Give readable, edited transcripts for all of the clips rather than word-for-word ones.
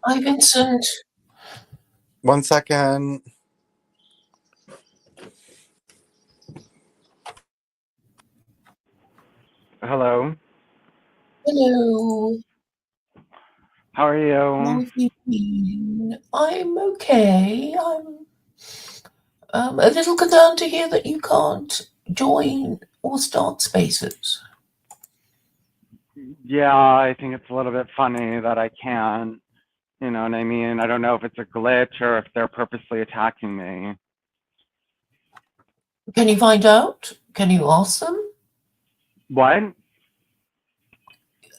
Hi, Vincent. One second. Hello. Hello. How are How you? have you been? I'm okay. I'm a little concerned to hear that you can't join or start spaces. Yeah, I think it's a little bit funny that I can't. You know what I mean? I don't know if it's a glitch or if they're purposely attacking me. Can you find out? Can you ask them? What?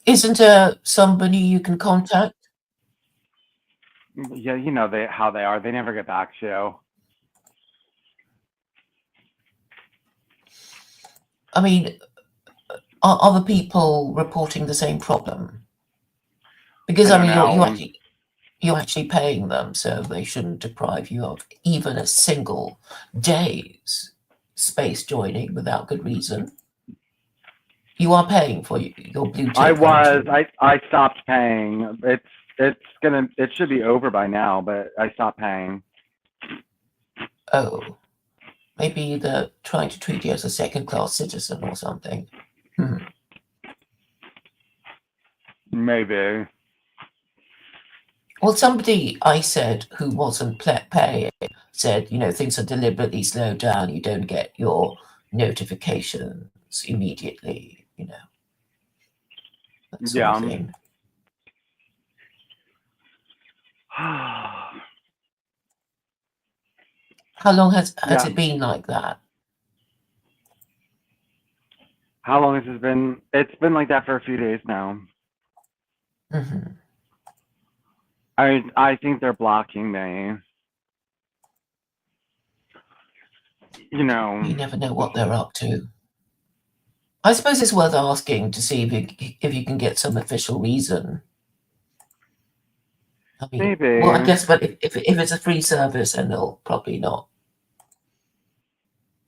Isn't there somebody you can contact? Yeah, you know how they are. They never get back to you. I mean, are other people reporting the same problem? Because I I don't mean, know. you're actually paying them, so they shouldn't deprive you of even a single day's space joining without good reason. You are paying for your blue I tick, aren't was. you? I stopped paying. It should be over by now, but I stopped paying. Oh, maybe they're trying to treat you as a second-class citizen or something. Hmm. Maybe. Well, somebody I said who wasn't paying said, things are deliberately slowed down. You don't get your notifications immediately, that sort of Yeah. thing. How long has Yeah. it been like that? How long has it been? It's been like that for a few days now. Hmm. I think they're blocking me. You know. You never know what they're up to. I suppose it's worth asking to see if you can get some official reason. I mean, well, I Maybe. guess, but if it's a free service, then they'll probably not.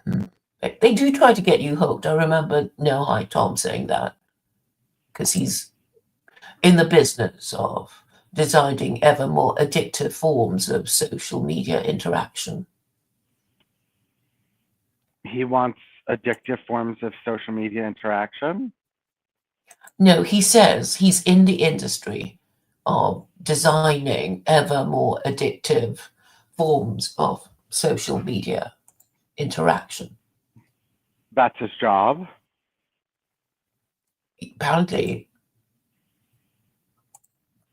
Hmm. They do try to get you hooked. I remember No Hi Tom saying that because he's in the business of designing ever more addictive forms of social media interaction. He wants addictive forms of social media interaction. No, he says he's in the industry of designing ever more addictive forms of social media interaction. That's his job. Apparently,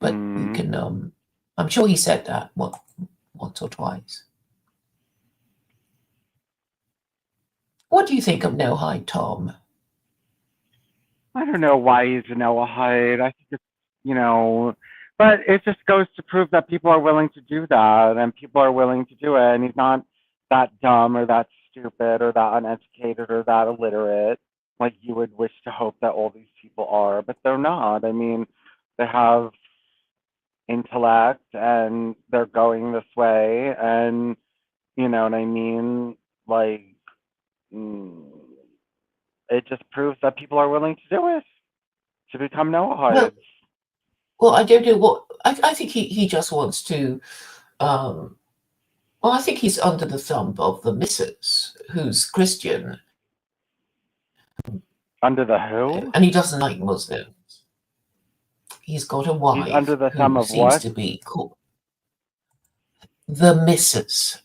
but you Mm. can, I'm sure he said that once or twice. What do you think of No Hi Tom? I don't know why he's a Noah Hyde. I think it's, but it just goes to prove that people are willing to do that and people are willing to do it. And he's not that dumb or that stupid or that uneducated or that illiterate like you would wish to hope that all these people are, but they're not. I mean, they have intellect and they're going this way and you know what I mean? Like, mm, it just proves that people are willing to do it, to become Well, Noahides. I don't know what I think he just wants to. Um, well, I think he's under the thumb of the missus, who's Christian, Under the who? and he doesn't like Muslims. He's got a He's under wife the thumb who of seems what? to be called the missus,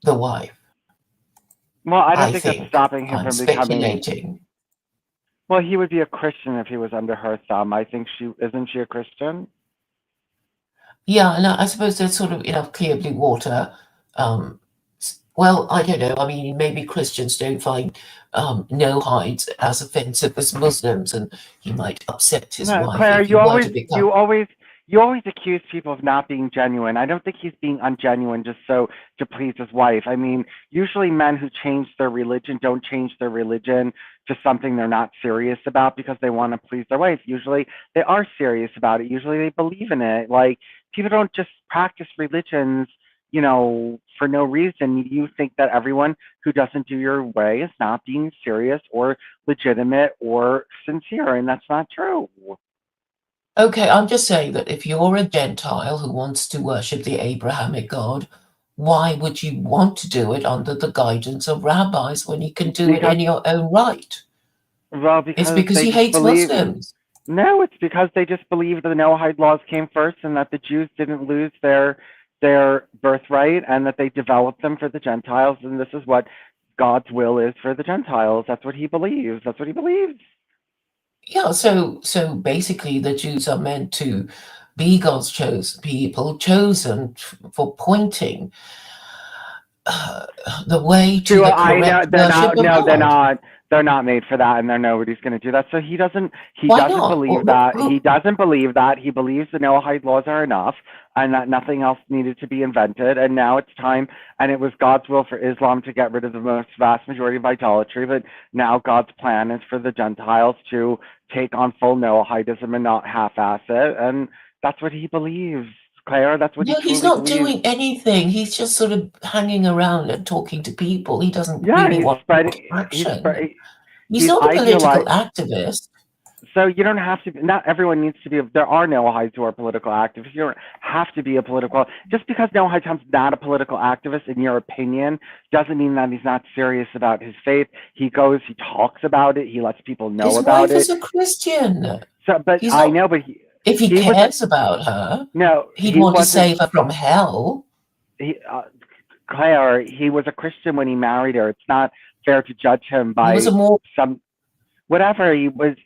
the wife. Well, I don't I think that's think stopping him I'm from becoming. speculating. Well, he would be a Christian if he was under her thumb. I think she isn't she a Christian? Yeah, and I suppose there's sort of enough clear blue water. Um, well, I don't know. I mean, maybe Christians don't find no hides as offensive as Muslims, and he might upset his No, wife Claire, if he were to become. you always accuse people of not being genuine. I don't think he's being ungenuine just so to please his wife. I mean, usually men who change their religion don't change their religion to something they're not serious about because they want to please their wife. Usually they are serious about it. Usually they believe in it. Like people don't just practice religions, for no reason. You think that everyone who doesn't do your way is not being serious or legitimate or sincere, and that's not true. Okay, I'm just saying that if you're a Gentile who wants to worship the Abrahamic God, why would you want to do it under the guidance of rabbis when you can do it Because, in your own right? well, It's because because they he just hates believe. Muslims. No, it's because they just believe the Noahide laws came first, and that the Jews didn't lose their birthright, and that they developed them for the Gentiles, and this is what God's will is for the Gentiles. That's what he believes. That's what he believes. Yeah, so basically the Jews are meant to be God's chosen people, chosen for pointing the way to To the I know correct they're worship not. of No, they're God. not. They're not made for that, and they're nobody's going to do that. So he doesn't. He Why doesn't not? believe that. He doesn't believe that. He believes the Noahide laws are enough, and that nothing else needed to be invented. And now it's time. And it was God's will for Islam to get rid of the most vast majority of idolatry. But now God's plan is for the Gentiles to take on full Noahidism and not half-ass it. And that's what he believes, Claire. That's what he No, he's truly not believes. doing anything. He's just sort of hanging around and talking to people. He doesn't Yeah, and really he's want spreading. He's action. spreading. He's He's not a political idealized. activist. So you don't have to. Not everyone needs to be. There are Noahides who are political activists. You don't have to be a political. Just because Noahide not a political activist, in your opinion, doesn't mean that he's not serious about his faith. He goes. He talks about it. He lets people know His about wife it. is a Christian. So, but He's I not, know. But if he he was a cares about her, no. he'd He want to wasn't. save her from hell. He, Claire. He was a Christian when he married her. It's not fair to judge him He was by a more, some whatever he was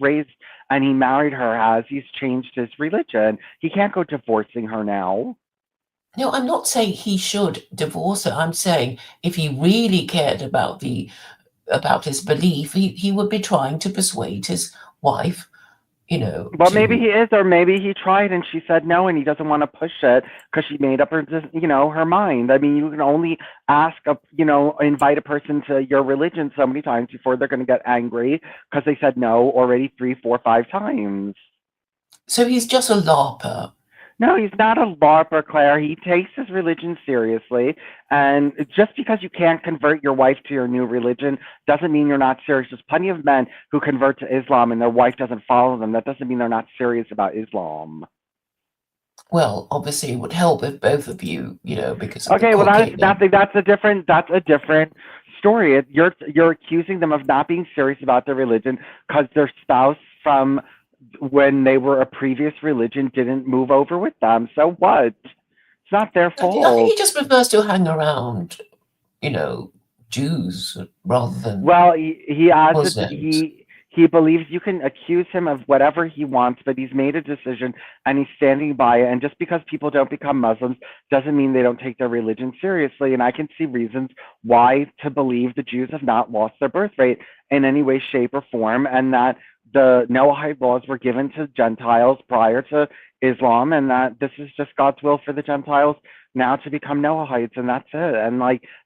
raised and he married her as, he's changed his religion. He can't go divorcing her now. no, I'm not saying he should divorce her. I'm saying if he really cared about his belief, he would be trying to persuade his wife, Well, maybe to. he is, or maybe he tried and she said no, and he doesn't want to push it because she made up her mind. I mean, you can only invite a person to your religion so many times before they're going to get angry because they said no already 3, 4, 5 times. So he's just a LARPer. No, he's not a LARPer, Claire. He takes his religion seriously. And just because you can't convert your wife to your new religion doesn't mean you're not serious. There's plenty of men who convert to Islam and their wife doesn't follow them. That doesn't mean they're not serious about Islam. Well, obviously, it would help if both of you, because of the Okay, well that's cooking. nothing. That's a different story. You're accusing them of not being serious about their religion because their spouse from when they were a previous religion didn't move over with them. So what? It's not their I think fault. he just prefers to hang around, Jews rather than Well, he has it. Muslims. He believes you can accuse him of whatever he wants, but he's made a decision and he's standing by it. And just because people don't become Muslims doesn't mean they don't take their religion seriously. And I can see reasons why to believe the Jews have not lost their birthright in any way, shape, or form, and that the Noahide laws were given to Gentiles prior to Islam, and that this is just God's will for the Gentiles now to become Noahides, and that's it. And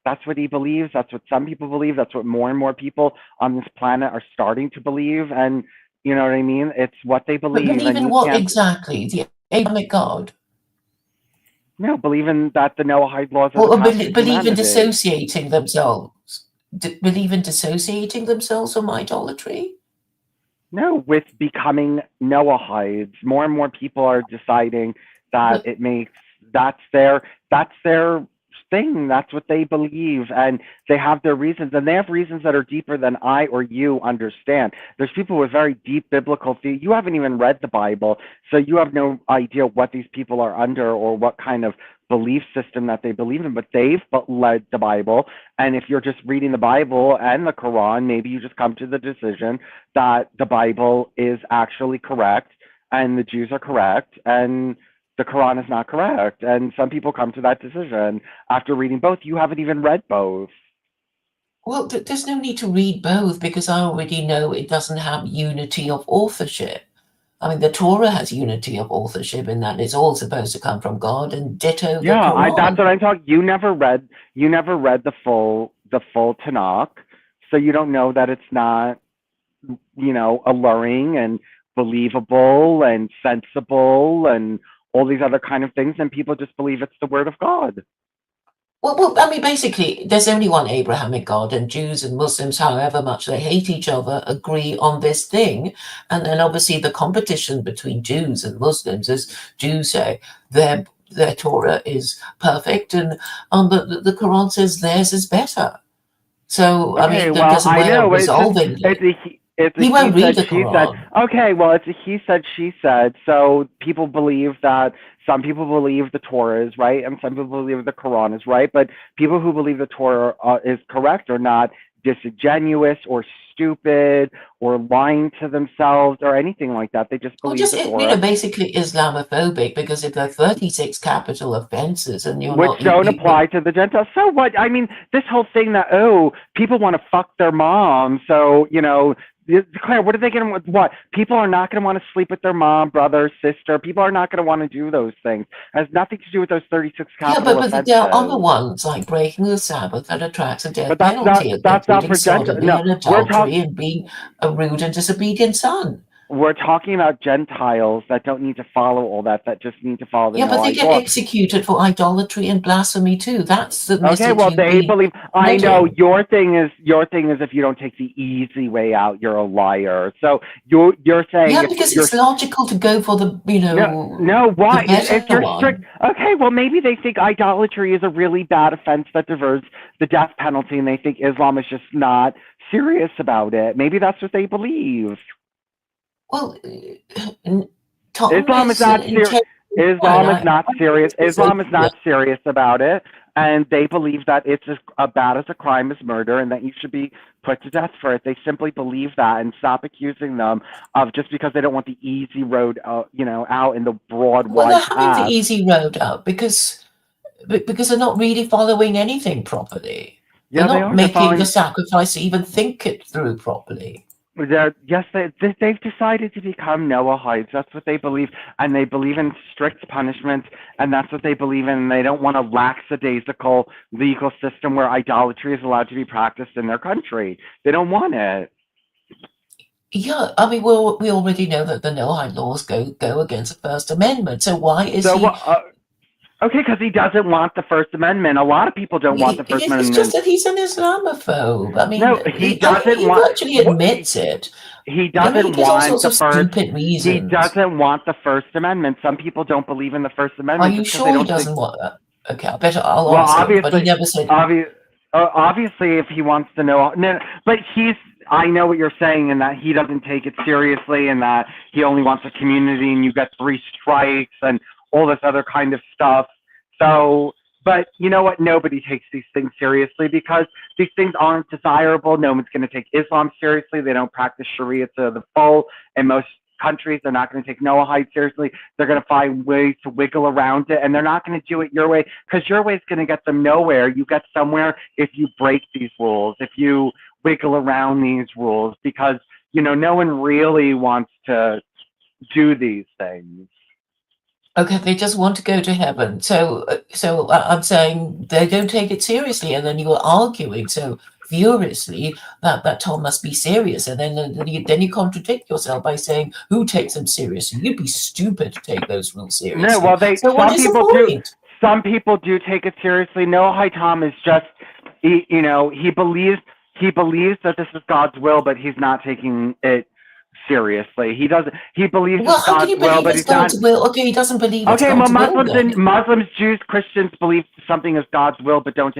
that's what he believes. That's what some people believe. That's what more and more people on this planet are starting to believe. And you know what I mean? It's what they But believe, believe and in you what can't. exactly? The Abrahamic God? No, believe in that the Noahide laws are the Or path to believe in humanity. dissociating themselves? Believe in dissociating themselves from idolatry? No, with becoming Noahides, more and more people are deciding that But it makes that's their thing. That's what they believe, and they have their reasons, and they have reasons that are deeper than I or you understand. There's people with very deep biblical theology. You haven't even read the Bible, so you have no idea what these people are under or what kind of belief system that they believe in. But they've led the Bible, and if you're just reading the Bible and the Quran, maybe you just come to the decision that the Bible is actually correct and the Jews are correct and the Quran is not correct. And some people come to that decision after reading both. You haven't even read both. well, there's no need to read both because I already know it doesn't have unity of authorship. I mean, the Torah has unity of authorship in that it's all supposed to come from God, and ditto the Yeah, that's Quran. what I'm talking. You never read the full Tanakh, so you don't know that it's not alluring and believable and sensible and all these other kind of things, and people just believe it's the word of God. Well, I mean, basically, there's only one Abrahamic God, and Jews and Muslims, however much they hate each other, agree on this thing. And then obviously the competition between Jews and Muslims is Jews say their Torah is perfect, and the Quran says theirs is better. So, I Okay, mean, well, there's a I way of know it's just resolving it's it. a it's a He he won't read said the she said. Quran. Okay, well, it's a he said she said. So people believe that some people believe the Torah is right, and some people believe the Quran is right. But people who believe the Torah is correct are not disingenuous or stupid or lying to themselves or anything like that. They just Well, believe just, the Torah, basically Islamophobic, because if there are 36 capital offenses and you're which not, don't apply to the Gentiles. So what? I mean, this whole thing that, oh, people want to fuck their mom. So, Claire, what are they going to, what? People are not going to want to sleep with their mom, brother, sister. People are not going to want to do those things. It has nothing to do with those 36 yeah, capital but there are other offenses. ones like breaking the Sabbath that attracts a death But penalty, that's not including for Gentiles. sodomy No, and adultery and being a rude and disobedient son. we're talking about Gentiles that don't need to follow all that, that just need to follow the Yeah, but they Noahide get law. executed for idolatry and blasphemy too. That's the Okay, message well, you've they been believe. I know spreading. your thing is if you don't take the easy way out, you're a liar. So you're saying Yeah, if because you're it's logical to go for the, no, the why? If better you're strict, one. okay, well, maybe they think idolatry is a really bad offense that deserves the death penalty, and they think Islam is just not serious about it. Maybe that's what they believe. Well, Tom Islam is is not an serious. intelligent man. Islam is not I think serious. he's open Islam is to not it. serious about it, and they believe that it's as bad as a crime as murder, and that you should be put to death for it. They simply believe that, and stop accusing them of just because they don't want the easy road, out in the broad, Well, they're wide having the path. easy road out because they're not really following anything properly. They're Yeah, they not are. They're making the following. sacrifice to even think it through properly. Yes, they've decided to become Noahides. That's what they believe, and they believe in strict punishment, and that's what they believe in. And they don't want a lackadaisical legal system where idolatry is allowed to be practiced in their country. They don't want it. Yeah, I mean, we already know that the Noahide laws go against the First Amendment. So why is So, he? okay, because he doesn't want the First Amendment. A lot of people don't want the First It's just Amendment. that he's an Islamophobe. I mean, No, he doesn't he want. virtually admits it. He I mean, he doesn't gives all want sorts the of first. stupid He reasons. doesn't want the First Amendment. Some people don't believe in the First Are Amendment you just because they sure he don't think. doesn't want that? Okay, I'll Well, ask him. But he never said. obviously, if he wants to know, no, but he's. I know what you're saying, in that he doesn't take it seriously, and that he only wants a community, and you get 3 strikes and all this other kind of stuff. So, but you know what? Nobody takes these things seriously because these things aren't desirable. No one's going to take Islam seriously. They don't practice Sharia to the full in most countries. They're not going to take Noahide seriously. They're going to find ways to wiggle around it, and they're not going to do it your way because your way is going to get them nowhere. You get somewhere if you break these rules, if you wiggle around these rules, because no one really wants to do these things. Okay, they just want to go to heaven. So, I'm saying they don't take it seriously, and then you are arguing so furiously that Tom must be serious, and then you contradict yourself by saying, "Who takes them seriously? You'd be stupid to take those rules No, seriously." well, So, what some is the people do. point? Some people do take it seriously. Noahide Tom is just, he believes that this is God's will, but he's not taking it seriously. He believes Well, it's how can God's you will, believe but it's he's not. God's will? Okay, he doesn't believe it's Okay, well, God's will then. Muslims, Jews, Christians believe something is God's will, but don't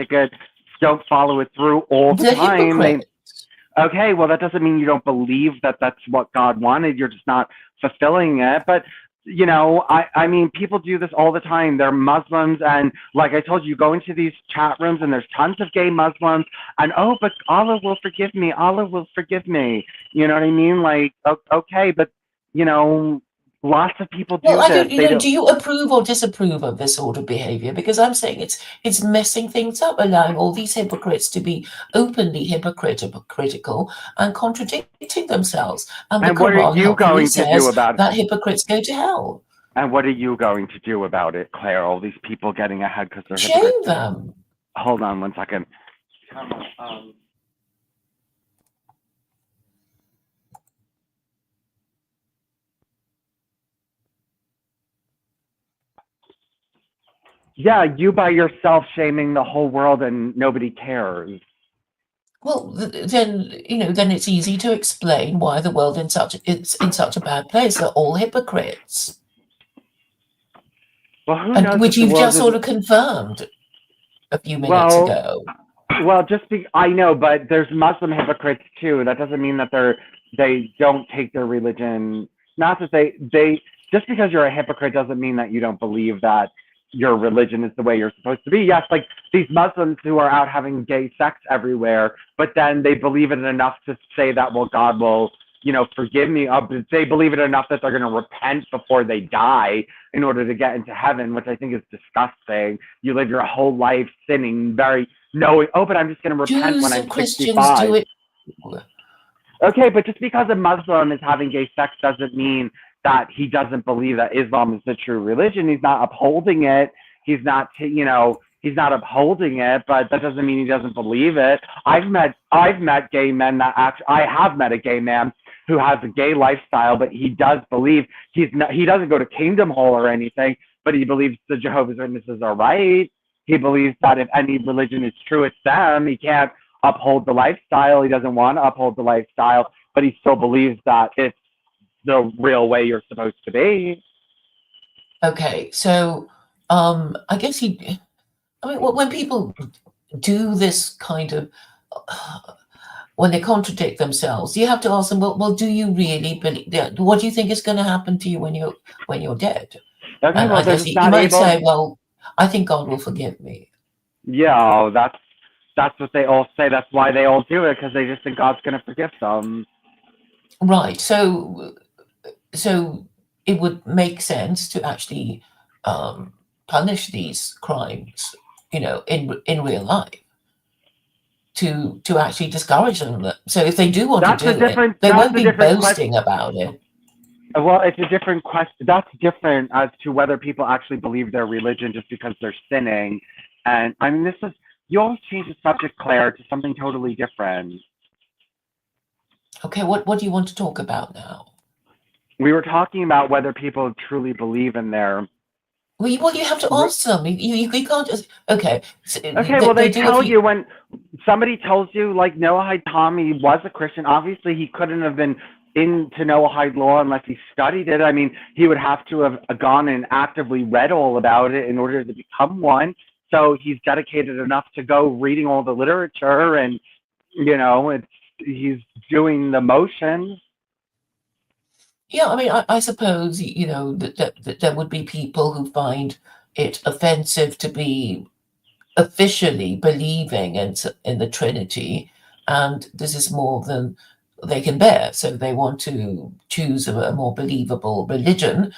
follow it through all the The time. hypocrite. Okay, well, that doesn't mean you don't believe that that's what God wanted. You're just not fulfilling it. But I mean, people do this all the time. They're Muslims, and like I told you, you go into these chat rooms, and there's tons of gay Muslims, and oh, but Allah will forgive me. Allah will forgive me. You know what I mean? Like, okay, but lots of people Well, do I this. don't, They don't. do you approve or disapprove of this sort of behavior? Because I'm saying it's messing things up, allowing all these hypocrites to be openly hypocritical and contradicting themselves. And the And what are Quran you helpfully going to do says about it? that hypocrites go to hell. And what are you going to do about it, Claire? All these people getting ahead because they're hypocrites. Shame them. Hold on 1 second. Yeah, you by yourself shaming the whole world and nobody cares. Well, then then it's easy to explain why the world it's in such a bad place. They're all hypocrites, Well, who and knows which if the you've world just is, sort of confirmed a few minutes well, ago. I know, but there's Muslim hypocrites too. That doesn't mean that they don't take their religion. Not that they just because you're a hypocrite doesn't mean that you don't believe that your religion is the way you're supposed to be. Yes, like these Muslims who are out having gay sex everywhere, but then they believe it enough to say that, well, God will, forgive me. They believe it enough that they're going to repent before they die in order to get into heaven, which I think is disgusting. You live your whole life sinning, very knowing, oh, but I'm just going to repent when Jews I'm and Christians 65. do it. Okay, but just because a Muslim is having gay sex doesn't mean that he doesn't believe that Islam is the true religion. He's not upholding it. He's not upholding it, but that doesn't mean he doesn't believe it. I've met gay men that I have met a gay man who has a gay lifestyle, but he does believe he doesn't go to Kingdom Hall or anything, but he believes the Jehovah's Witnesses are right. He believes that if any religion is true, it's them. He can't uphold the lifestyle. He doesn't want to uphold the lifestyle, but he still believes that it's the real way you're supposed to be. Okay, so I guess when people do this kind of when they contradict themselves, you have to ask them, well, do you really believe? What do you think is going to happen to you when you're dead? Okay, And well, I they're guess just you not might able. say, well, I think God will forgive me. Yeah, that's what they all say. That's why they all do it, because they just think God's going to forgive them. Right. So it would make sense to actually punish these crimes, in real life, to actually discourage them. So if they do want to That's a do it, different. they That's won't a be different question. boasting about it. Well, it's a different question. That's different as to whether people actually believe their religion just because they're sinning. And I mean, you always change the subject, Claire, to something totally different. Okay, what do you want to talk about now? We were talking about whether people truly believe in their. Well, you have to ask them. You can't just okay. So Okay, well, they they do a tell few. you when somebody tells you, like Noahide Tommy was a Christian. Obviously, he couldn't have been into Noahide law unless he studied it. I mean, he would have to have gone and actively read all about it in order to become one. So he's dedicated enough to go reading all the literature, and he's doing the motions. Yeah, I mean, I suppose that there would be people who find it offensive to be officially believing in the Trinity, and this is more than they can bear. So they want to choose a more believable religion,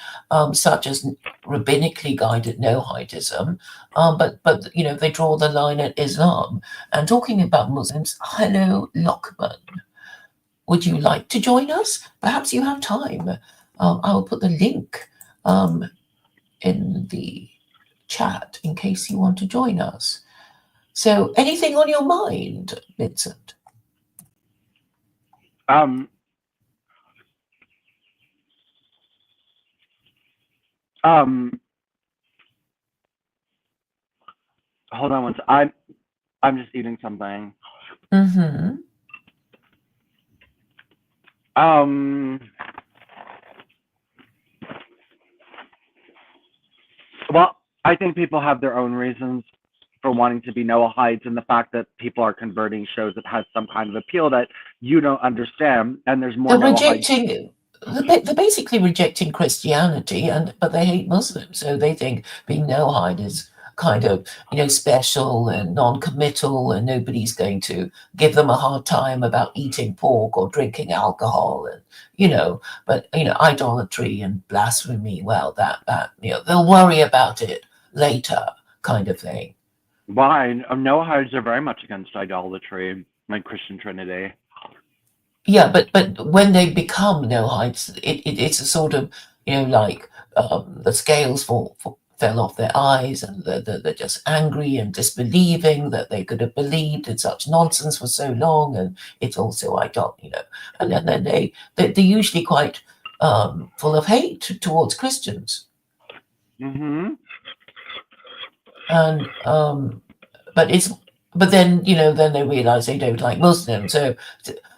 such as rabbinically guided Noahidism. But they draw the line at Islam. And talking about Muslims, hello, Lockman. Would you like to join us? Perhaps you have time. I will put the link in the chat in case you want to join us. So, anything on your mind, Vincent? Um, hold on one second. I'm just eating something. Mm-hmm. Well, I think people have their own reasons for wanting to be Noahides, and the fact that people are converting shows it has some kind of appeal that you don't understand, and there's more They're Noahides. they're basically rejecting Christianity, but they hate Muslims. So they think being Noahide is kind of special and non-committal, and nobody's going to give them a hard time about eating pork or drinking alcohol, and but idolatry and blasphemy. Well, that they'll worry about it later, kind of thing. Why? Noahides are very much against idolatry, like Christian Trinity. Yeah, but when they become Noahides, it's a sort of like the scales fell off their eyes, and they're just angry and disbelieving that they could have believed in such nonsense for so long, and it's also and then they're usually quite full of hate towards Christians. Mm-hmm. and but then then they realize they don't like Muslims.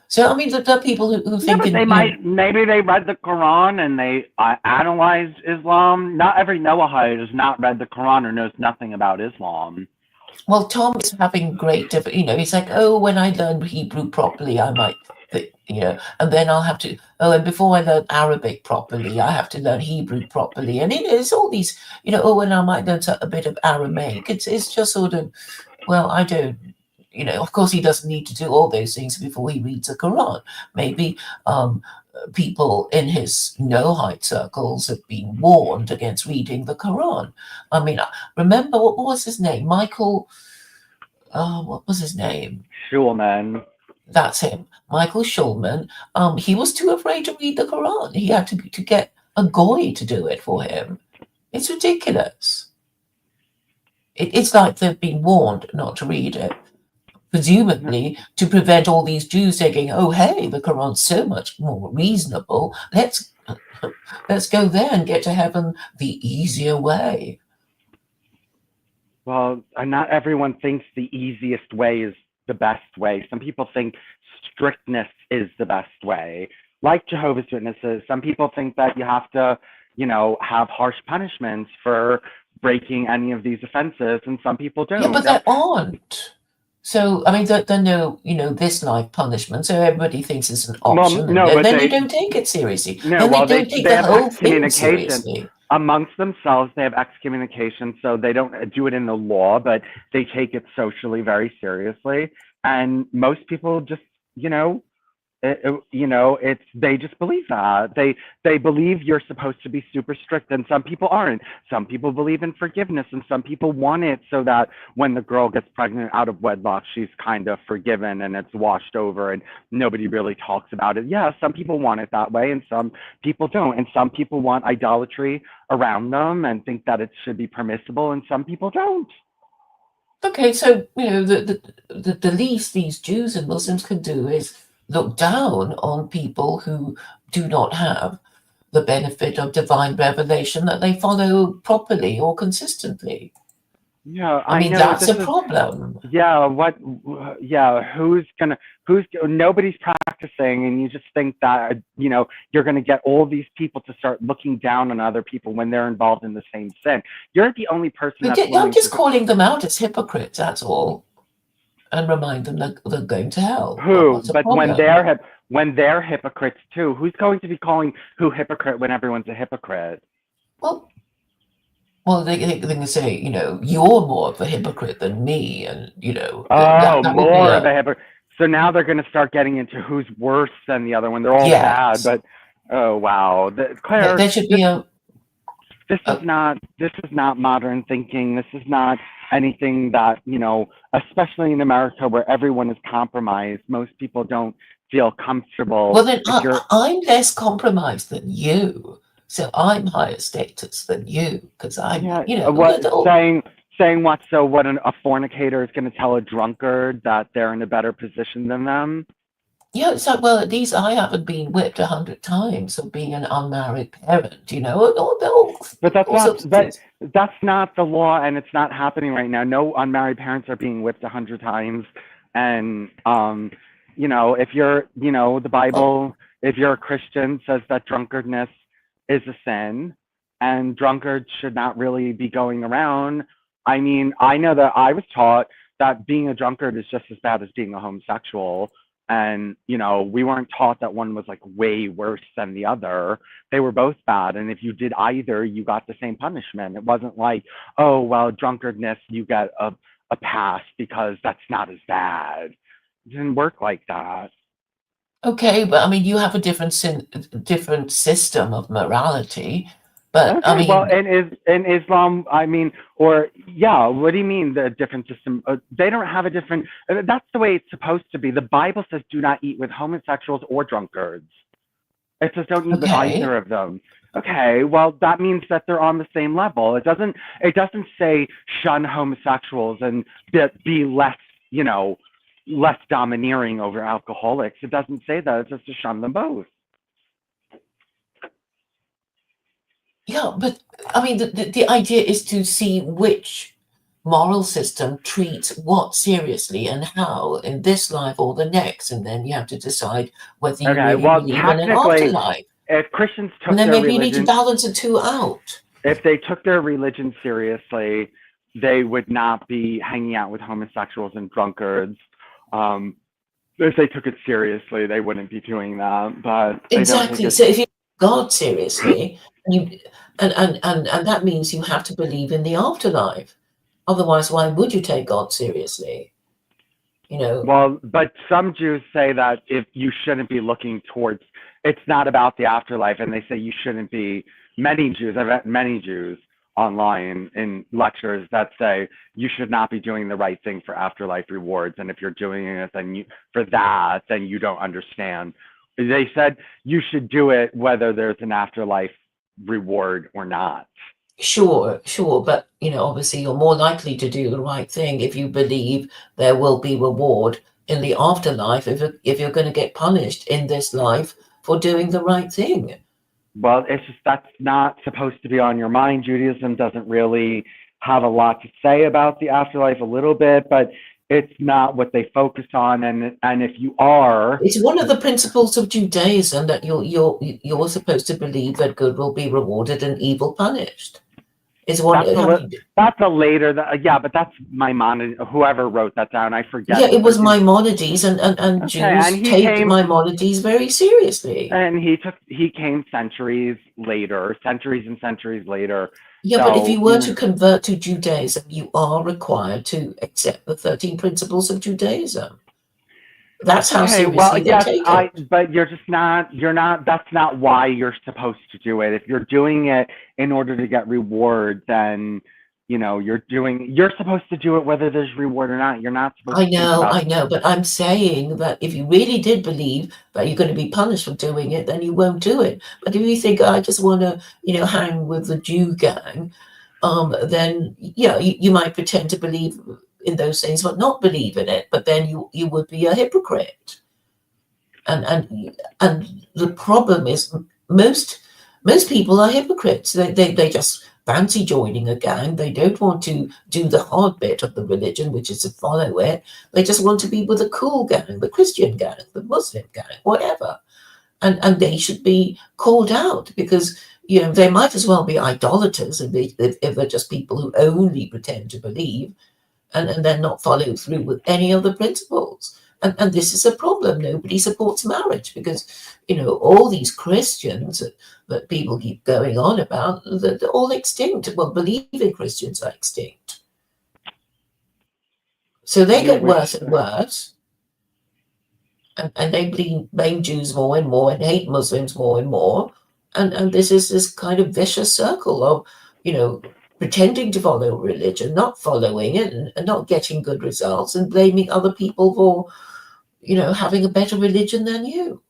So I mean, there are people who Yeah, think but maybe they read the Quran and they analyzed Islam. Not every Noahide has not read the Quran or knows nothing about Islam. well, Tom is having great he's like, oh, when I learn Hebrew properly, I might and then I'll have to, and before I learn Arabic properly, I have to learn Hebrew properly, and it's all these, when I might learn a bit of Aramaic. It's just sort of, well, I don't, of course he doesn't need to do all those things before he reads the Quran. Maybe people in his Noahide circles have been warned against reading the Quran. I mean, remember, what was his name? Michael, what was his name? Schulman. That's him, Michael Schulman. He was too afraid to read the Quran. He had to get a goy to do it for him. It's ridiculous. It's like they've been warned not to read it, presumably to prevent all these Jews thinking, "Oh, hey, the Quran's so much more reasonable. Let's go there and get to heaven the easier way." Well, not everyone thinks the easiest way is the best way. Some people think strictness is the best way. Like Jehovah's Witnesses, some people think that you have to, have harsh punishments for breaking any of these offenses, and some people don't. Yeah, but there aren't. So, I mean, there are no, this life punishment. So everybody thinks it's an option, no, and but then they don't take it seriously. No, then well, they don't take they the have whole thing excommunication seriously. amongst themselves. They have excommunication, so they don't do it in the law, but they take it socially very seriously. And most people just, they just believe that they believe you're supposed to be super strict, and some people aren't. Some people believe in forgiveness, and some people want it so that when the girl gets pregnant out of wedlock, she's kind of forgiven and it's washed over and nobody really talks about it. Yeah, some people want it that way, and some people don't. And some people want idolatry around them and think that it should be permissible, and some people don't. Okay, so the least these Jews and Muslims can do is look down on people who do not have the benefit of divine revelation that they follow properly or consistently. Yeah, I mean, know that's a problem. Yeah, nobody's practicing, and you just think that you're going to get all these people to start looking down on other people when they're involved in the same sin. You're the only person I'm just calling them out as hypocrites, that's all, and remind them that they're going to hell. Who? But when they're hypocrites too, who's going to be calling who hypocrite when everyone's a hypocrite? Well, they can say, you're more of a hypocrite than me, and that more of a hypocrite. So now they're going to start getting into who's worse than the other one. They're all bad, but oh wow, Claire, there should be This is not modern thinking. This is not anything that especially in America where everyone is compromised. Most people don't feel comfortable. Well, then I'm less compromised than you. So I'm higher status than you because I'm, saying what? So what? A fornicator is going to tell a drunkard that they're in a better position than them? Yeah, it's like, well, at least I haven't been whipped 100 times of being an unmarried parent, But that's not the law, and it's not happening right now. No unmarried parents are being whipped 100 times, and if you're, the Bible, if you're a Christian, says that drunkardness is a sin, and drunkards should not really be going around. I mean, I know that I was taught that being a drunkard is just as bad as being a homosexual. And, we weren't taught that one was like way worse than the other. They were both bad. And if you did either, you got the same punishment. It wasn't like, oh, well, drunkardness, you get a pass because that's not as bad. It didn't work like that. Okay, but I mean, you have a different system of morality. But okay, I mean, well, in Islam, I mean, what do you mean the different system? They don't have a different. That's the way it's supposed to be. The Bible says, "Do not eat with homosexuals or drunkards." It says, "Don't eat with either of them." Okay, well, that means that they're on the same level. It doesn't say shun homosexuals and be less, less domineering over alcoholics. It doesn't say that. It says to shun them both. Yeah, but I mean, the idea is to see which moral system treats what seriously and how in this life or the next, and then you have to decide whether you Okay, really well, believe in an technically, afterlife. if Christians And took then their maybe you need to religion, balance the two out. if they took their religion seriously, they would not be hanging out with homosexuals and drunkards. If they took it seriously, they wouldn't be doing that. But they don't take Exactly. it. So if you take God seriously, and that means you have to believe in the afterlife. Otherwise, why would you take God seriously? You know. Well, but some Jews say that if you shouldn't be looking towards, it's not about the afterlife, and they say you shouldn't be. Many Jews, I've met many Jews online in lectures that say you should not be doing the right thing for afterlife rewards, and if you're doing it, then you don't understand. They said you should do it whether there's an afterlife reward or not. Sure, but obviously you're more likely to do the right thing if you believe there will be reward in the afterlife if you're going to get punished in this life for doing the right thing. Well, it's just that's not supposed to be on your mind. Judaism doesn't really have a lot to say about the afterlife, a little bit, but it's not what they focus on. And if you are, it's one of the principles of Judaism that you're supposed to believe that good will be rewarded and evil punished. Is one that's a later, yeah, but that's Maimonides, whoever wrote that down. I forget. Yeah, it was Maimonides, and Jews and take Maimonides very seriously. And he came centuries and centuries later. Yeah, but if you were to convert to Judaism, you are required to accept the 13 principles of Judaism. That's how seriously they take it. But that's not why you're supposed to do it. If you're doing it in order to get reward, then you're supposed to do it whether there's reward or not. You're not supposed I know, but I'm saying that if you really did believe that you're going to be punished for doing it, then you won't do it. But if you think, I just want to, hang with the Jew gang, then you might pretend to believe in those things but not believe in it, but then you would be a hypocrite. And the problem is most people are hypocrites. They just fancy joining a gang. They don't want to do the hard bit of the religion, which is to follow it. They just want to be with a cool gang, the Christian gang, the Muslim gang, whatever. And they should be called out because they might as well be idolaters if they're just people who only pretend to believe and then not follow through with any of the principles. And this is a problem. Nobody supports marriage because, all these Christians that people keep going on about, they're all extinct. Well, believing Christians are extinct. So they get worse and worse. And they blame Jews more and more and hate Muslims more and more. And this is this kind of vicious circle of, pretending to follow religion, not following it, and not getting good results, and blaming other people for, having a better religion than you.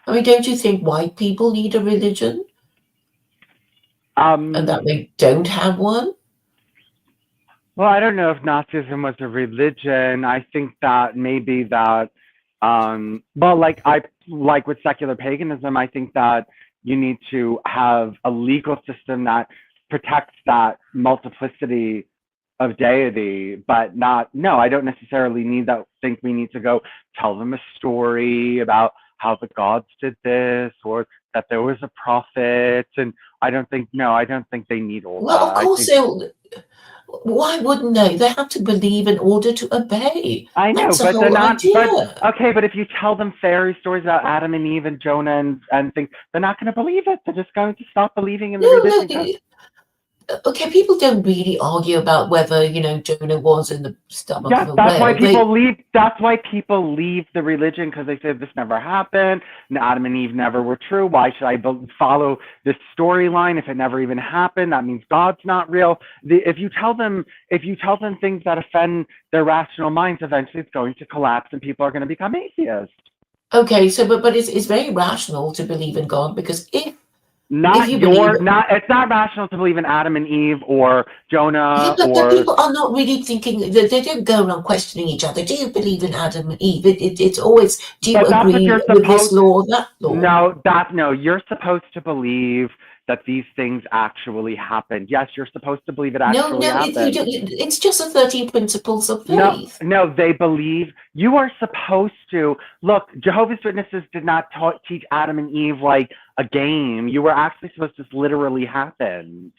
I mean, don't you think white people need a religion? And that they don't have one? Well, I don't know if Nazism was a religion. I think that maybe that, like with secular paganism, I think that you need to have a legal system that protects that multiplicity of deity, but I don't necessarily think we need to go tell them a story about how the gods did this or that there was a prophet. And I don't think they need all that. Well, of course why wouldn't they? They have to believe in order to obey. I know, That's but the they're whole not. idea. But if you tell them fairy stories about Adam and Eve and Jonah and things, they're not going to believe it. They're just going to stop believing in the religion. Okay, people don't really argue about whether Jonah was in the stomach of a that's whale. Why people leave. That's why people leave the religion, because they say this never happened. And Adam and Eve never were true. Why should I follow this storyline if it never even happened? That means God's not real. If you tell them things that offend their rational minds, eventually it's going to collapse and people are going to become atheists. Okay, so but it's very rational to believe in God, because it's not rational to believe in Adam and Eve or Jonah. Yeah, but people are not really thinking. They don't go around questioning each other. Do you believe in Adam and Eve? It's always, do you agree with this law or that law? No, you're supposed to believe that these things actually happened. Yes, you're supposed to believe it No, actually no, happened. it's just the 13 principles of No, faith. no, they believe you are supposed to. Look, Jehovah's Witnesses did not teach Adam and Eve like a game. You were actually supposed to literally happen.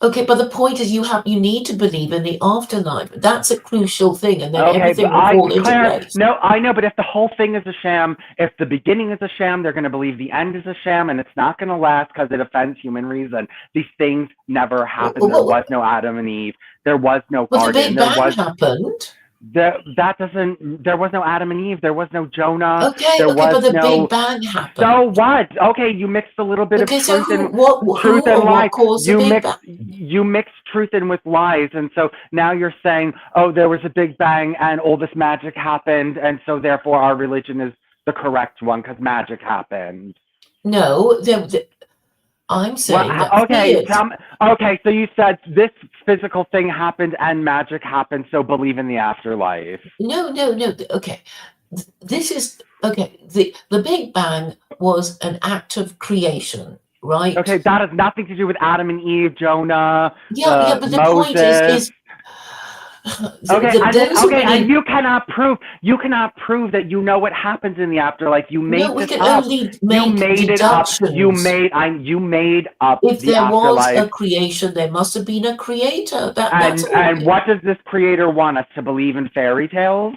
Okay, but the point is you need to believe in the afterlife. That's a crucial thing, and then Okay, everything but will fall into place. no, I know, but if the whole thing is a sham, if the beginning is a sham, they're going to believe the end is a sham, and it's not going to last because it offends human reason. These things never happened. There was no Adam and Eve. There was no Well, the garden. Big Bang happened. There was no Adam and Eve. There was no Jonah. Okay, there was but the no. Big Bang happened. So what? Okay, you mixed a little bit of truth and lies. You mixed truth in with lies, and so now you're saying, oh, there was a Big Bang and all this magic happened, and so therefore our religion is the correct one because magic happened. No, I'm saying okay, so you said this physical thing happened and magic happened, so believe in the afterlife. No. Okay, this is okay. The Big Bang was an act of creation, right? Okay, that has nothing to do with Adam and Eve, Jonah. Yeah, but the Moses. point is and you cannot prove that you know what happens in the afterlife. You made we this can up. only You make made it up. deductions. You made up If the there afterlife. was a creation, there must have been a creator. And what does this creator want us to believe in? Fairy tales?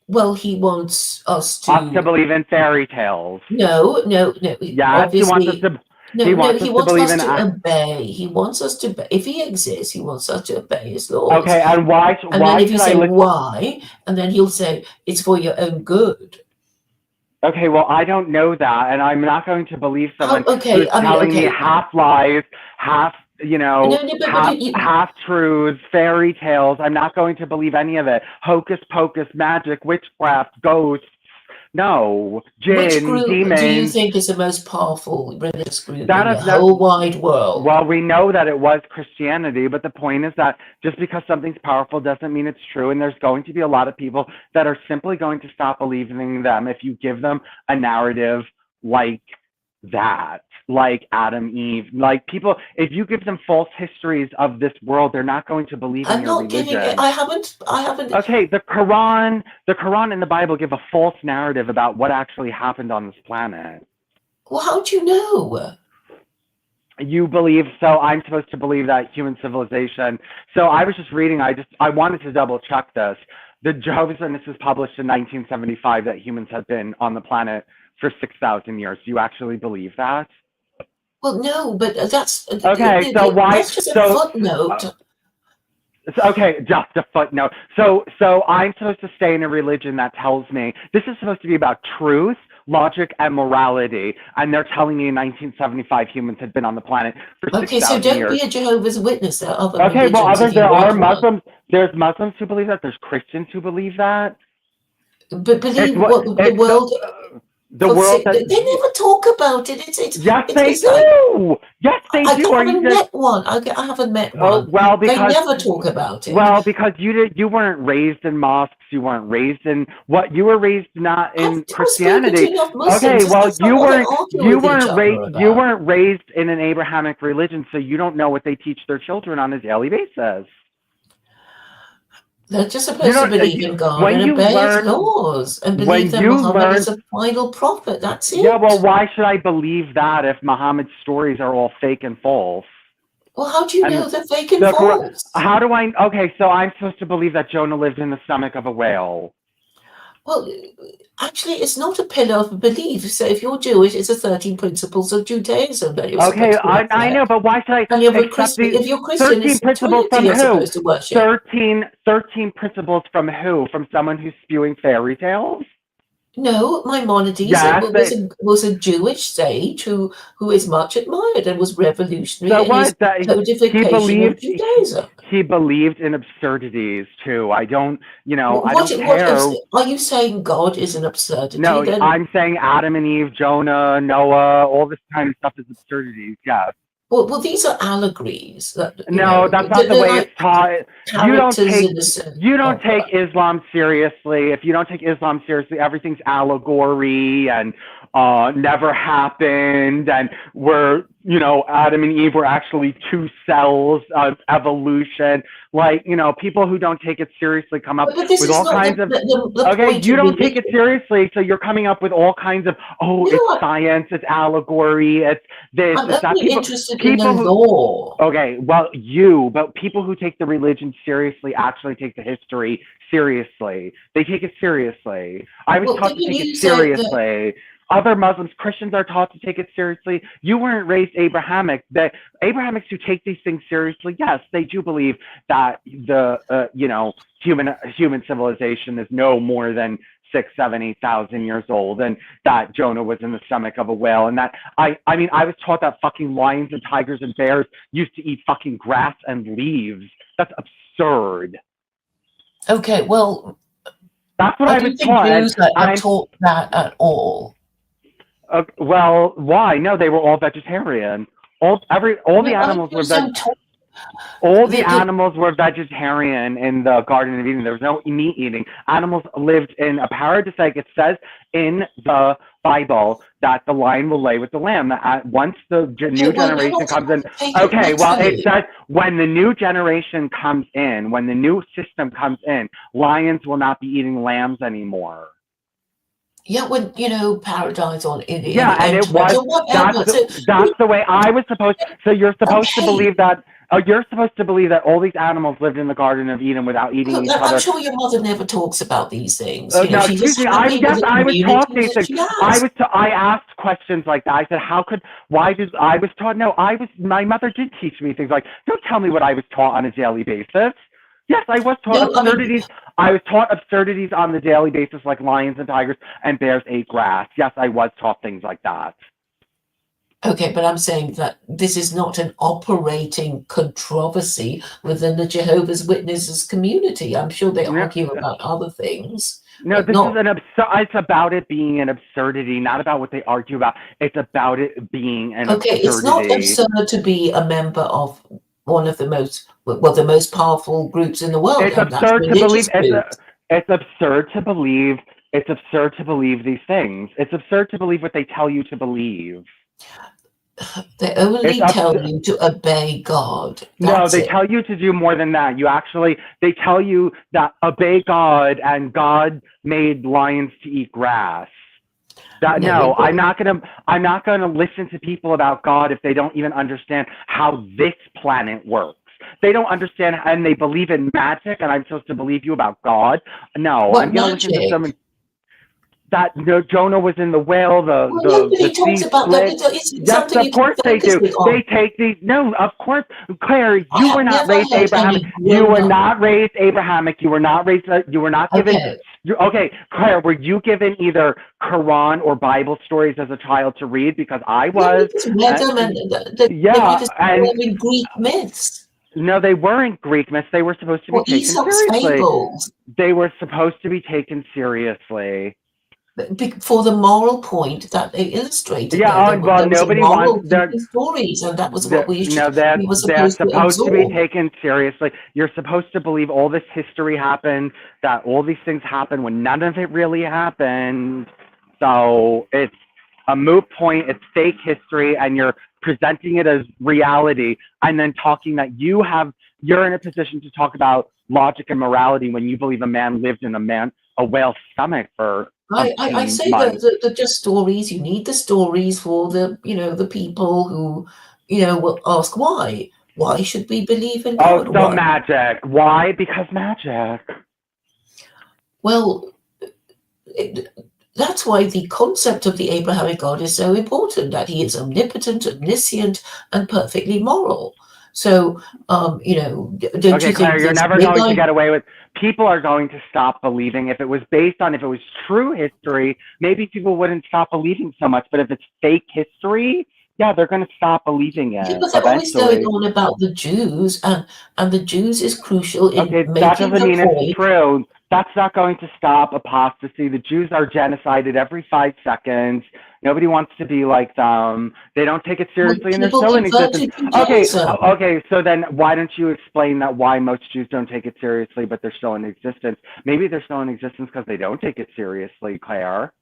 Well, he wants us to believe in fairy tales. No. Yes, he wants us to. He wants us to obey. He wants us to obey. If he exists, he wants us to obey his laws. Okay, and why? And then if you say why, and then he'll say it's for your own good. Okay, well, I don't know that, and I'm not going to believe someone who's telling me half lies, half half truths, fairy tales. I'm not going to believe any of it. Hocus pocus, magic, witchcraft, ghosts. No, jinn, Which group demons. do you think is the most powerful religious group in the whole wide world? Well, we know that it was Christianity, but the point is that just because something's powerful doesn't mean it's true, and there's going to be a lot of people that are simply going to stop believing in them if you give them a narrative like that, like Adam, Eve, like people. If you give them false histories of this world, they're not going to believe in your religion. Giving it. I haven't. Okay, the Quran and the Bible give a false narrative about what actually happened on this planet. Well, how do you know? You believe, so I'm supposed to believe that human civilization. So I was just reading. I wanted to double check this. The Jehovah's Witnesses published in 1975 that humans have been on the planet for 6,000 years. Do you actually believe that? Well, no, but that's okay. So why? That's just a footnote. Okay, just a footnote. So I'm supposed to stay in a religion that tells me this is supposed to be about truth, logic, and morality, and they're telling me in 1975 humans had been on the planet for 6,000 years. Okay, so don't be a Jehovah's Witness. There are other there are Muslims. There's Muslims who believe that. There's Christians who believe that. But believe the world. The world they never talk about it. Yes, they do. Yes, they do. I haven't met one. I haven't met one. Oh, well, because they never talk about it. Well, because you weren't raised in mosques. You weren't raised in what you were raised not in Christianity. Okay, well, you weren't raised in an Abrahamic religion, so you don't know what they teach their children on a daily basis. They're just supposed to believe in God and obey His laws and believe that Muhammad is a final prophet. That's it. Yeah, well, why should I believe that if Muhammad's stories are all fake and false? Well, how do you know they're fake and false? How do I? Okay, so I'm supposed to believe that Jonah lived in the stomach of a whale. Well, actually, it's not a pillar of belief. So if you're Jewish, it's the 13 principles of Judaism that you're okay, I know, but why should I and if you're Christian, it's principles from you're who? Supposed to worship. 13 principles from who? From someone who's spewing fairy tales? No, Maimonides was a Jewish sage who is much admired and was revolutionary in his codification of Judaism. He believed in absurdities too. I don't care. Are you saying God is an absurdity? No, I'm saying Adam and Eve, Jonah, Noah, all this kind of stuff is absurdities. Yes. Well, these are allegories. That's not the way it's taught. You don't take Islam seriously. If you don't take Islam seriously, everything's allegory and never happened, and we're Adam and Eve were actually two cells of evolution. Like, people who don't take it seriously come up But this with is all not kinds of. the Okay, point you of don't take it religion. seriously, so you're coming up with all kinds of, You it's know what? science, it's allegory, it's this, I'm it's that. only interested in the law. Okay, well, but people who take the religion seriously actually take the history seriously. They take it seriously. I was Well, taught to didn't take it you say that? seriously. Other Muslims, Christians are taught to take it seriously. You weren't raised Abrahamic. The Abrahamics who take these things seriously, yes, they do believe that the human civilization is no more than 6, 7, 8,000 years old, and that Jonah was in the stomach of a whale, and that I was taught that fucking lions and tigers and bears used to eat fucking grass and leaves. That's absurd. Okay, well, That's what I I don't was think taught. Jews are taught that at all. Well, why? No, they were all vegetarian. All the animals were animals were vegetarian in the Garden of Eden. There was no meat eating. Animals lived in a paradise. It says in the Bible that the lion will lay with the lamb. Once the new generation comes in. Okay, well, it says when the new generation comes in, when the new system comes in, lions will not be eating lambs anymore. Yeah, when paradise on in the and it was that's the way I was supposed. So you're supposed to believe that. You're supposed to believe that all these animals lived in the Garden of Eden without eating each other. I'm sure your mother never talks about these things. No, excuse me. I was taught these things. I asked questions like that. I said, I was taught? No, my mother did teach me things like, don't tell me what I was taught on a daily basis. Yes, I was taught absurdities. I was taught absurdities on the daily basis, like lions and tigers and bears ate grass. Yes, I was taught things like that. Okay, but I'm saying that this is not an operating controversy within the Jehovah's Witnesses community. I'm sure they argue about other things. No, this is it's about it being an absurdity, not about what they argue about. It's about it being an absurdity. Okay, it's not absurd to be a member of one of the most powerful groups in the world. It's absurd to believe. It's absurd to believe. It's absurd to believe these things. It's absurd to believe what they tell you to believe. They only tell you to obey God. No, they tell you to do more than that. They tell you that obey God, and God made lions to eat grass. No, I'm not gonna listen to people about God if they don't even understand how this planet works. They don't understand, and they believe in magic, and I'm supposed to believe you about God. No, I'm gonna listen to someone. That Jonah was in the whale, the sea split. Yes, of course they do. They take these. No, of course, Claire, you were not raised Abrahamic. You were not raised Abrahamic. You were not raised. You were not given. Okay, Claire, were you given either Quran or Bible stories as a child to read? Because I was. And Greek myths. No, they weren't Greek myths. They were supposed to be taken seriously. They were supposed to be taken seriously. For the moral point that they illustrated. Yeah, well, nobody wants their stories, and that was what we should. No, they're supposed to be taken seriously. You're supposed to believe all this history happened, that all these things happened when none of it really happened. So it's a moot point. It's fake history, and you're presenting it as reality, and then talking that you're in a position to talk about logic and morality when you believe a man lived in a whale's stomach for. I say that they're just stories. You need the stories for the people who will ask why. Why should we believe in God? Oh, so magic. Why? Because magic. Well, that's why the concept of the Abrahamic God is so important. That he is omnipotent, omniscient, and perfectly moral. So, don't you think? Claire, you're never going to get away with. People are going to stop believing. If it was true history, maybe people wouldn't stop believing so much. But if it's fake history, yeah, they're going to stop believing it. Yeah, but they're always going on about the Jews, and the Jews is crucial in making that doesn't mean point. It's true. That's not going to stop apostasy. The Jews are genocided every 5 seconds. Nobody wants to be like them. They don't take it seriously, and they're still in existence. Okay. So then, why don't you explain why most Jews don't take it seriously, but they're still in existence? Maybe they're still in existence because they don't take it seriously, Claire.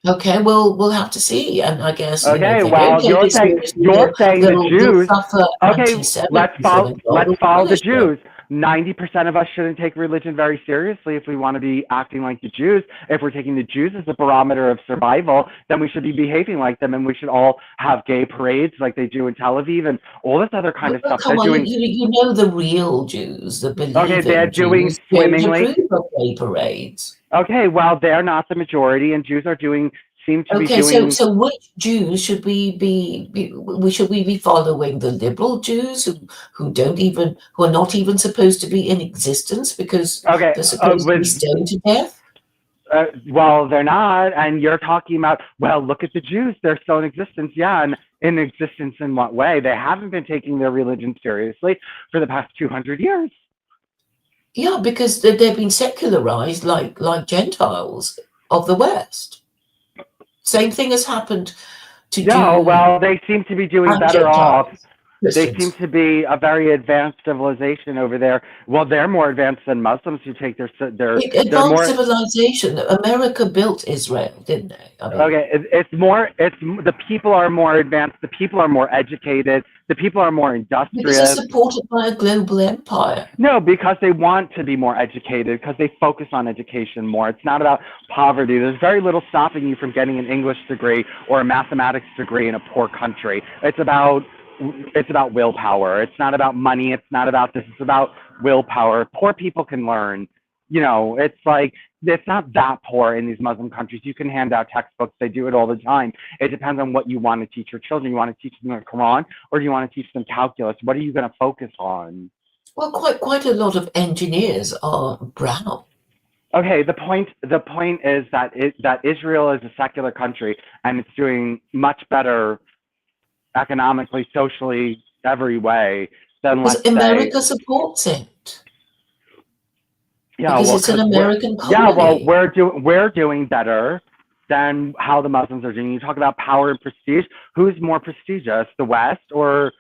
Okay, well, we'll have to see, and I guess Okay, if they don't well, take it seriously, you're saying the they'll Jews. suffer Okay, anti-Semitism, and God let's will follow the punish them. Jews. 90% of us shouldn't take religion very seriously if we want to be acting like the Jews. If we're taking the Jews as a barometer of survival, then we should be behaving like them, and we should all have gay parades like they do in Tel Aviv and all this other kind of Well, stuff. come They're on, doing you know the real Jews, the okay. They're believing doing Jews, don't swimmingly. approve of gay parades. Okay, well, they're not the majority, and Jews are doing seem to be Okay, doing. so which Jews should we be following? The liberal Jews who are not even supposed to be in existence because Okay, they're supposed to be with stoned to death? well, they're not, and you're talking about. Well, look at the Jews; they're still in existence. Yeah, and in existence in what way? They haven't been taking their religion seriously for the past 200 years. Yeah, because they've been secularized like Gentiles of the West. Same thing has happened to Yeah, Jews well, they seem to be doing and better off. Gentiles, They seem Christians. to be a very advanced civilization over there. Well, they're more advanced than Muslims who take they're Advanced more. civilization. America built Israel, didn't they? I mean, Okay, it's more. It's the people are more advanced. The people are more educated. The people are more because they're industrious. supported by a global empire. No, because they want to be more educated. Because they focus on education more. It's not about poverty. There's very little stopping you from getting an English degree or a mathematics degree in a poor country. It's about willpower. It's not about money. It's not about this. It's about willpower. Poor people can learn. It's like it's not that poor in these Muslim countries. You can hand out textbooks. They do it all the time. It depends on what you want to teach your children. You want to teach them the Quran, or do you want to teach them calculus? What are you going to focus on? Well, quite a lot of engineers are brown. Okay, the point is that Israel is a secular country and it's doing much better economically, socially, every way than, Because let's say, America supports it. yeah, Because well, it's an American colony. we're doing better than how the Muslims are doing. You talk about power and prestige. Who's more prestigious, the West or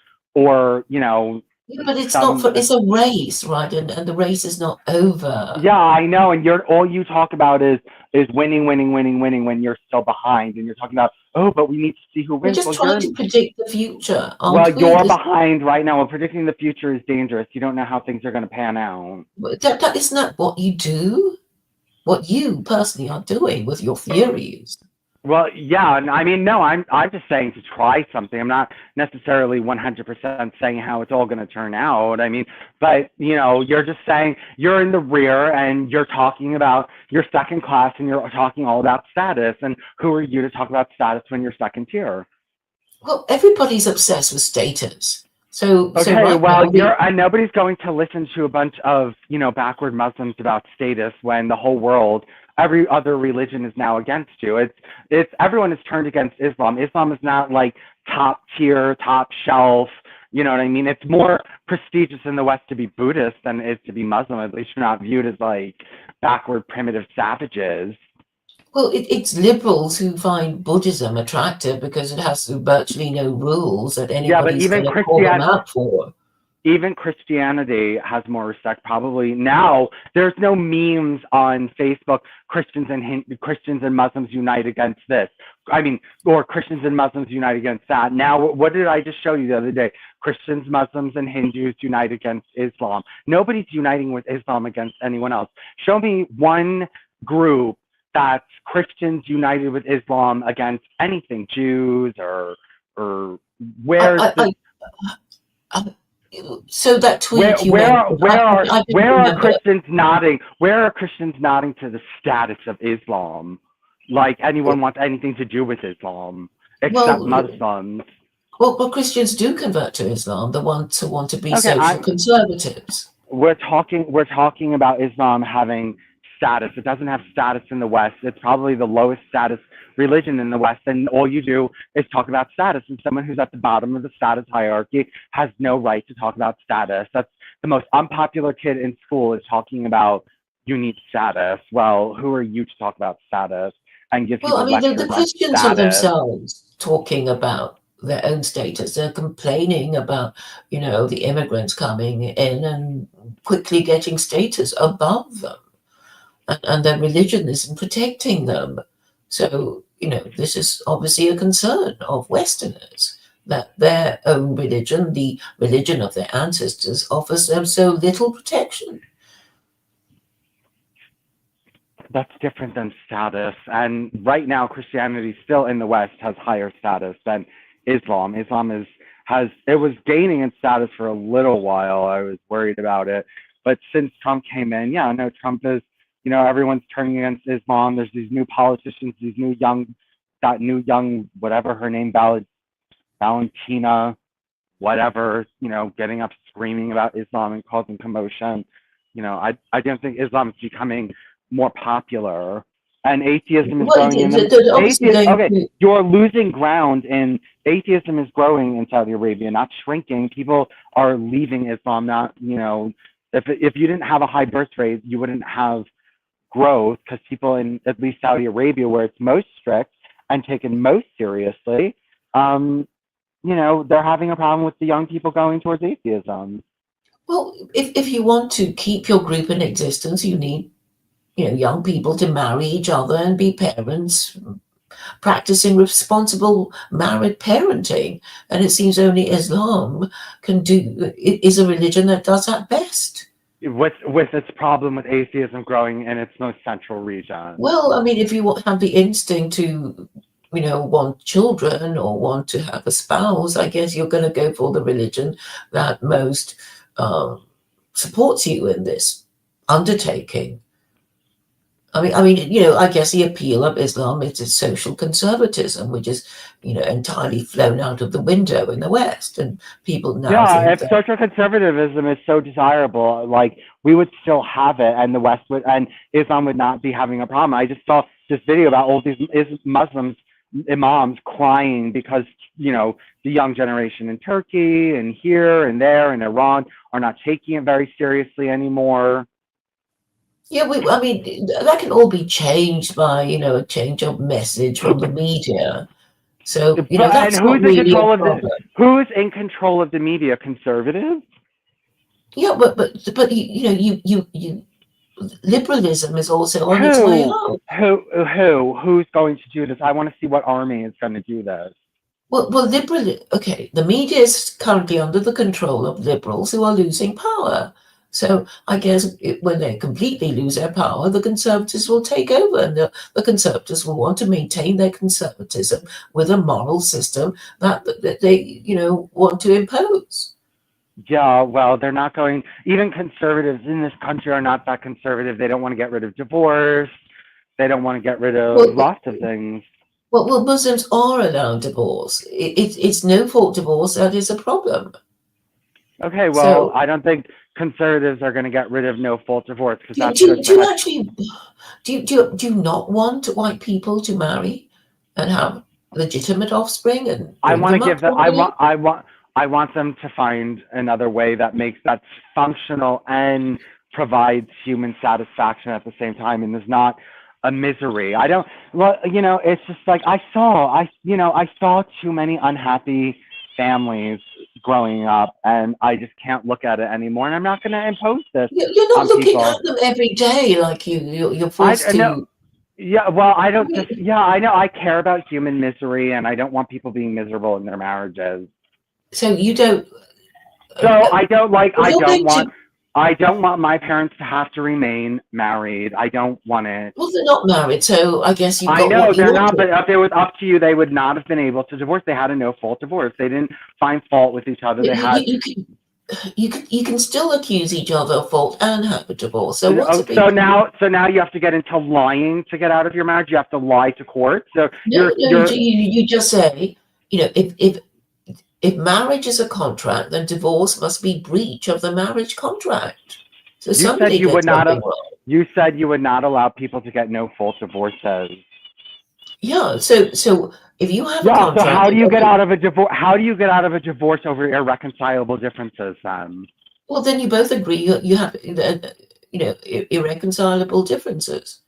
Yeah, but it's not some? it's a race, right? And the race is not over. Yeah, I know. And all you talk about is winning, winning, winning, winning when you're still behind, and you're talking about, oh, but we need to see who We're wins. just trying to predict the future, Well, aren't we? you're behind right now, and predicting the future is dangerous. You don't know how things are going to pan out. That isn't that what you do? What you personally are doing with your theories? Well, yeah, and I mean, no, I'm just saying to try something. I'm not necessarily 100% saying how it's all going to turn out. I mean, but you're just saying you're in the rear and you're talking about you're second class and you're talking all about status. And who are you to talk about status when you're second tier? Well, everybody's obsessed with status. So Okay, right well, now, and nobody's going to listen to a bunch of backward Muslims about status when the whole world, every other religion is now against you. It's everyone is turned against Islam. Islam is not like top tier, top shelf. You know what I mean? It's more prestigious in the West to be Buddhist than it is to be Muslim. At least you're not viewed as like backward, primitive savages. well, it's liberals who find Buddhism attractive because it has virtually no rules that Yeah, but anybody's going to call them out for. even Christianity has more respect. Probably now there's no memes on Facebook. Christians and Muslims unite against this. I mean, or Christians and Muslims unite against that. Now, what did I just show you the other day? Christians, Muslims, and Hindus unite against Islam. Nobody's uniting with Islam against anyone else. Show me one group that's Christians united with Islam against anything, Jews or where's the So that tweet you where mentioned, I didn't remember. Where are Christians nodding to the status of Islam? Like anyone wants anything to do with Islam except Muslims. Well, Christians do convert to Islam. The ones who want to be Okay, social conservatives. We're talking about Islam having status. It doesn't have status in the West. It's probably the lowest status religion in the West, and all you do is talk about status. And someone who's at the bottom of the status hierarchy has no right to talk about status. That's the most unpopular kid in school is talking about you need status. Well, who are you to talk about status and give people lectures the on Christians are status? themselves talking about their own status. They're complaining about, the immigrants coming in and quickly getting status above them. And their religion isn't protecting them. So, this is obviously a concern of Westerners, that their own religion, the religion of their ancestors, offers them so little protection. That's different than status. And right now, Christianity still in the West has higher status than Islam. It was gaining in status for a little while. I was worried about it. But since Trump came in, yeah, no, Trump is, everyone's turning against Islam. There's these new politicians, that new young, whatever her name, Valentina, whatever, getting up screaming about Islam and causing commotion. I don't think Islam is becoming more popular, and atheism is growing in the you're losing ground, and atheism is growing in Saudi Arabia, not shrinking. People are leaving Islam. Not, if you didn't have a high birth rate, you wouldn't have growth, because people in at least Saudi Arabia, where it's most strict and taken most seriously, they're having a problem with the young people going towards atheism. Well, if you want to keep your group in existence, you need young people to marry each other and be parents, practicing responsible married parenting. And it seems only Islam is a religion that does that best. With its problem with atheism growing in its most central region. Well, I mean, if you have the instinct to, want children or want to have a spouse, I guess you're going to go for the religion that most supports you in this undertaking. I mean, I guess the appeal of Islam is its social conservatism, which is, entirely flown out of the window in the West, and people now think if social conservatism is so desirable, like, we would still have it, and the West would, and Islam would not be having a problem. I just saw this video about all these Muslims, imams, crying because, the young generation in Turkey and here and there and Iran are not taking it very seriously anymore. Yeah, that can all be changed by, a change of message from the media. So, that's not really a problem. Who's in control of the media? Conservatives? Yeah, but liberalism is also on its way out. Who's going to do this? I want to see what army is going to do this. Well, the media is currently under the control of liberals who are losing power. So I guess when they completely lose their power, the conservatives will take over, and the conservatives will want to maintain their conservatism with a moral system that they, want to impose. Yeah, well, they're not going, even conservatives in this country are not that conservative. They don't want to get rid of divorce. They don't want to get rid of lots of things. Well, Muslims are allowed divorce. It's no fault divorce that is a problem. Okay, well, I don't think conservatives are going to get rid of no fault divorce, because that's do you not want white people to marry and have legitimate offspring? And I want to give them. I want them to find another way that's functional and provides human satisfaction at the same time, and is not a misery. It's just like I saw too many unhappy families growing up, and I just can't look at it anymore, and I'm not going to impose this. You're not looking at them every day like you're forced to. Yeah, well, I don't I know I care about human misery, and I don't want people being miserable in their marriages. So you don't. So I don't want my parents to have to remain married. I don't want it. Well, they're not married, so I guess you. I know they're not, but if it was up to you, they would not have been able to divorce. They had a no-fault divorce. They didn't find fault with each other. You can still accuse each other of fault and have a divorce. So now you have to get into lying to get out of your marriage. You have to lie to court. So you just say, if marriage is a contract, then divorce must be breach of the marriage contract. So you said you would not allow people to get no fault divorces. Yeah. So if you have a contract, so how do you get out of a divorce? How do you get out of a divorce over irreconcilable differences then? Well, then you both agree you have irreconcilable differences.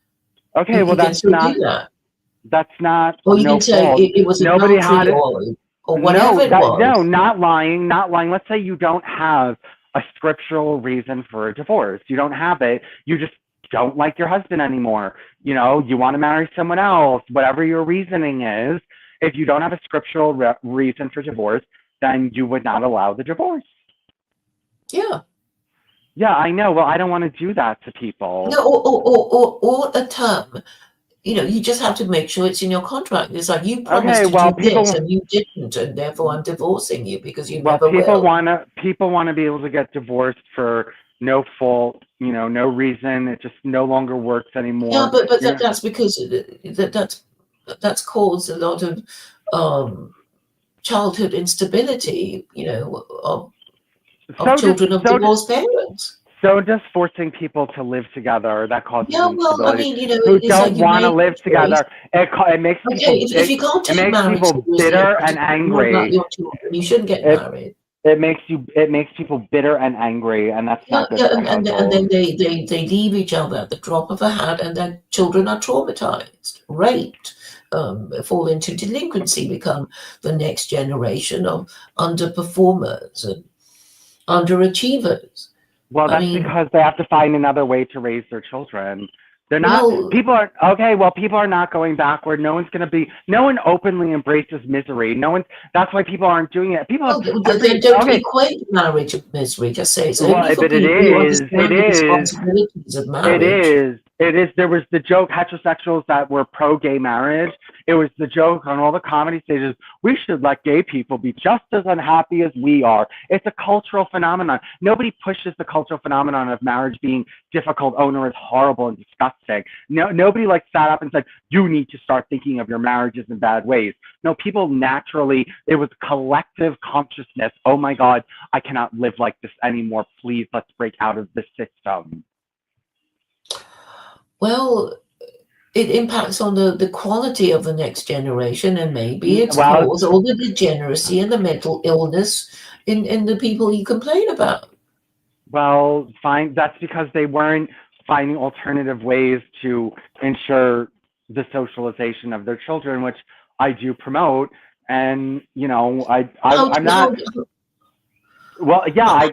Okay, that's not. That's not. Or you can say it was nobody had it. Or whatever it was. No, not lying. Let's say you don't have a scriptural reason for a divorce. You don't have it. You just don't like your husband anymore, you know, you want to marry someone else, whatever your reasoning is, if you don't have a scriptural reason for divorce, then you would not allow the divorce. Yeah. Yeah, I know. Well, I don't want to do that to people. No, or a term. You know, you just have to make sure it's in your contract. It's like you promised Okay, to well, do this people, and you didn't, and therefore I'm divorcing you because you well, never will. people want to be able to get divorced for no fault, you know, no reason. It just no longer works Yeah, anymore. but You're, that's because that's caused a lot of childhood instability. You know, of so just children of divorced parents. so just forcing people to live together, that causes Yeah, well, I instability. mean, you know, Who it's like don't you want to made live a choice. together. It makes Okay, people if you can't it take makes marriage people seriously bitter and and to care about angry. your children, you shouldn't get It married. it makes people bitter and angry, and that's Yeah, not good yeah, for and then households. they leave each other at the drop of a hat, and their children are traumatized, raped, fall into delinquency, become the next generation of underperformers and underachievers. Well, I that's mean, because they have to find another way to raise their children. They're not, well, people are, okay, well, people are not going backward. No one openly embraces misery. No one, that's why people aren't doing it. People have then every, don't okay, equate marriage with misery. Just say it's well, only for but it people who is, it understand the is, responsibilities of it marriage. is. It is. There was the joke, heterosexuals that were pro-gay marriage. It was the joke on all the comedy stages. We should let gay people be just as unhappy as we are. It's a cultural phenomenon. Nobody pushes the cultural phenomenon of marriage being difficult, onerous, horrible, and disgusting. No, nobody like sat up and said, you need to start thinking of your marriages in bad ways. No, people naturally, it was collective consciousness. Oh my God, I cannot live like this anymore. Please, let's break out of this system. Well, it impacts on the quality of the next generation, and maybe it's Well, caused all the degeneracy and the mental illness in the people you complain about. well, fine. That's because they weren't finding alternative ways to ensure the socialization of their children, which I do promote. And you know, How I'm how not. Well, yeah,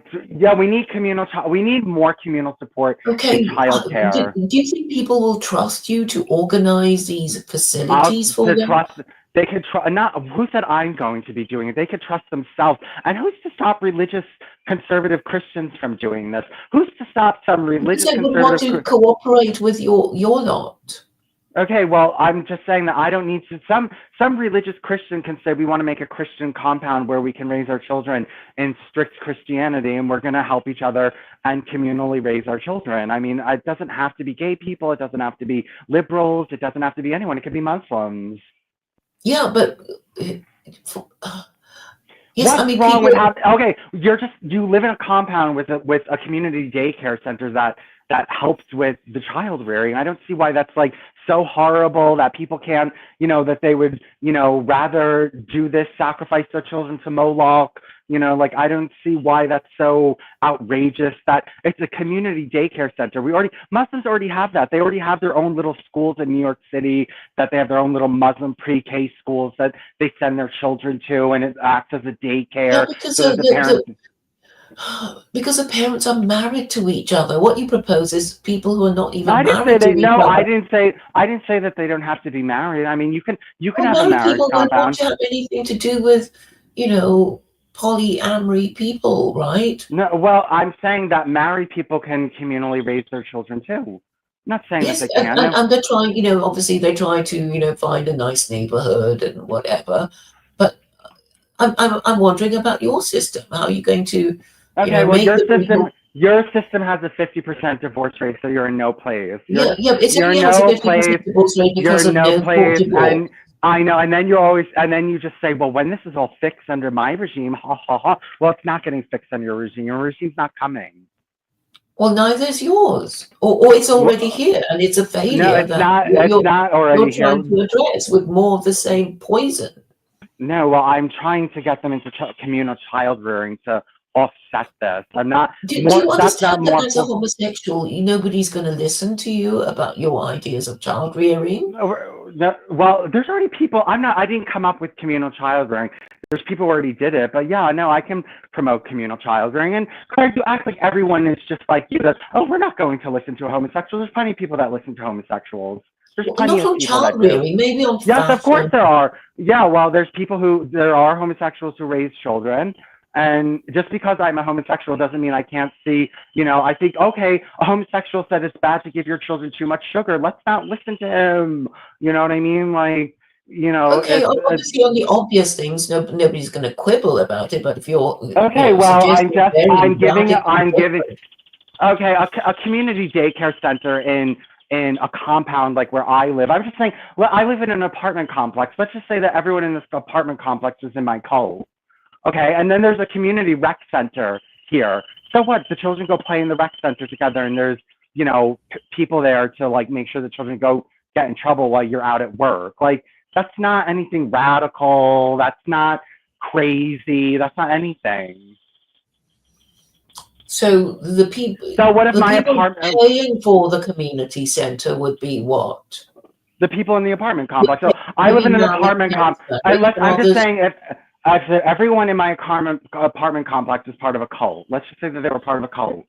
we need more communal support in okay? Do, childcare. do you think people will trust you to organize these Out facilities for to them? trust. They could trust. Not who said I'm going to be doing it. They could trust themselves. And who's to stop religious conservative Christians from doing this? Who's to stop some Because religious they would want conservative? to cooperate with your lot. Okay, well, I'm just saying that I don't need to. Some religious Christian can say we want to make a Christian compound where we can raise our children in strict Christianity, and we're going to help each other and communally raise our children. I mean, it doesn't have to be gay people. It doesn't have to be liberals. It doesn't have to be anyone. It could be Muslims. Yeah, but yes, I What's mean wrong with people. having? Okay, you live in a compound with a community daycare center that helps with the child rearing. I don't see why that's like so horrible that people can't, you know, that they would, you know, rather do this, sacrifice their children to Moloch. You know, like I don't see why that's so outrageous that it's a community daycare center. Muslims already have that. They already have their own little schools in New York City, that they have their own little Muslim pre-K schools that they send their children to, and it acts as a Yeah, daycare because so that the parents. because the parents are married to each other. What you propose is people who are not No, even I didn't say married to they. each No, other. I didn't say that they don't have to be married. I mean, you can Well, have a married marriage people don't want compound. to have anything to do with, you know, polyamory people, right? No, well, I'm saying that married people can communally raise their children too. I'm not saying that Yes, they can. No. and they're trying, you know, obviously they try to, you know, find a nice neighborhood and whatever. But I'm wondering about your system. How are you going to, you Okay, know, well, make the people. your system has a 50% divorce rate, so you're in no place. Yeah, yeah, it You're only in has a no 50% place. divorce rate You're because in of no no court place, divorce. and I know, and then you just say, well, when this is all fixed under my regime, ha ha ha. Well, it's not getting fixed under your regime. Your regime's not coming. Well, neither is yours, or it's already Well, here, and it's a no, failure it's that not. It's not you're already here. trying to address with more of the same poison. No, well, I'm trying to get them into communal child rearing to offset this. I'm not Do more. you That's not understand that more. as a homosexual, nobody's going to listen to you about your ideas of child rearing? Well, there's already people. I didn't come up with communal child rearing. There's people who already did it, but yeah, no, I can promote communal child rearing. And Craig, you act like everyone is just like you. That, oh, we're not going to listen to a homosexual. There's plenty of people that listen to homosexuals. There's plenty Not of on people that child do. rearing, maybe on Yes, of course fashion. there are. Yeah, well, there are homosexuals who raise children. And just because I'm a homosexual doesn't mean I can't see, I think, okay, a homosexual said it's bad to give your children too much sugar. Let's not listen to him. You know what I mean? Like, Okay, obviously on the obvious things, nobody's going to quibble about it. But if you're, okay, well, suggesting very radical different. okay, a community daycare center in a compound like where I live. I'm just saying, well, I live in an apartment complex. Let's just say that everyone in this apartment complex is in my cult. Okay, and then there's a community rec center here. So what? The children go play in the rec center together, and there's people there to like make sure the children go get in trouble while you're out at work. Like that's not anything radical. That's not crazy. That's not anything. So the people, So what if the my people apartment, paying for the community center would be what? the people in the apartment complex? So I live in an apartment complex. I'm just saying if everyone in my apartment complex is part of a cult. Let's just say that they were part of a cult.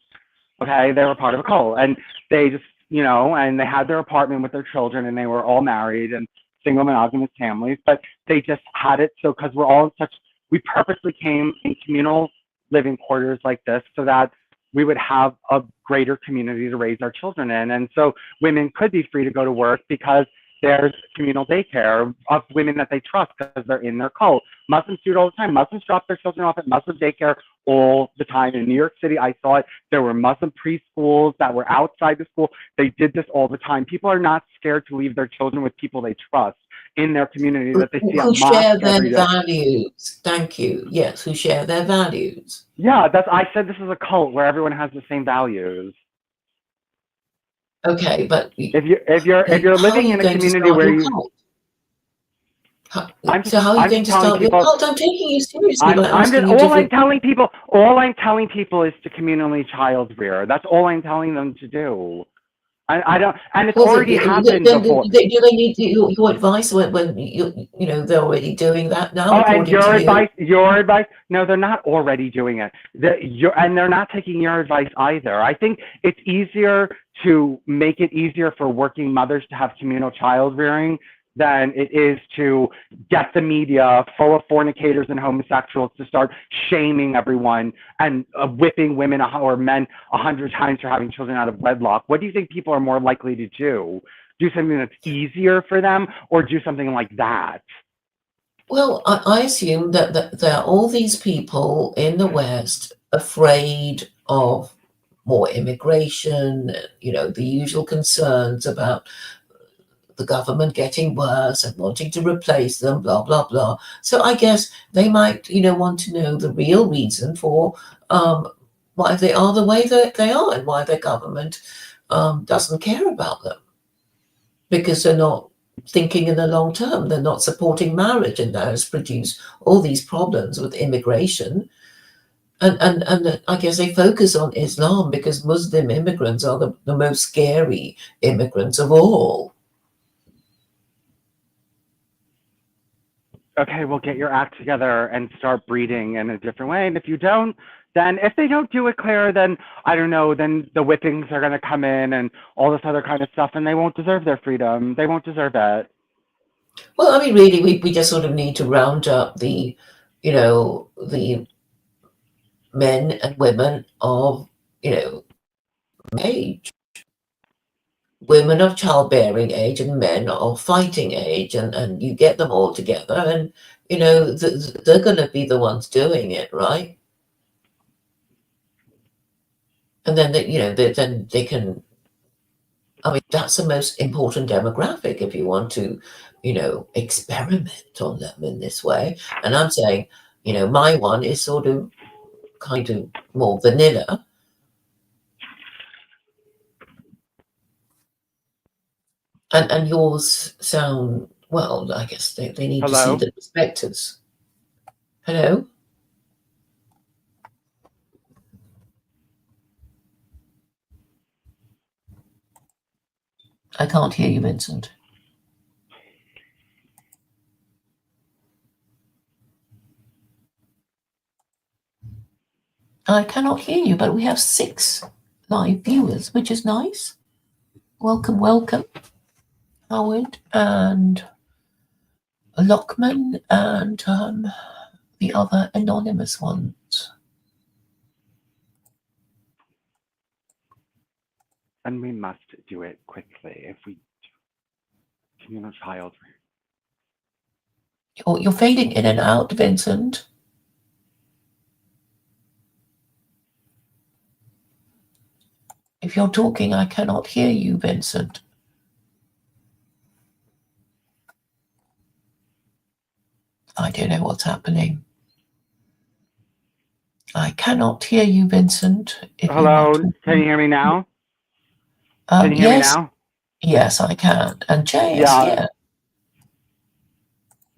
Okay, they were part of a cult, and they just, and they had their apartment with their children, and they were all married and single monogamous families, but they just had it so because we're all in such, we purposely came in communal living quarters like this so that we would have a greater community to raise our children in, and so women could be free to go to work because there's communal daycare of women that they trust because they're in their cult. Muslims do it all the time. Muslims drop their children off at Muslim daycare all the time. In New York City, I saw it. There were Muslim preschools that were outside the school. They did this all the time. People are not scared to leave their children with people they trust in their community that they see at who share their every day. values. Thank you. Yes, who share their values. Yeah, I said this is a cult where everyone has the same values. Okay, but if you're living in a community where you, so how are you going to start your cult? I'm taking you seriously by asking you all different. I'm telling people is to communally child rear. That's all I'm telling them to do. I don't, and it's already happened before. Do they need your advice when they're already doing that now? Oh, and your advice? No, they're not already doing it. And they're not taking your advice either. I think it's easier to make it easier for working mothers to have communal child rearing than it is to get the media full of fornicators and homosexuals to start shaming everyone and whipping women or men 100 times for having children out of wedlock. What do you think people are more likely to do? Do something that's easier for them or do something like that? Well, I assume that there are all these people in the West afraid of more immigration, the usual concerns about the government getting worse and wanting to replace them, blah, blah, blah. So I guess they might, want to know the real reason for why they are the way that they are and why the government doesn't care about them. Because they're not thinking in the long term. They're not supporting marriage, and that has produced all these problems with immigration. And I guess they focus on Islam because Muslim immigrants are the most scary immigrants of all. Okay, well, get your act together and start breeding in a different way. And if you don't, then if they don't do it, Claire, then I don't know, then the whippings are going to come in and all this other kind of stuff, and they won't deserve their freedom. They won't deserve it. Well, I mean, really, we just sort of need to round up the men and women of, age. Women of childbearing age and men of fighting age, and you get them all together, and they're going to be the ones doing it, right? And then then they can. I mean, that's the most important demographic if you want to, experiment on them in this way. And I'm saying, my one is sort of kind of more vanilla. And yours sound, well, I guess they need to see the perspectives. Hello? I can't hear you, Vincent. I cannot hear you, but we have 6 live viewers, which is nice. Welcome, welcome, Howard and Lockman and the other anonymous ones. And we must do it quickly. If we communal child. You're fading in and out, Vincent. If you're talking, I cannot hear you, Vincent. I don't know what's happening. I cannot hear you, Vincent. Hello, can you hear me now? Can you hear me Yes. now? Yes, I can. And Jay is here.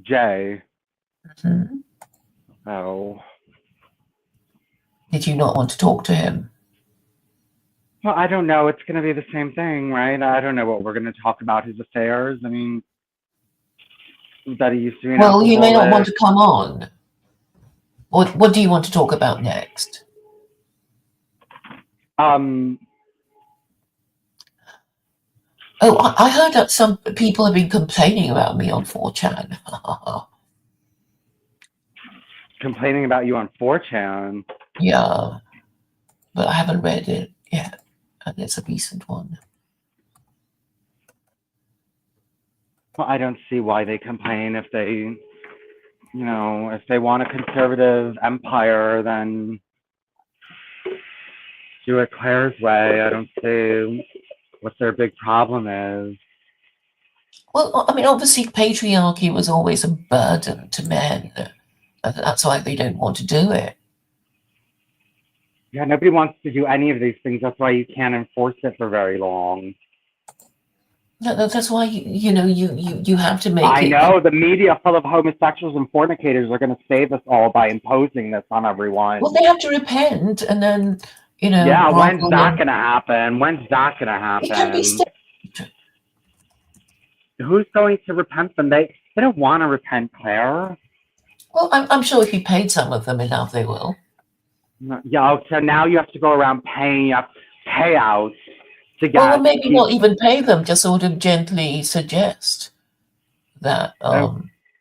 Jay. Mhm. Oh. Did you not want to talk to him? Well, I don't know. It's going to be the same thing, right? I don't know what we're going to talk about, his affairs. I mean, that he used to be an Well, you may not want alcoholic. to come on. What do you want to talk about next? Oh, I heard that some people have been complaining about me on 4chan. Complaining about you on 4chan. Yeah, but I haven't read it yet, and it's a decent one. Well, I don't see why they complain. If they, you know, if they want a conservative empire, then do it Claire's way. I don't see what their big problem is. Well, I mean, obviously patriarchy was always a burden to men. That's why they don't want to do it. Yeah, nobody wants to do any of these things. That's why you can't enforce it for very long. No, that's why you have to make it. I know the media full of homosexuals and fornicators are going to save us all by imposing this on everyone. Well, they have to repent, and then Yeah, when's that going to happen? When's that going to happen? It can be saved. Who's going to repent them? They don't want to repent, Claire. Well, I'm sure if you paid some of them enough, they will. Yeah, so now you have to go around paying up payouts to get. Well, maybe not even pay them, just sort of gently suggest that.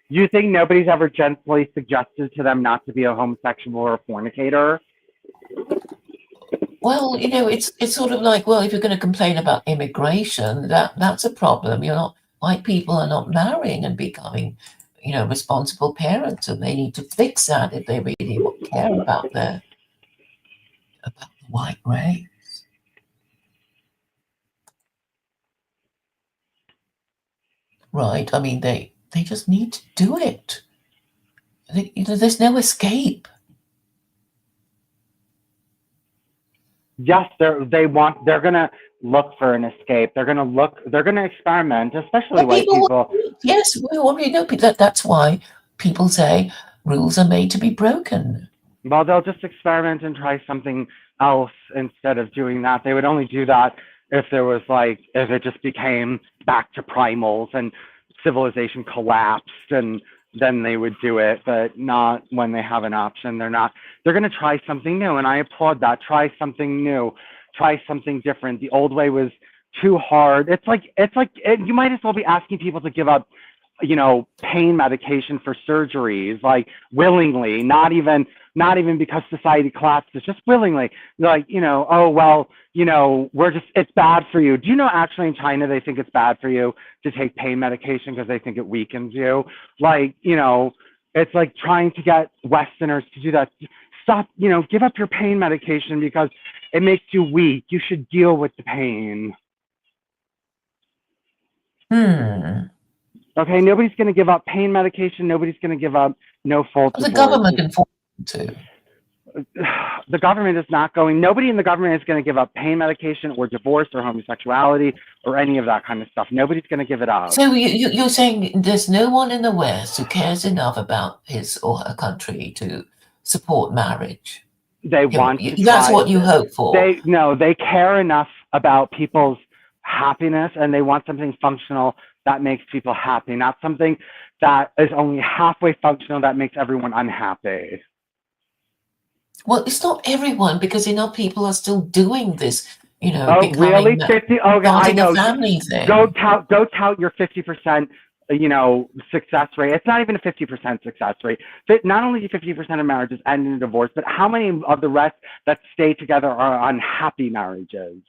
You think nobody's ever gently suggested to them not to be a homosexual or a fornicator? Well, it's sort of like, well, if you're going to complain about immigration, that's a problem. White people are not marrying and becoming, responsible parents, and they need to fix that if they really care about the white race. Right? I mean, they just need to do it. There's no escape. Yes, they're gonna look for an escape. They're gonna experiment, especially white people. Yes, we already know that's why people say rules are made to be broken. Well, they'll just experiment and try something else instead of doing that. They would only do that if it just became back to primals and civilization collapsed, and then they would do it, but not when they have an option. They're going to try something new, and I applaud that. Try something new, try something different. The old way was too hard. It's like you might as well be asking people to give up, pain medication for surgeries, like willingly, not even because society collapses, just willingly. Like, oh, well, it's bad for you. Do you know actually in China, they think it's bad for you to take pain medication because they think it weakens you? Like, it's like trying to get Westerners to do that. Stop, give up your pain medication because it makes you weak. You should deal with the pain. Okay, nobody's going to give up pain medication. Nobody's going to give up no fault divorce. The government can force them to. The government is not going. Nobody in the government is going to give up pain medication or divorce or homosexuality or any of that kind of stuff. Nobody's going to give it up. So you're saying there's no one in the West who cares enough about his or her country to support marriage? That's what you hope for. They care enough about people's happiness, and they want something functional that makes people happy, not something that is only halfway functional that makes everyone unhappy. Well, it's not everyone, because enough people are still doing this, Oh, really? 50? Okay, I starting a know. family thing. Go tout your 50%, success rate. It's not even a 50% success rate. Not only do 50% of marriages end in divorce, but how many of the rest that stay together are unhappy marriages?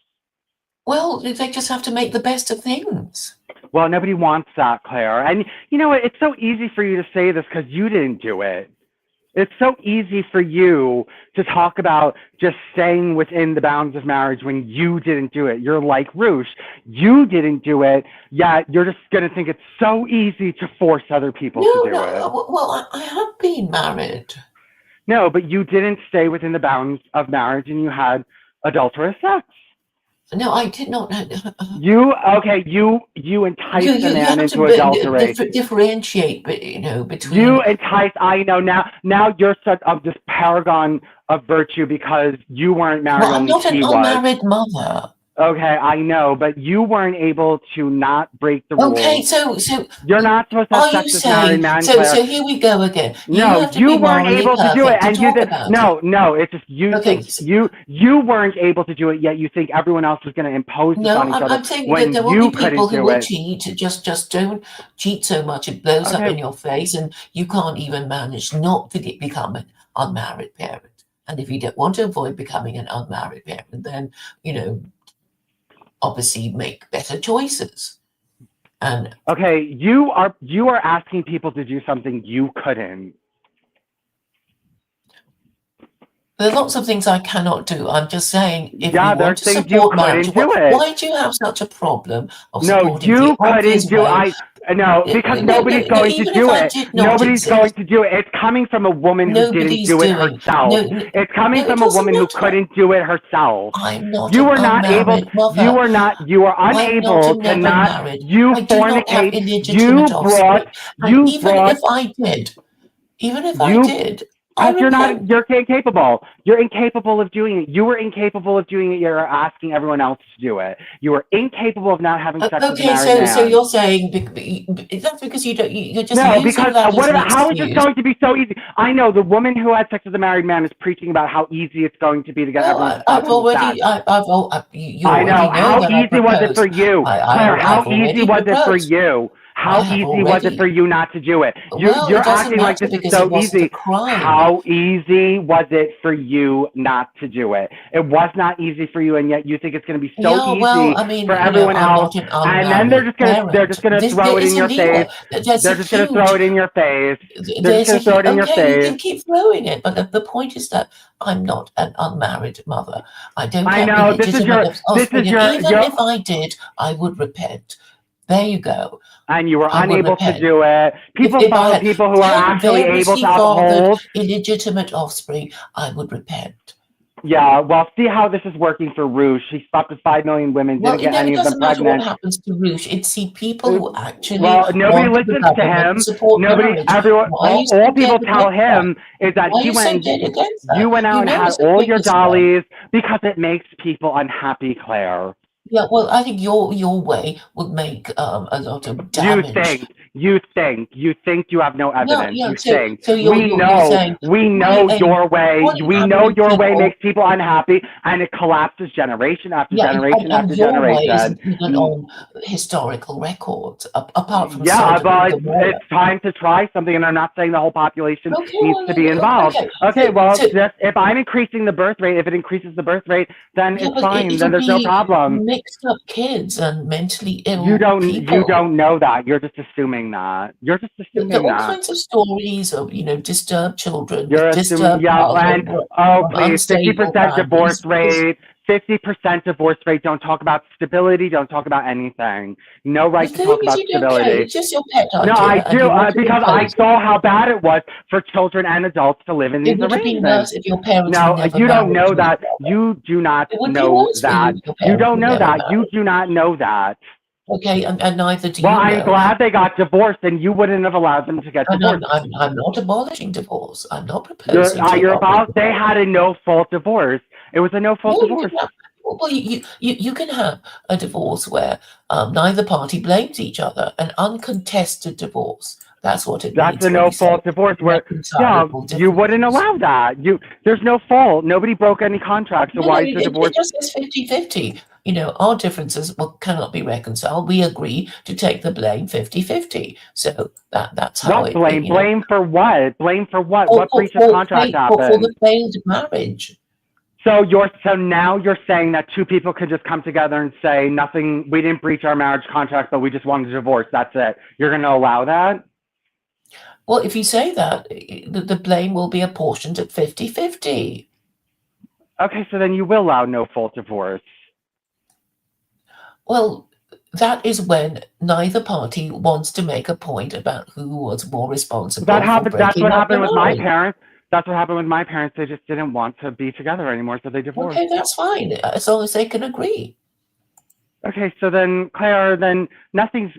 Well, they just have to make the best of things. Well, nobody wants that, Claire. And you know what? It's so easy for you to say this because you didn't do it. It's so easy for you to talk about just staying within the bounds of marriage when you didn't do it. You're like Roosh. You didn't do it, yet you're just going to think it's so easy to force other people to do it. Well, I have been married. No, but you didn't stay within the bounds of marriage and you had adulterous sex. No, I did not. You enticed a man into adultery. Differentiate, between. You enticed. I know now. Now you're such of this paragon of virtue because you weren't married. Well, I'm not an unmarried mother. Okay, I know, but you weren't able to not break the rules. Okay, so you're not supposed to have sex with married man. So here we go again. You weren't able to do it, and you did. No, it's just you. Okay. You weren't able to do it, yet you think everyone else is going to impose this on each other. I'm saying that there will be people who will cheat. Just don't cheat so much it blows up in your face, and you can't even manage not to become an unmarried parent. And if you don't want to avoid becoming an unmarried parent, then obviously make better choices. And okay, you are asking people to do something you couldn't. There are lots of things I cannot do. I'm just saying, if you want to support marriage, why do you have such a problem of supporting you couldn't do it. No, because nobody's going to do it. Nobody's going to do it. It's coming from a woman who didn't do it herself. It's coming from a woman who couldn't do it herself. I'm not. You were not able. You were not. You were unable to not. You fornicate. You brought. Even if I did. You're incapable. You're incapable of doing it. You were incapable of doing it. You're asking everyone else to do it. You were incapable of not having sex with a married man. So you're saying that's because you don't. You're just because how is it going to be so easy? I know the woman who had sex with a married man is preaching about how easy it's going to be to get everyone to stop. I know. How easy was it for you, Claire? How easy was it for you? How easy was it for you not to do it? You're acting like this is so easy. How easy was it for you not to do it? It was not easy for you, and yet you think it's going to be so easy for everyone else. And then they're just going to throw it in your face. They're just going to throw it in your face. They're just going to throw it in your face. You can keep throwing it, but the point is that I'm not an unmarried mother. I don't. I know this is your. Even if I did, I would repent. There you go. And you were unable to do it. People follow people who are actually able to uphold illegitimate offspring. I would repent. Yeah, well, see how this is working for Roosh. She slept with 5 million women, didn't get any of them pregnant. It doesn't matter what happens to Roosh. It's people who actually. Well, nobody listens to him. All people tell him is that you went out and had all your dollies because it makes people unhappy, Claire. Yeah, well, I think your way would make a lot of damage. You think you have no evidence. No, you think. We know your way. We know your way makes people unhappy, and it collapses generation after generation after generation. Even on historical records, apart from it's time to try something, and I'm not saying the whole population needs to be involved. Okay, if I'm increasing the birth rate, if it increases the birth rate, then it's fine. Then there's no problem. Mixed up kids and mentally ill people. You don't know that. You're just assuming that. You're just assuming that. There are all kinds of stories of disturbed children. You're assuming, please, 50% divorce rate. 50% divorce rate. Don't talk about stability. Don't talk about anything. No right to talk about stability. It's just your pet idea. No, I do because I saw how bad it was for children and adults to live in these arrangements. If your parents you don't know that. You do not know that. You don't know that. You do not know that. Okay, and neither do you. Well, I'm glad they got divorced, and you wouldn't have allowed them to get divorced. I'm not abolishing divorce. I'm not proposing. They had a no-fault divorce. It was a no-fault divorce. Well, you can have a divorce where neither party blames each other, an uncontested divorce. That's what it That's means a when you say no-fault divorce where, yeah, reconcilable you wouldn't differences. allow that. There's no fault. Nobody broke any contract, so No, no, why is the divorce? it just says 50-50. Our differences cannot be reconciled. We agree to take the blame 50-50. So that's how What blame? Blame for what? Blame for what? What breach of contract for the happened? failed marriage. So now you're saying that two people could just come together and say nothing, we didn't breach our marriage contract, but we just wanted a divorce. That's it. You're going to allow that? Well, if you say that, the blame will be apportioned at 50-50. Okay, so then you will allow no fault divorce. Well, that is when neither party wants to make a point about who was more responsible That for happened. That's breaking what up happened the with my marriage. parents. That's what happened with my parents. They just didn't want to be together anymore, so they divorced. Okay, that's fine, as long as they can agree. Okay, so then, Claire, then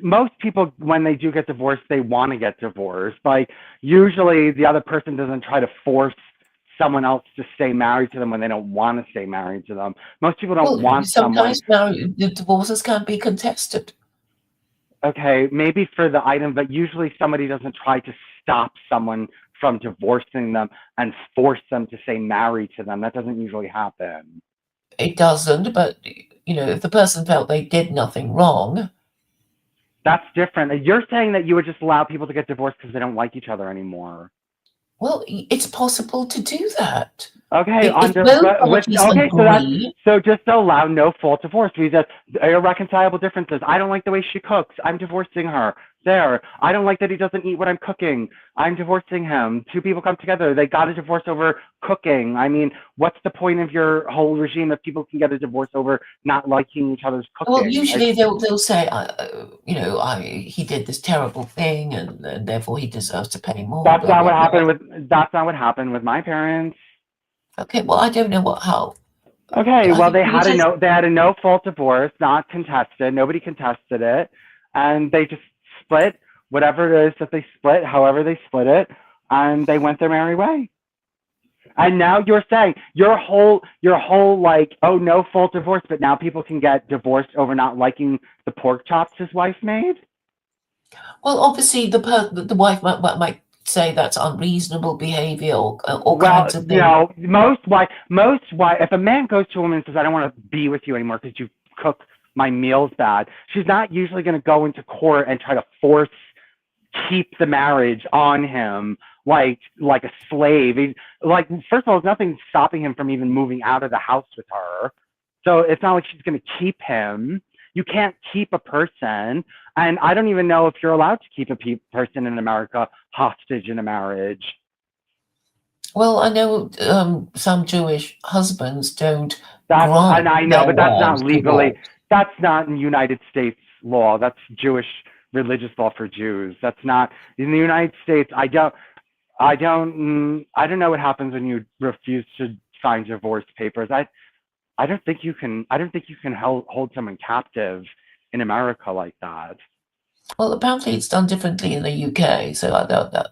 most people, when they do get divorced, they want to get divorced. Like, usually the other person doesn't try to force someone else to stay married to them when they don't want to stay married to them. Most people don't want someone. Sometimes the divorces can be contested. Okay, maybe for the item, but usually somebody doesn't try to stop someone from divorcing them and force them to stay married to them. That doesn't usually happen. It doesn't, but if the person felt they did nothing wrong. That's different. You're saying that you would just allow people to get divorced because they don't like each other anymore. Well, it's possible to do that. Okay, so just allow no fault divorce. We just irreconcilable differences. I don't like the way she cooks. I'm divorcing her. There. I don't like that he doesn't eat what I'm cooking. I'm divorcing him. Two people come together. They got a divorce over cooking. I mean, what's the point of your whole regime if people can get a divorce over not liking each other's cooking? Well, usually they'll say, he did this terrible thing, and therefore he deserves to pay more. That's not what happened with my parents. Okay, well, I don't know how. Okay, well, they had a no fault divorce, not contested. Nobody contested it, and they just split whatever it is that they split, however they split it, and they went their merry way. And now you're saying your whole like, oh, no fault divorce, but now people can get divorced over not liking the pork chops his wife made? Well, obviously the wife might say that's unreasonable behavior or kinds of things. Most wife, if a man goes to a woman and says, I don't want to be with you anymore because you cook my meals bad, she's not usually going to go into court and try to keep the marriage on him like a slave. Like, first of all, there's nothing stopping him from even moving out of the house with her. So it's not like she's going to keep him. You can't keep a person. And I don't even know if you're allowed to keep a person in America hostage in a marriage. Well, I know some Jewish husbands don't. And I know, but that's not legally. That's not in United States law. That's Jewish religious law for Jews. That's not in the United States. I don't know what happens when you refuse to sign divorce papers. I don't think you can hold someone captive in America like that. Well, apparently it's done differently in the UK. So I don't know.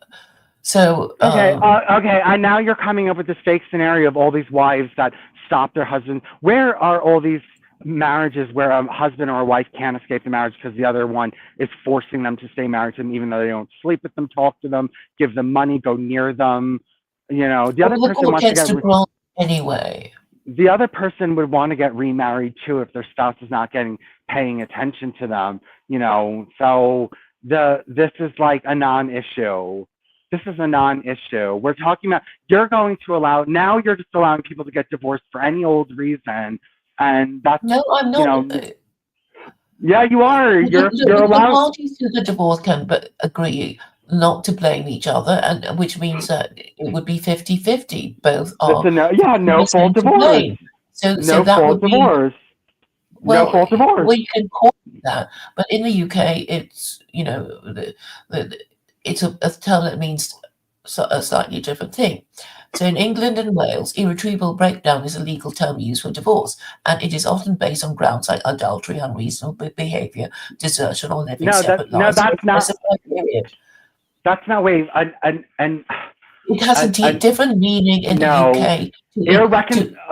So okay, and now you're coming up with this fake scenario of all these wives that stop their husbands. Where are all these marriages where a husband or a wife can't escape the marriage because the other one is forcing them to stay married to them, even though they don't sleep with them, talk to them, give them money, go near them? The other person wants to get anyway. The other person would want to get remarried too if their spouse is not paying attention to them. So this is like a non-issue. This is a non-issue. We're talking about you're just allowing people to get divorced for any old reason. And that's no, I'm not. Yeah, you are. You're allowed. The parties to the divorce can agree not to blame each other, and which means that it would be 50-50. Both are. No fault divorce. So that would be. Well, no fault divorce. Well, you can call it that, but in the UK, it's it's a term that means a slightly different thing. So in England and Wales, irretrievable breakdown is a legal term used for divorce, and it is often based on grounds like adultery, unreasonable behavior, desertion, or living separate lives. That's not way. And it has a different meaning in the UK.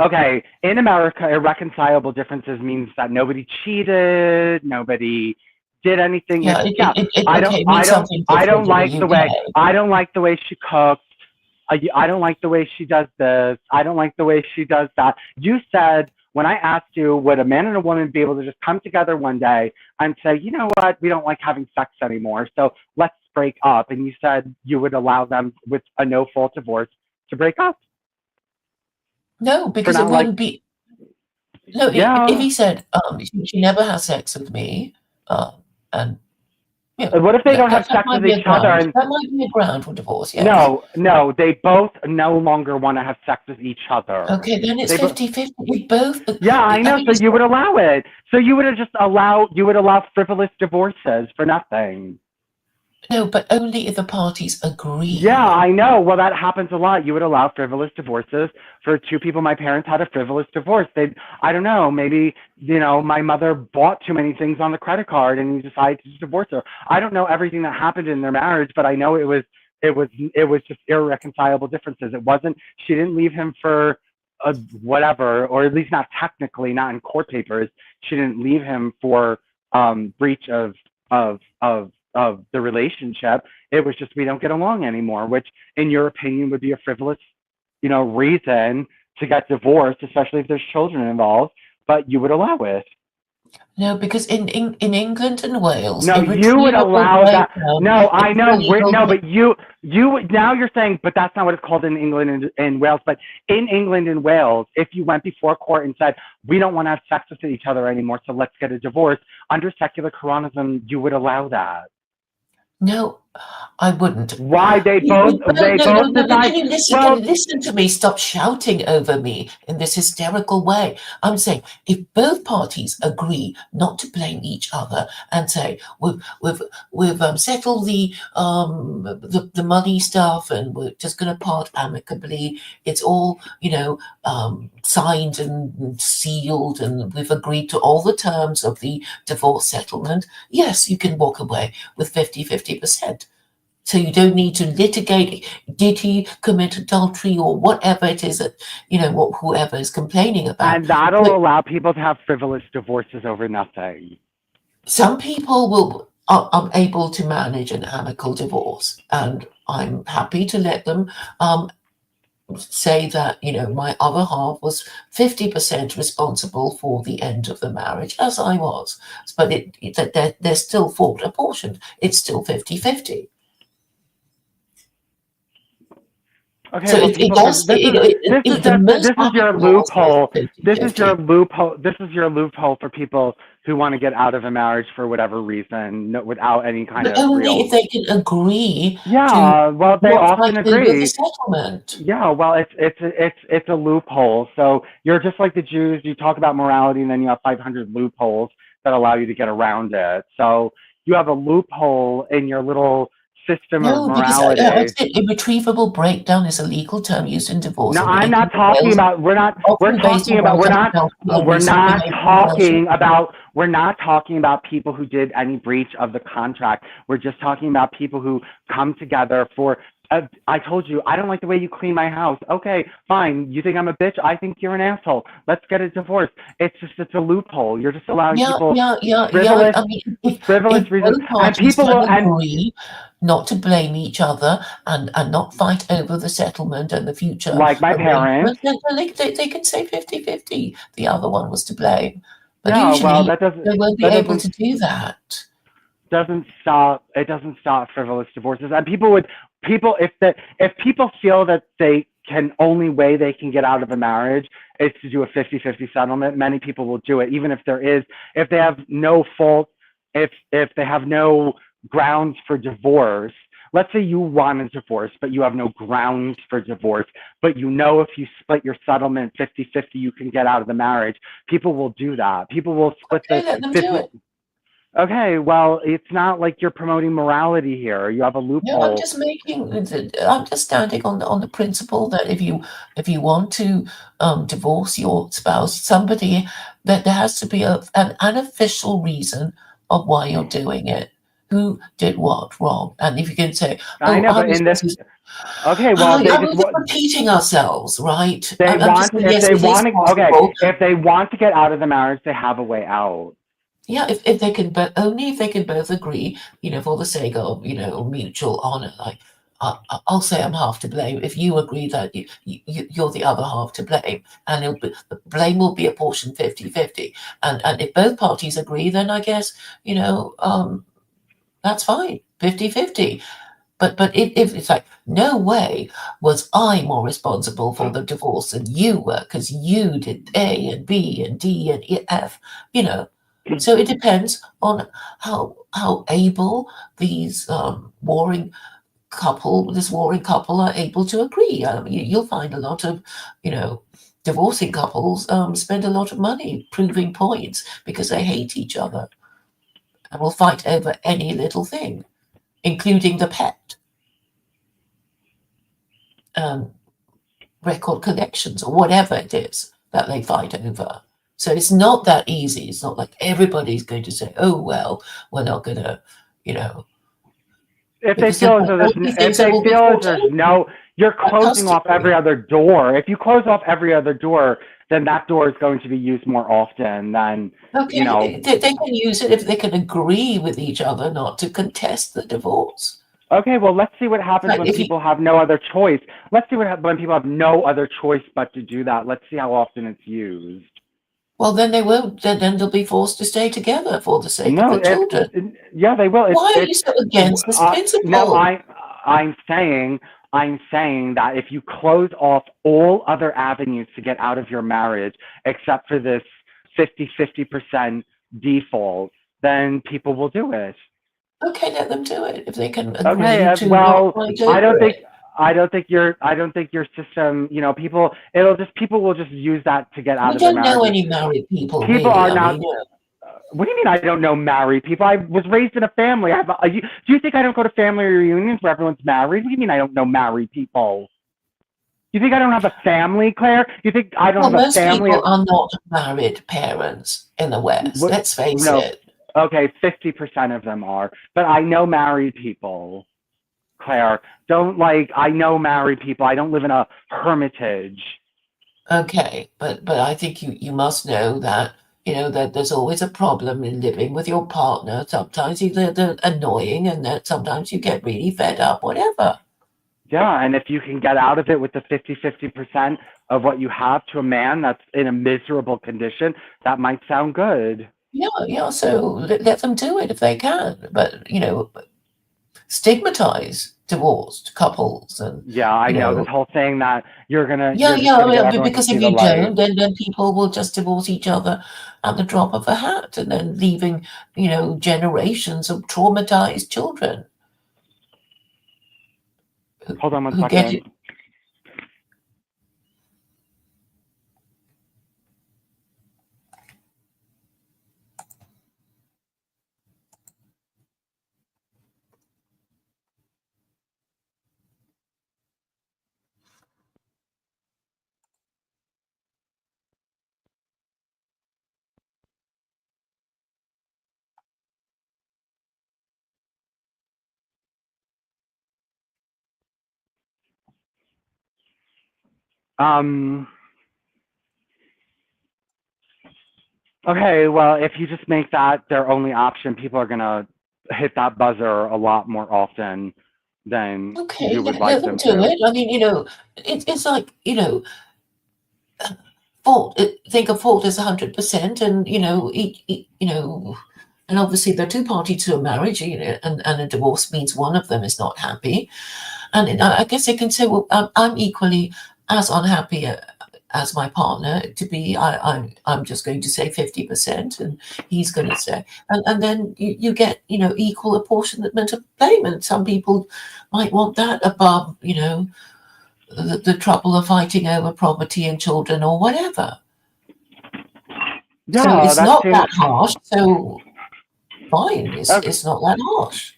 Okay, in America, irreconcilable differences means that nobody cheated, nobody did anything. Yeah, okay, it I means don't, something I don't different in like the the UK. way, I don't like the way she cooks. I don't like the way she does this. I don't like the way she does that. You said, when I asked you, would a man and a woman be able to just come together one day and say, you know what, we don't like having sex anymore, so let's break up. And you said you would allow them with a no-fault divorce to break up. No, For because it not like, wouldn't be. No, if yeah. he said, she never has sex with me, and What if they don't have that sex might with be a each other ground. and That might be a ground for divorce. Yes. no, they both no longer want to have sex with each other. Okay, then it's They both, 50-50. We both. yeah, I I know. mean, So you would allow it. So you would just allow, you would allow frivolous divorces for nothing. no, but only if the parties Yeah, agree. I know. Well, that happens a lot. You would allow frivolous divorces for two people. My parents had a frivolous divorce. They, I don't know, maybe, my mother bought too many things on the credit card and he decided to divorce her. I don't know everything that happened in their marriage, but I know it was just irreconcilable differences. It wasn't, she didn't leave him for a whatever, or at least not technically, not in court papers. She didn't leave him for breach of the relationship. It was just, we don't get along anymore, which in your opinion would be a frivolous, reason to get divorced, especially if there's children involved, but you would allow it. No, because in England and Wales, No, you would irretrievable allow that. breakdown No, I is know. illegal. No, but now you're saying, but that's not what it's called in England and Wales. But in England and Wales, if you went before court and said, we don't want to have sex with each other anymore, so let's get a divorce, under secular Quranism, you would allow that. No, I wouldn't. Why? They No, both decide. can you listen? Well, Can you listen to me? Stop shouting over me in this hysterical way. I'm saying if both parties agree not to blame each other and say we've settled the money stuff and we're just going to part amicably. It's all signed and sealed and we've agreed to all the terms of the divorce settlement. Yes, you can walk away with 50%. So you don't need to litigate. Did he commit adultery or whatever it is that whoever is complaining about? And that'll allow people to have frivolous divorces over nothing. Some people are able to manage an amicable divorce, and I'm happy to let them say that my other half was 50% responsible for the end of the marriage, as I was, but they're still fault apportioned. It's still 50-50. Okay, So well, this is your loophole. This is your loophole. This is your loophole for people who want to get out of a marriage for whatever reason, without any kind of only real. if they can agree. Yeah, well, they often agree. The settlement. Yeah, well, it's a loophole. So you're just like the Jews. You talk about morality, and then you have 500 loopholes that allow you to get around it. So you have a loophole in your little system of morality. Because irretrievable breakdown is a legal term used in divorce. No, I'm not talking about. We're not talking about people who did any breach of the contract. We're just talking about people who come together for. I told you, I don't like the way you clean my house. Okay, fine. You think I'm a bitch? I think you're an asshole. Let's get a divorce. It's a loophole. You're just allowing people frivolous, I mean, frivolous reasons, and people will agree not to blame each other and not fight over the settlement and the future. Like my parents. They can say 50-50. The other one was to blame. But yeah, usually well, they won't be able to do that. It doesn't stop frivolous divorces. And if people feel that they can, only way they can get out of a marriage is to do a 50-50 settlement, many people will do it, even if they have no fault, if they have no grounds for divorce. Let's say you want a divorce, but you have no grounds for divorce, but if you split your settlement 50-50, you can get out of the marriage. People will do that. People will split let them do it. Okay, well, it's not like you're promoting morality here. You have a loophole. No, I'm just standing on the principle that if you want to divorce your spouse, that there has to be an unofficial reason of why you're doing it. Who did what wrong? And if you can say, I know, but in this. Okay, well, we're repeating ourselves, right? If they want to get out of the marriage, they have a way out. Yeah, if they can, but only if they can both agree, for the sake of, mutual honor. Like, I'll say I'm half to blame if you agree that you're the other half to blame, and the blame will be apportioned 50-50. And if both parties agree, then I guess, that's fine, 50-50. But if it's like, no way was I more responsible for the divorce than you were, because you did A and B and D and F, So it depends on how able these this warring couple are able to agree. You'll find a lot of, divorcing couples spend a lot of money proving points because they hate each other and will fight over any little thing, including the pet. Record collections or whatever it is that they fight over. So it's not that easy. It's not like everybody's going to say, "Oh well, we're not going to," If they feel as though there's no, you're closing off every other door. If you close off every other door, then that door is going to be used more often than, they can use it if they can agree with each other not to contest the divorce. Okay, well, let's see what happens when people have no other choice. Let's see what happens when people have no other choice but to do that. Let's see how often it's used. Well, then they won't. Then they'll be forced to stay together for the sake of the children. Yeah, they will. Why are you so against this principle? No, I'm saying that if you close off all other avenues to get out of your marriage, except for this 50% default, then people will do it. Okay, let them do it if they can agree to. Well, I don't think your system, people will just use that to get out of their marriage. We don't know any married people. People really. Are not. What do you mean I don't know married people? I was raised in a family. Do you think I don't go to family reunions where everyone's married? What do you mean I don't know married people? You think I don't have a family, Claire? You think I don't have a family? Most people are not married parents in the West. Let's face it. Okay, 50% of them are. But I know married people, Claire. I know married people. I don't live in a hermitage. Okay, but I think you must know that, that there's always a problem in living with your partner. Sometimes they're annoying and that sometimes you get really fed up, whatever. Yeah, and if you can get out of it with the 50% of what you have to a man that's in a miserable condition, that might sound good. Yeah, so let them do it if they can. But, stigmatize divorced couples and I know this whole thing that you're gonna because if you don't, then people will just divorce each other at the drop of a hat, and then leaving generations of traumatized children. Hold on one second. Okay, well, if you just make that their only option, people are gonna hit that buzzer a lot more often than you would like them to. It. I mean, it's like fault. Think of fault as 100%, and and obviously there are two parties to a marriage, and a divorce means one of them is not happy, and I guess they can say, well, I'm equally as unhappy as my partner to be. I'm just going to say 50%, and he's going to say, and then you get equal apportionment of blame, and some people might want that above the trouble of fighting over property and children or whatever. Yeah, so it's not that harsh. So fine, it's not that harsh.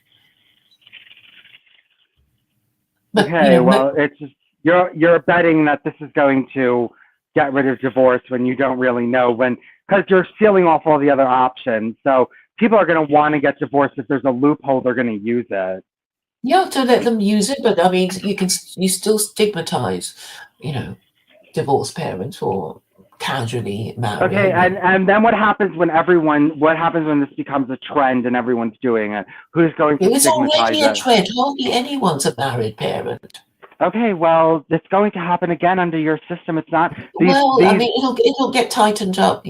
But, okay, well, it's just, you're betting that this is going to get rid of divorce when you don't really know, because you're sealing off all the other options. So people are going to want to get divorced. If there's a loophole, they're going to use it. Yeah, to let them use it, but I mean, you still stigmatize, divorced parents for casually Okay, marrying. and then what happens when this becomes a trend and everyone's doing it? Who's going to It's stigmatize already a it? trend. Hardly anyone's a married parent. Okay, well, it's going to happen again under your system. It's not Well, I these mean, it'll get tightened up,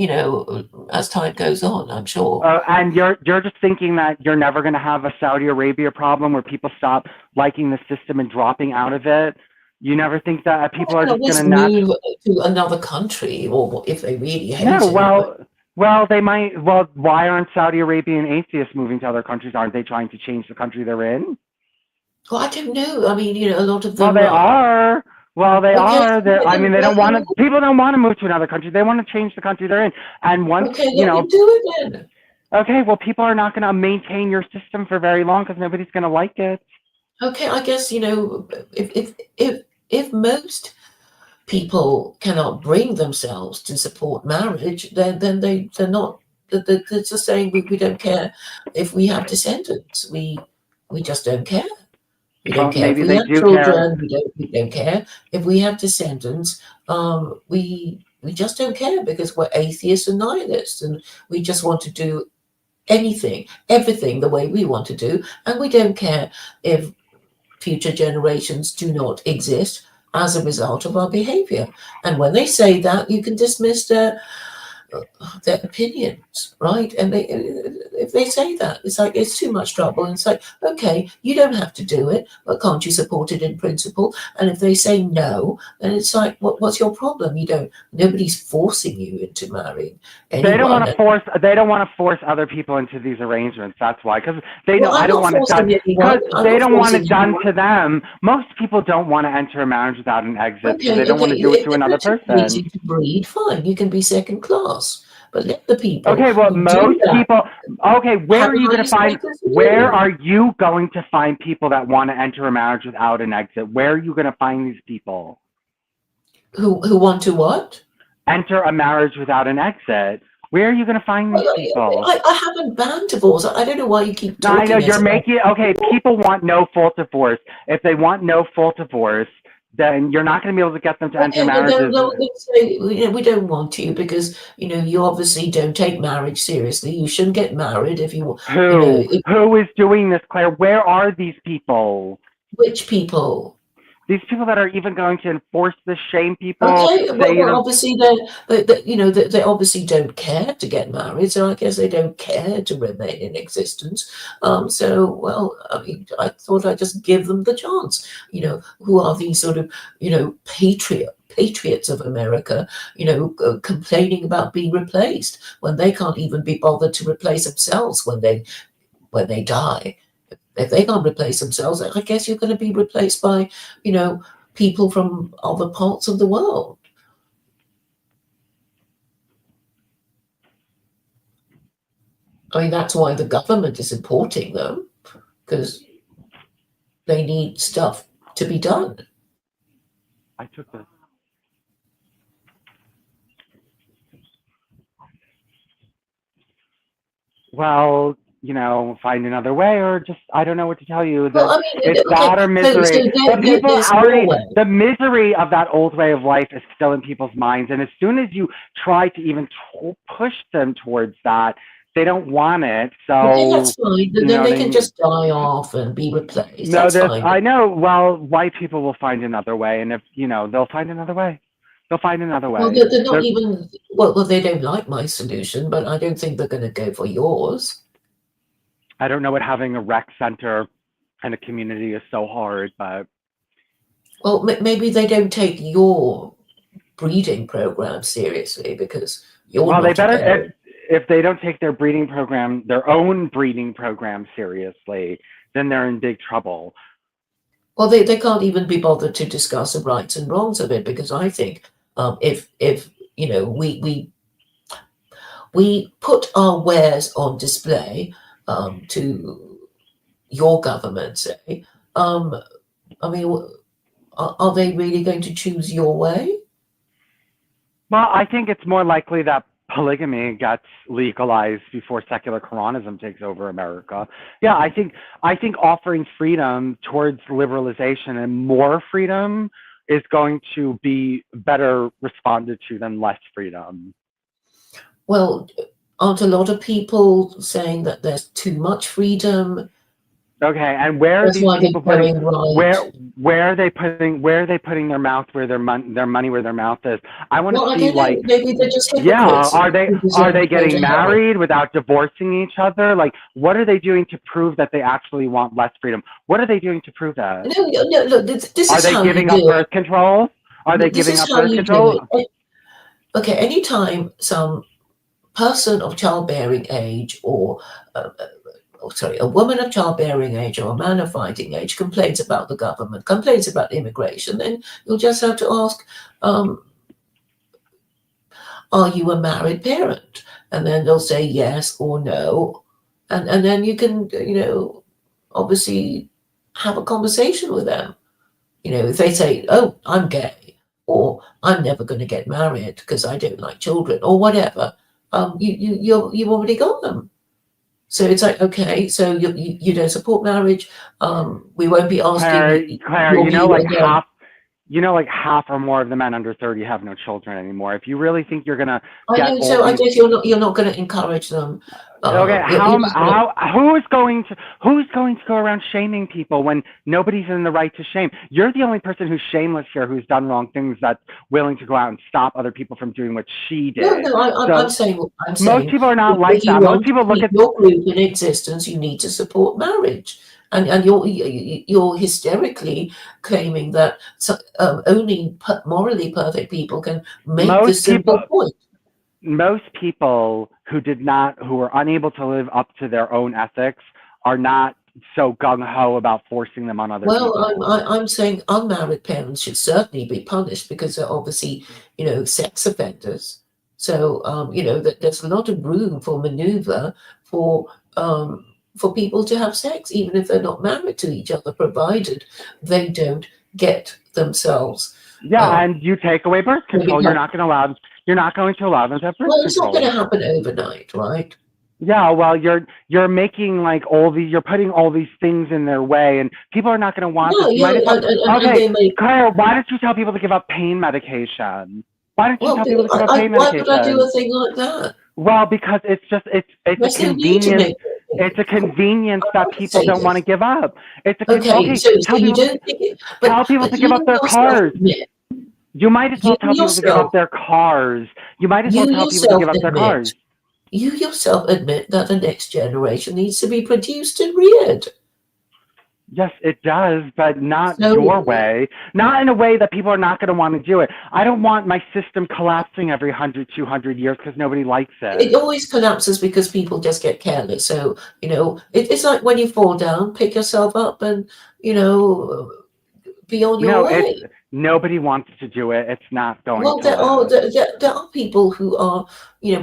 as time goes on, I'm sure. and you're just thinking that you're never going to have a Saudi Arabia problem where people stop liking the system and dropping out of it. You never think that people are just going Just to not. move to another country, or if they really hate No, it. well, they might. Well, why aren't Saudi Arabian atheists moving to other countries? Aren't they trying to change the country they're in? Well, I don't know. I mean, a lot of Well, them they are. are. Well, they Okay, are. I mean, they don't want to. well, People don't want to move to another country. They want to change the country they're in. And once okay, let them do it then. okay, well, people are not going to maintain your system for very long because nobody's going to like it. Okay, I guess if most people cannot bring themselves to support marriage, then they're not. They're just saying we don't care if we have descendants. We just don't care. We don't Well, care if maybe we they have do care. children. We don't care if we have descendants. We just don't care because we're atheists and nihilists, and we just want to do everything the way we want to do, and we don't care if future generations do not exist as a result of our behavior. And when they say that, you can dismiss their opinions, right? And if they say that, it's like it's too much trouble. And it's like, okay, you don't have to do it, but can't you support it in principle? And if they say no, then it's like, what's your problem? Nobody's forcing you into marrying anyone. They don't want to force. They don't want to force other people into these arrangements. That's why, because they know I don't want it done. Because they don't want it done to them. Most people don't want to enter a marriage without an exit, so they don't want to do it to another person. Easy to breed, fine. You can be second class, but let the people. Okay, well, most people. Okay, where are you going to find? Where are you going to find people that want to enter a marriage without an exit? Where are you going to find these people? Who want to what? Enter a marriage without an exit. Where are you going to find these people? I haven't banned divorce. I don't know why you keep talking. No, I know you're making okay. People want no fault divorce. If they want no fault divorce, then you're not going to be able to get them to enter marriages. They'll say, we don't want you because you obviously don't take marriage seriously. You shouldn't get married if you. Who is doing this, Claire? Where are these people? Which people? These people that are even going to enforce this, shame people. Okay, well, obviously they obviously don't care to get married, so I guess they don't care to remain in existence. So, well, I mean, I thought I'd just give them the chance. Who are these sort of patriots of America? Complaining about being replaced when they can't even be bothered to replace themselves when they die. If they can't replace themselves, I guess you're going to be replaced by, people from other parts of the world. I mean, that's why the government is supporting them, because they need stuff to be done. I took this. Well, find another way, or just I don't know what to tell you. Well, I mean, it's that or misery. The misery of that old way of life is still in people's minds, and as soon as you try to even push them towards that, they don't want it. So that's fine. Then they can just die off and be replaced. No, that's fine. I know. Well, white people will find another way, and if they'll find another way. They'll find another way. Well, they're not even. Well, they don't like my solution, but I don't think they're going to go for yours. I don't know what having a rec center in a community is so hard, but. Well, maybe they don't take your breeding program seriously because you're. Well, they better if they don't take their own breeding program seriously, then they're in big trouble. Well, they can't even be bothered to discuss the rights and wrongs of it because I think if we put our wares on display to your government, say, I mean, are they really going to choose your way? Well, I think it's more likely that polygamy gets legalized before secular Quranism takes over America. Yeah, I think offering freedom towards liberalization and more freedom is going to be better responded to than less freedom. Well, aren't a lot of people saying that there's too much freedom? Okay, and where are That's these why they're people putting going right. where are they putting their mouth where their money where their mouth is? I want Well, to I see don't know. like, Maybe they're just yeah, hypocrites are they who deserve to go getting to hell. married without divorcing each other? Like, what are they doing to prove that they actually want less freedom? What are they doing to prove that? No, look, this Are is they how you giving up do birth it. control? Are they This giving is up how birth you do control? it. Okay, anytime some person of childbearing age or a woman of childbearing age or a man of fighting age complains about the government, complains about immigration, then you'll just have to ask, are you a married parent? And then they'll say yes or no. And then you can, obviously have a conversation with them. If they say, oh, I'm gay, or I'm never going to get married because I don't like children, or whatever, you've already got them. So it's like, okay, so you don't support marriage. We won't be asking Claire, your view again. like half or more of the men under 30 have no children anymore. If you really think you're gonna I get know, all so I these, guess you're not going to encourage them. okay, You're just gonna, who's going to go around shaming people when nobody's in the right to shame? You're the only person who's shameless here, who's done wrong things, that's willing to go out and stop other people from doing what she did. no, I'm saying what I'm Most saying. people are not If like you that. Most want to people look keep at your group in existence, you need to support marriage. And you're hysterically claiming that only morally perfect people can make this simple point. Most people who were unable to live up to their own ethics are not so gung-ho about forcing them on other Well, people. I'm saying unmarried parents should certainly be punished because they're obviously, sex offenders. So, that there's a lot of room for maneuver for people to have sex, even if they're not married to each other, provided they don't get themselves. Yeah, and you take away birth control. You're not going to allow them to have birth Well, it's not going control. to happen overnight, right? Yeah, well, you're making like you're putting all these things in their way, and people are not going to want No, this. You might as well. and Okay, they may. Claire, why don't you tell people to give up pain medication? Why don't you Well, tell people to give up pain why would I do medication? a thing like that? Well, because it's a There's no need to convenience. make it. It's a convenience that people Say don't want to this. give up. It's a Okay, so tell you people don't think it, tell people to give you up their yourself cars. admit, You might as well you tell people to give yourself, up their cars. You might as well you tell people to yourself give up their admit, cars. you yourself admit that the next generation needs to be produced and reared. Yes, it does, but not So, your way. Not in a way that people are not going to want to do it. I don't want my system collapsing every 100, 200 years because nobody likes it. It always collapses because people just get careless. So, it's like when you fall down, pick yourself up and, be on your way. Nobody wants to do it. It's not going Well, to there are people who are,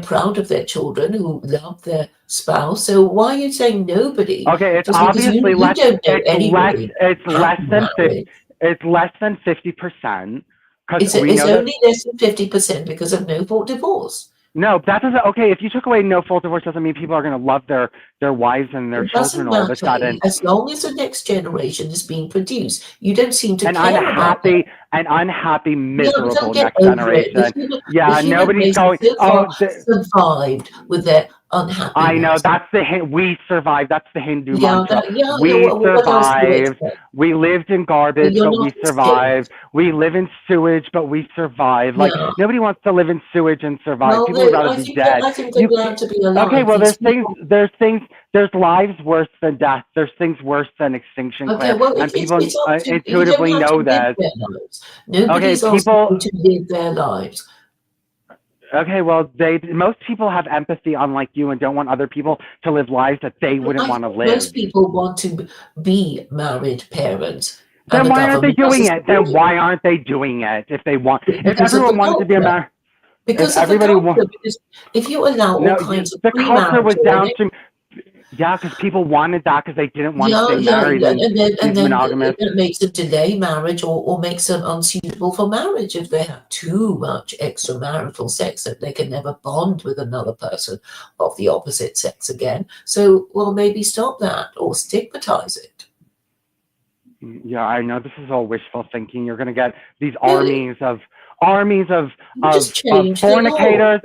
proud of their children, who love their spouse. So why are you saying nobody? Okay, it's Just because obviously you less. don't know It's anybody. less than 50. It's less than 50% because we It's know that. only less than 50% because of no fault divorce. No, that doesn't. Okay, if you took away no fault divorce, doesn't mean people are going to love their wives and their It doesn't children all of a matter sudden. as long as the next generation is being produced. You don't seem to An care about that. unhappy, miserable Don't get next over generation. it. The human Nobody's race going. so far survived with their unhappiness. I know, that's we survived. That's the Hindu mantra. What else do you expect? We lived in garbage, but we survived. We live in sewage, but we survived. Like, nobody wants to live in sewage and survive. Well, People would rather be dead. I think they're glad to be alive. Okay, well, there's lives worse than death. There's things worse than extinction, Claire, and people intuitively know that. Nobody's asking to live their lives. Okay, well, most people have empathy, unlike you, and don't want other people to live lives that they wouldn't want to live. Most people want to be married parents. Then why aren't they doing it? If they want, if everyone wanted to be a married, because everybody wants, because if you allow all kinds of the culture was down to. Yeah, because people wanted that because they didn't want to stay married and then monogamous. It makes them delay marriage or makes them unsuitable for marriage if they have too much extramarital sex that they can never bond with another person of the opposite sex again. So, well, maybe stop that or stigmatize it. Yeah, I know this is all wishful thinking. You're going to get these Really? armies of Just change the law.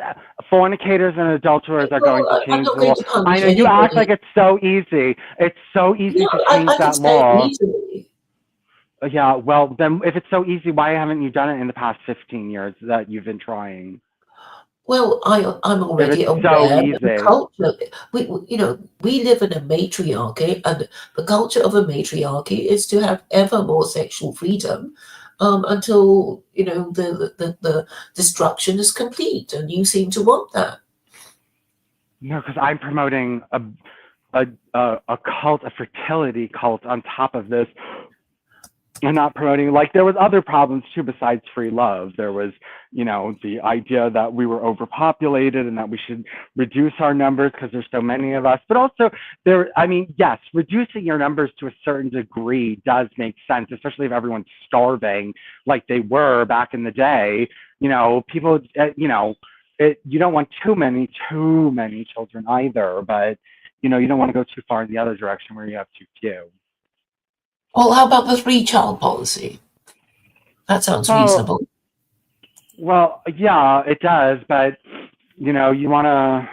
fornicators and adulterers are going Well, to I'm change not the going law. to I punish know you act like anybody. it's so easy. It's so Yeah, easy to change I can that say it law. easily. Yeah, well, then if it's so easy, why haven't you done it in the past 15 years that you've been trying? Well, I'm If already it's so aware that the easy. culture, we live in a matriarchy, and the culture of a matriarchy is to have ever more sexual freedom, until, the destruction is complete, and you seem to want that. No, because I'm promoting a cult, a fertility cult on top of this. And not promoting, like, there was other problems too besides free love. There was, the idea that we were overpopulated and that we should reduce our numbers because there's so many of us. But also yes, reducing your numbers to a certain degree does make sense, especially if everyone's starving like they were back in the day. People, you don't want too many children either, but you don't want to go too far in the other direction where you have too few. Well, how about the three-child policy? That sounds Well, reasonable. Well, yeah, it does, but you want to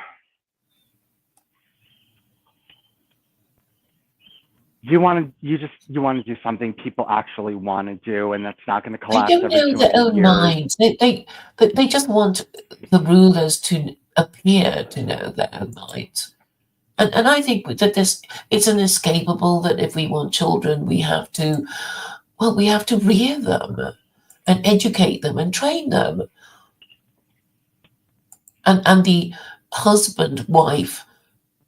you want to do something people actually want to do, and that's not going to They collapse don't every know their 200 own years. minds. They just want the rulers to appear to know their own minds. And I think that it's inescapable that if we want children, we have to rear them and educate them and train them. And the husband-wife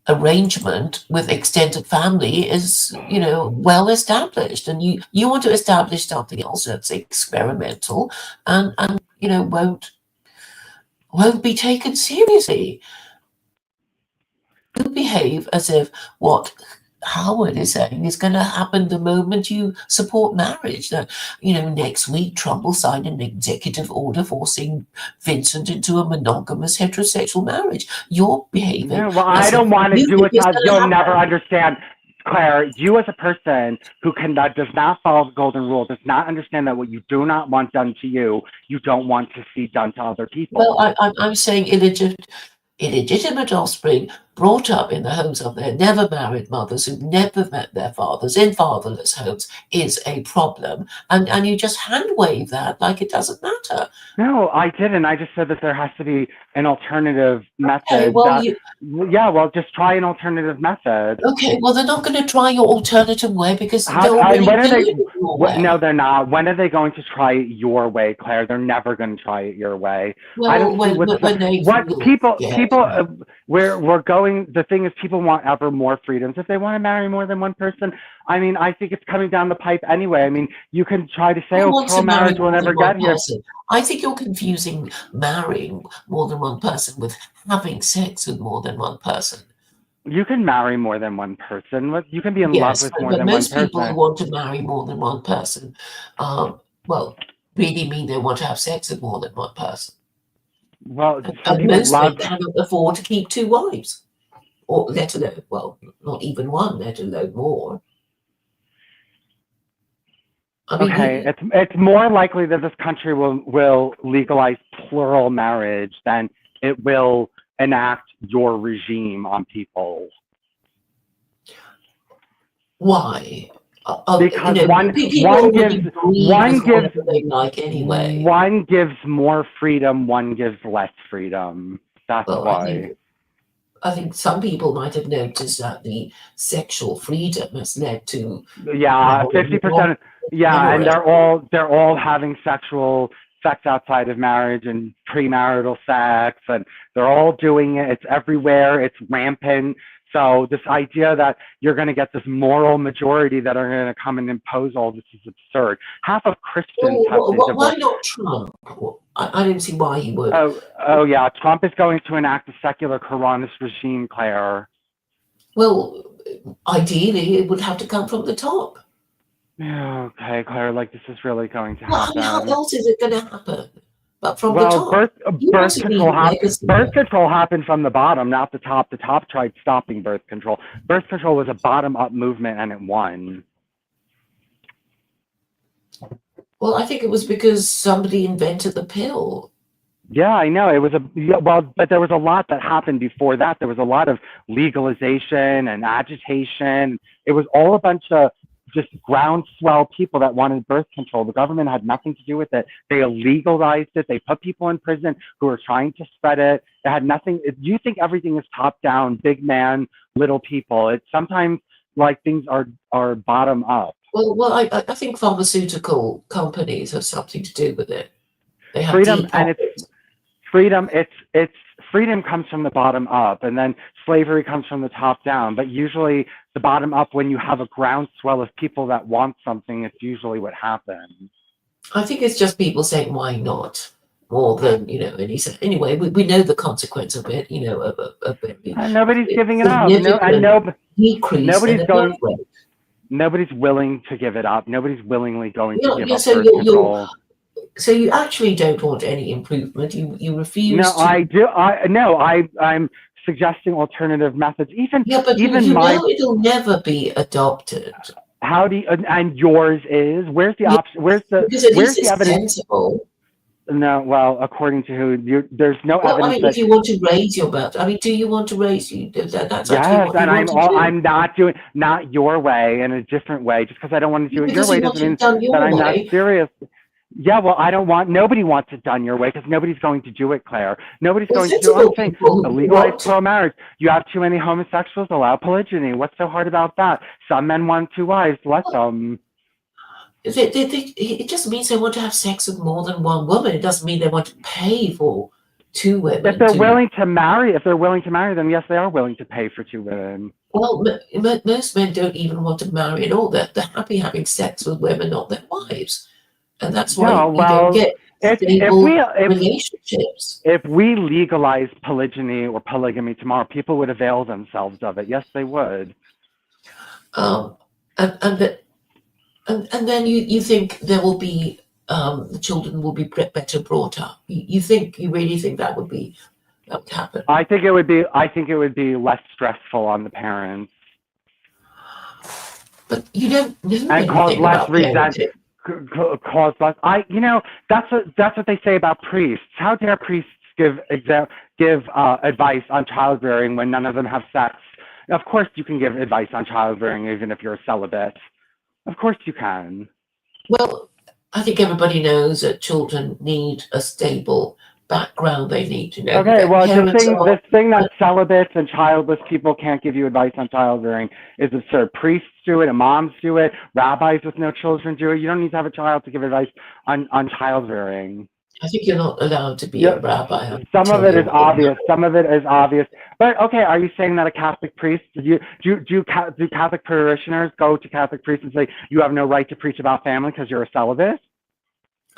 arrangement with extended family is, well established. And you want to establish something else that's experimental and won't be taken seriously. You behave as if what Howard is saying is going to happen the moment you support marriage. That, next week Trump will sign an executive order forcing Vincent into a monogamous heterosexual marriage. You're behaving No, well, I as if don't want to you do think it it's because going to you'll never happen. understand. Claire, you as a person who does not follow the golden rule, does not understand that what you do not want done to you, you don't want to see done to other Well, people. I'm saying illegitimate offspring brought up in the homes of their never married mothers who've never met their fathers in fatherless homes is a problem. And you just hand wave that like it doesn't matter. No, I didn't. I just said that there has to be an alternative Okay, method. well, Just try an alternative method. they're not going to try your alternative way because How they're and already when are they? doing it your way. No, they're not. When are they going to try it your way, Claire? They're never going to try it your way. I don't Well, see when they what feel people scared. people. We're going. The thing is, people want ever more freedoms. If they want to marry more than one person, I think it's coming down the pipe anyway. You can try to say, Who "Oh, wants plural to marry marriage will more than never one get here." person? I think you're confusing marrying more than one person with having sex with more than one person. You can marry more than one person. You can be in love Yes, with more but than one most people who person. want to marry more than one person, well, really mean they want to have sex with more than one person. Well, some And people most men love. cannot afford to keep two wives, or let alone, well, not even one, let alone more. I Okay, mean, it's more likely that this country will legalize plural marriage than it will enact your regime on people. why? Because People already breed with whatever they like anyway. one gives more freedom, one gives less freedom. That's Well, why. I think some people might have noticed that the sexual freedom has led to Yeah, marrying more 50%. Yeah, and generous. they're all having sex outside of marriage and premarital sex, and they're all doing it. It's everywhere. It's rampant. So this idea that you're going to get this moral majority that are going to come and impose all this is absurd. Half of Christians have been Why divorced. not Trump? I don't see why he would. Oh yeah, Trump is going to enact a secular Quranist regime, Claire. Well, ideally, it would have to come from the top. Okay, Claire, this is really going to Well, I mean, how happen. else is it going to happen? But from the Well, top. birth control happened from the bottom, not the top. The top tried stopping birth control. Birth control was a bottom-up movement, and it won. Well, I think it was because somebody invented the pill. Yeah, I know. It was but there was a lot that happened before that. There was a lot of legalization and agitation. It was all a bunch of just groundswell people that wanted birth control. The government had nothing to do with it. They illegalized it. They put people in prison who were trying to spread it. It had nothing. You think everything is top down, big man, little people. It's sometimes like things are bottom up. Well, I think pharmaceutical companies have something to do with it. They have Freedom, deep and pockets. freedom, it's freedom comes from the bottom up, and then slavery comes from the top down. But usually the bottom up, when you have a groundswell of people that want something, it's usually what happens. I think it's just people saying, why not? More than, and he said, anyway, we know the consequence of it, a very And nobody's giving it up. significant decrease in Nobody's the going. death rate. Nobody's willing to give it up. Nobody's willingly going to give up So birth control. so you actually don't want any improvement. You refuse No, to. I do. I'm suggesting alternative methods. But Even you my. know it'll never be adopted. How do you, and yours is? Where's the option? Because at Where's least the it's evidence? sensible. No, well, according to who? There's no Well, I evidence mean, that. if you want to raise your birth, I mean, do you want to raise you? That's actually Yes, what you and want to do. I'm not doing not your way, in a different way. Just because I don't want to do it your Because way you doesn't want it mean done your that I'm not way. serious. Yeah, well, nobody wants it done your way because nobody's going to do it, Claire. Nobody's going to do it. I'm saying legalize pro-marriage. You have too many homosexuals, allow polygyny. What's so hard about that? Some men want 2 wives, let them. It just means they want to have sex with more than one woman. It doesn't mean they want to pay for 2 women. If they're willing to marry, then yes, they are willing to pay for 2 women. Well, most men don't even want to marry at all. They're happy having sex with women, not their wives. And that's why you don't get stable relationships. If we legalize polygyny or polygamy tomorrow, people would avail themselves of it. Yes, they would. And then you think there will be the children will be better brought up. You really think that would happen? I think it would be less stressful on the parents. But you don't know and cause less resentment. Cause less. That's what they say about priests. How dare priests give advice on childbearing when none of them have sex? Of course, you can give advice on childbearing even if you're a celibate. Of course, you can. Well, I think everybody knows that children need a stable background. They need to know. Okay, well, this thing that celibates and childless people can't give you advice on childbearing is absurd. Priests do it, imams do it, rabbis with no children do it. You don't need to have a child to give advice on childbearing. I think you're not allowed to be a rabbi. Some of it is obvious. Some of it is obvious. But okay, are you saying that a Catholic priest, do Catholic parishioners go to Catholic priests and say you have no right to preach about family because you're a celibate?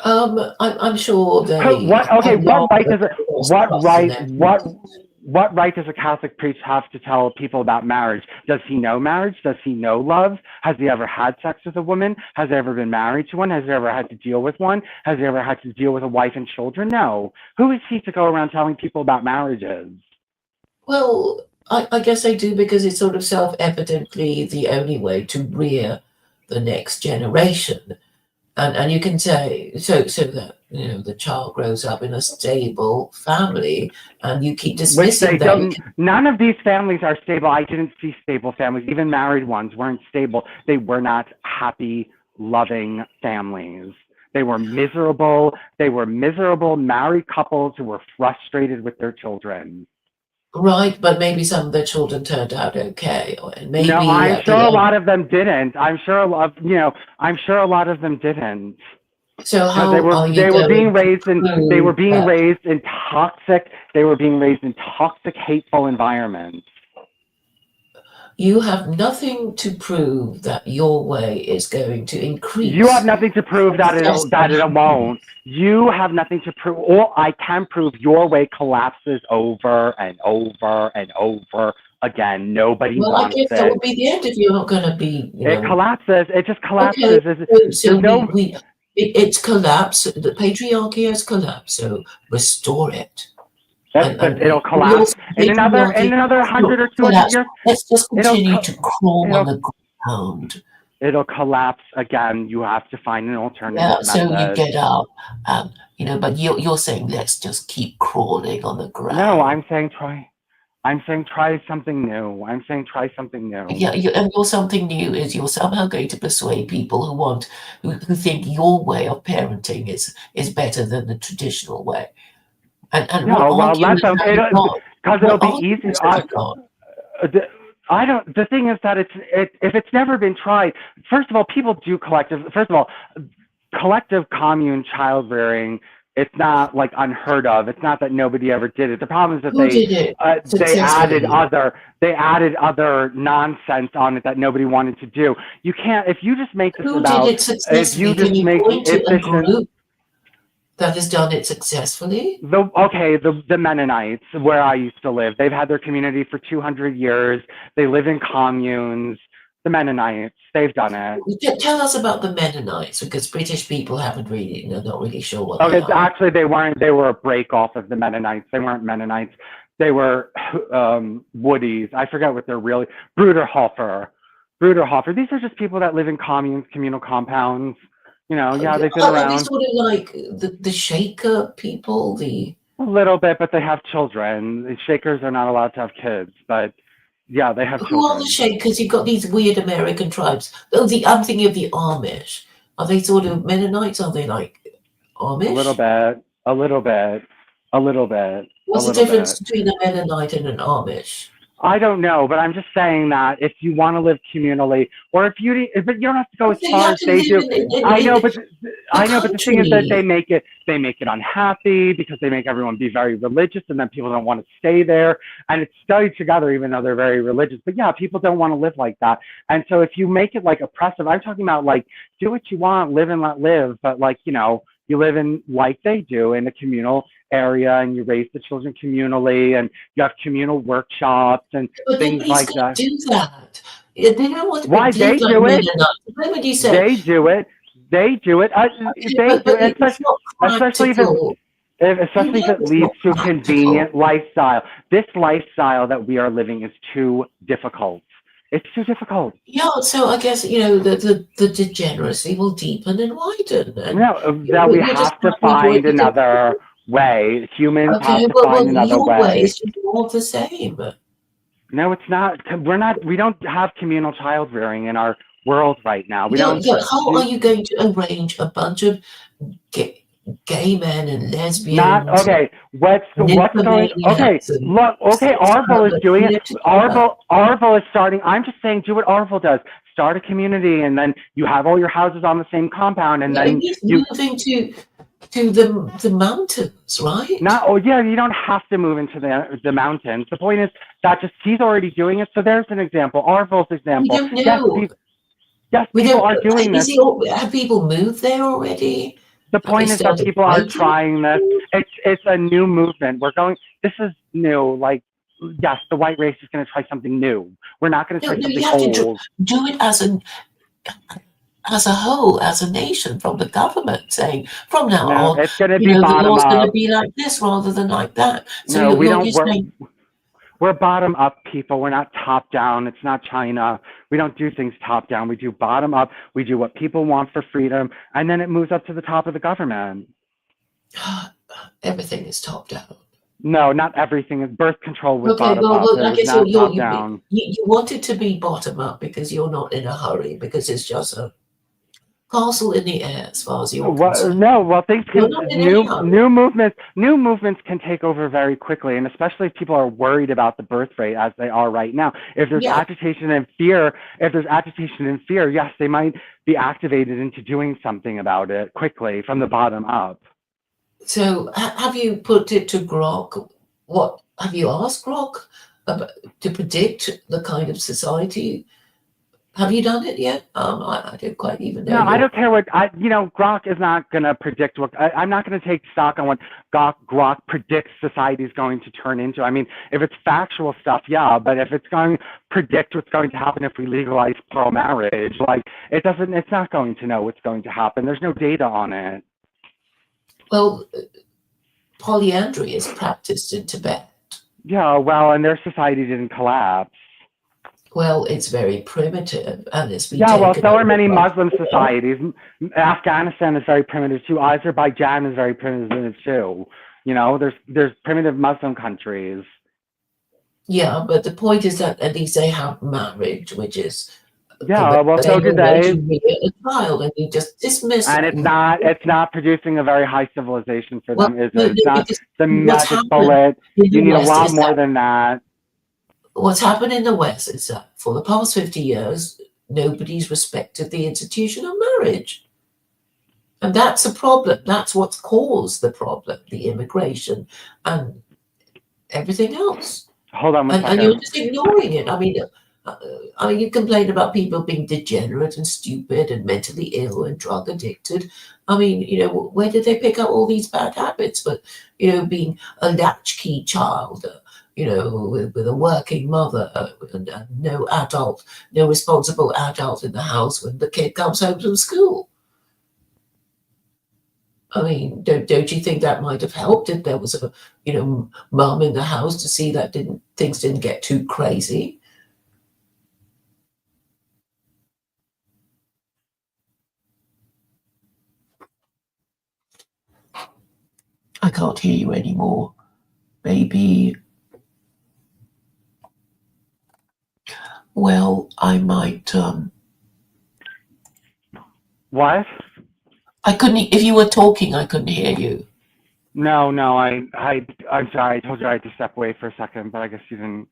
I'm sure they. What right does a Catholic priest have to tell people about marriage? Does he know marriage? Does he know love? Has he ever had sex with a woman? Has he ever been married to one? Has he ever had to deal with one? Has he ever had to deal with a wife and children? No. Who is he to go around telling people about marriages? Well, I guess they do because it's sort of self-evidently the only way to rear the next generation. And you can say so that the child grows up in a stable family, and you keep dismissing them. None of these families are stable. I didn't see stable families. Even married ones weren't stable. They were not happy, loving families. They were miserable. They were miserable married couples who were frustrated with their children. Right, but maybe some of their children turned out okay, and maybe. No, I'm sure a lot of them didn't. I'm sure a lot of them didn't. So how they were being raised in toxic, hateful environments. You have nothing to prove that your way is going to increase. You have nothing to prove that it won't. You have nothing to prove. All I can prove, your way collapses over and over and over again. Nobody wants it. I guess that would be the end if you're not going to be. It collapses. It just collapses. Okay, so it's collapsed. The patriarchy has collapsed. So restore it. It'll collapse in another 100 or 200 years. Let's just continue to crawl on the ground it'll collapse again. You have to find an alternative Yeah, so you method. get up, but you're saying let's just keep crawling on the No, ground. I'm saying try. I'm saying try something new. I'm saying try something new. Yeah, and your something new is you're somehow going to persuade people who think your way of parenting is better than the traditional way. And what No, well, let argument them. have you got? Because it'll What be easy. arguments have you got? I don't. The thing is that if it's never been tried. First of all, people do collective. First of all, collective commune child rearing. It's not like unheard of. It's not that nobody ever did it. The problem is that Who did it they added successfully? other nonsense on it that nobody wanted to do. You can't if you just make this Who did about it if you successfully? Can just you make point to a efficient. group that has done it successfully? The Mennonites, where I used to live, they've had their community for 200 years. They live in communes. The Mennonites, they've done it. Tell us about the Mennonites, because British people haven't really, they're not really sure what they Okay, are. actually, they weren't. They were a break off of the Mennonites. They weren't Mennonites. They were Woodies. I forget what they're really. Bruderhofer. These are just people that live in communes, communal compounds. Yeah, they've been Are they around sort of like the Shaker people? a little bit, but they have children. The Shakers are not allowed to have kids, but yeah, they have Who are the children. Shakers? You've got these weird American tribes. Oh, I'm thinking of the Amish. Are they sort of Mennonites? Are they like Amish? A little bit, a little bit, a little bit. What's the difference between a Mennonite and an Amish? I don't know, but I'm just saying that if you want to live communally, or but you don't have to go as far as they do. I know, but the thing is that they make it unhappy because they make everyone be very religious, and then people don't want to stay there, and it's studied together even though they're very religious. But yeah, people don't want to live like that, and so if you make it like oppressive, I'm talking about like do what you want, live and let live, but like you live in like they do in a communal area, and you raise the children communally, and you have communal workshops and things like that. Do that. They don't want to Why they like do it? Why would you say they do it? They do it. Especially if it leads to a convenient lifestyle. This lifestyle that we are living is too difficult. It's too difficult. Yeah, so I guess the degeneracy will deepen and widen. And that we have to find another way. Humans have to find another way. Your way is all the same. No, it's not. We don't have communal child rearing in our world right now. How are you going to arrange a bunch of gay men and lesbians? What's going? Okay, look. Okay, Arville is doing it. Arville is starting. I'm just saying, do what Arville does. Start a community, and then you have all your houses on the same compound, and then you're moving to the mountains, right? You don't have to move into the mountains. The point is that he's already doing it. So there's an example. Arville's example. We don't know. Yes, people are doing this. Have people moved there already? The point is that people are trying this. It's a new movement. This is new. Like, yes, the white race is going to try something new. We're not going to try something old. Do it as a whole, as a nation, from the government saying, from now on, it's going to be bottom up. The law's going to be like this rather than like that. So we're bottom up people. We're not top down. It's not China. We don't do things top down. We do bottom up. We do what people want for freedom, and then it moves up to the top of the government. Everything is top down. No, not everything. Birth control was bottom up. I guess you want it to be bottom up because you're not in a hurry, because it's just a castle in the air as far as you're concerned. Things can new movements can take over very quickly, and especially if people are worried about the birth rate as they are right now. If there's agitation and fear, yes, they might be activated into doing something about it quickly from the bottom up. So have you put it to Grok? What have you asked Grok to predict the kind of society? Have you done it yet? I don't quite even know. No, I don't care what Grok is not going to predict what. I'm not going to take stock on what Grok predicts society is going to turn into. I mean, if it's factual stuff, yeah, but if it's going to predict what's going to happen if we legalize plural marriage, like it's not going to know what's going to happen. There's no data on it. Well, polyandry is practiced in Tibet. Yeah, well, and their society didn't collapse. Well, it's very primitive, and it's been Yeah, well, taken so are over many by. Muslim societies. Afghanistan is very primitive too. Azerbaijan is very primitive too. You know, there's primitive Muslim countries. Yeah, but the point is that at least they have marriage, which is Yeah, well, so they do know when they. to rear a child, and you just dismiss And it. it's not producing a very high civilization for Well, them, is no, it? It's no, not because the what's magic happened bullet. in the You need a West lot is more that than that. what's happened in the West is that for the past 50 years, nobody's respected the institution of marriage. And that's a problem. That's what's caused the problem, the immigration and everything else. Hold on one And you're second. just ignoring it. I mean, you complain about people being degenerate and stupid and mentally ill and drug addicted. I mean, where did they pick up all these bad habits? But, being a latchkey child, with a working mother and no adult, no responsible adult in the house when the kid comes home from school. I mean, don't you think that might have helped if there was a, mum in the house to see that things didn't get too crazy? I can't hear you anymore, baby. Well, I might. What? I couldn't. If you were talking, I couldn't hear you. No, I'm sorry. I told you I had to step away for a second, but I guess you didn't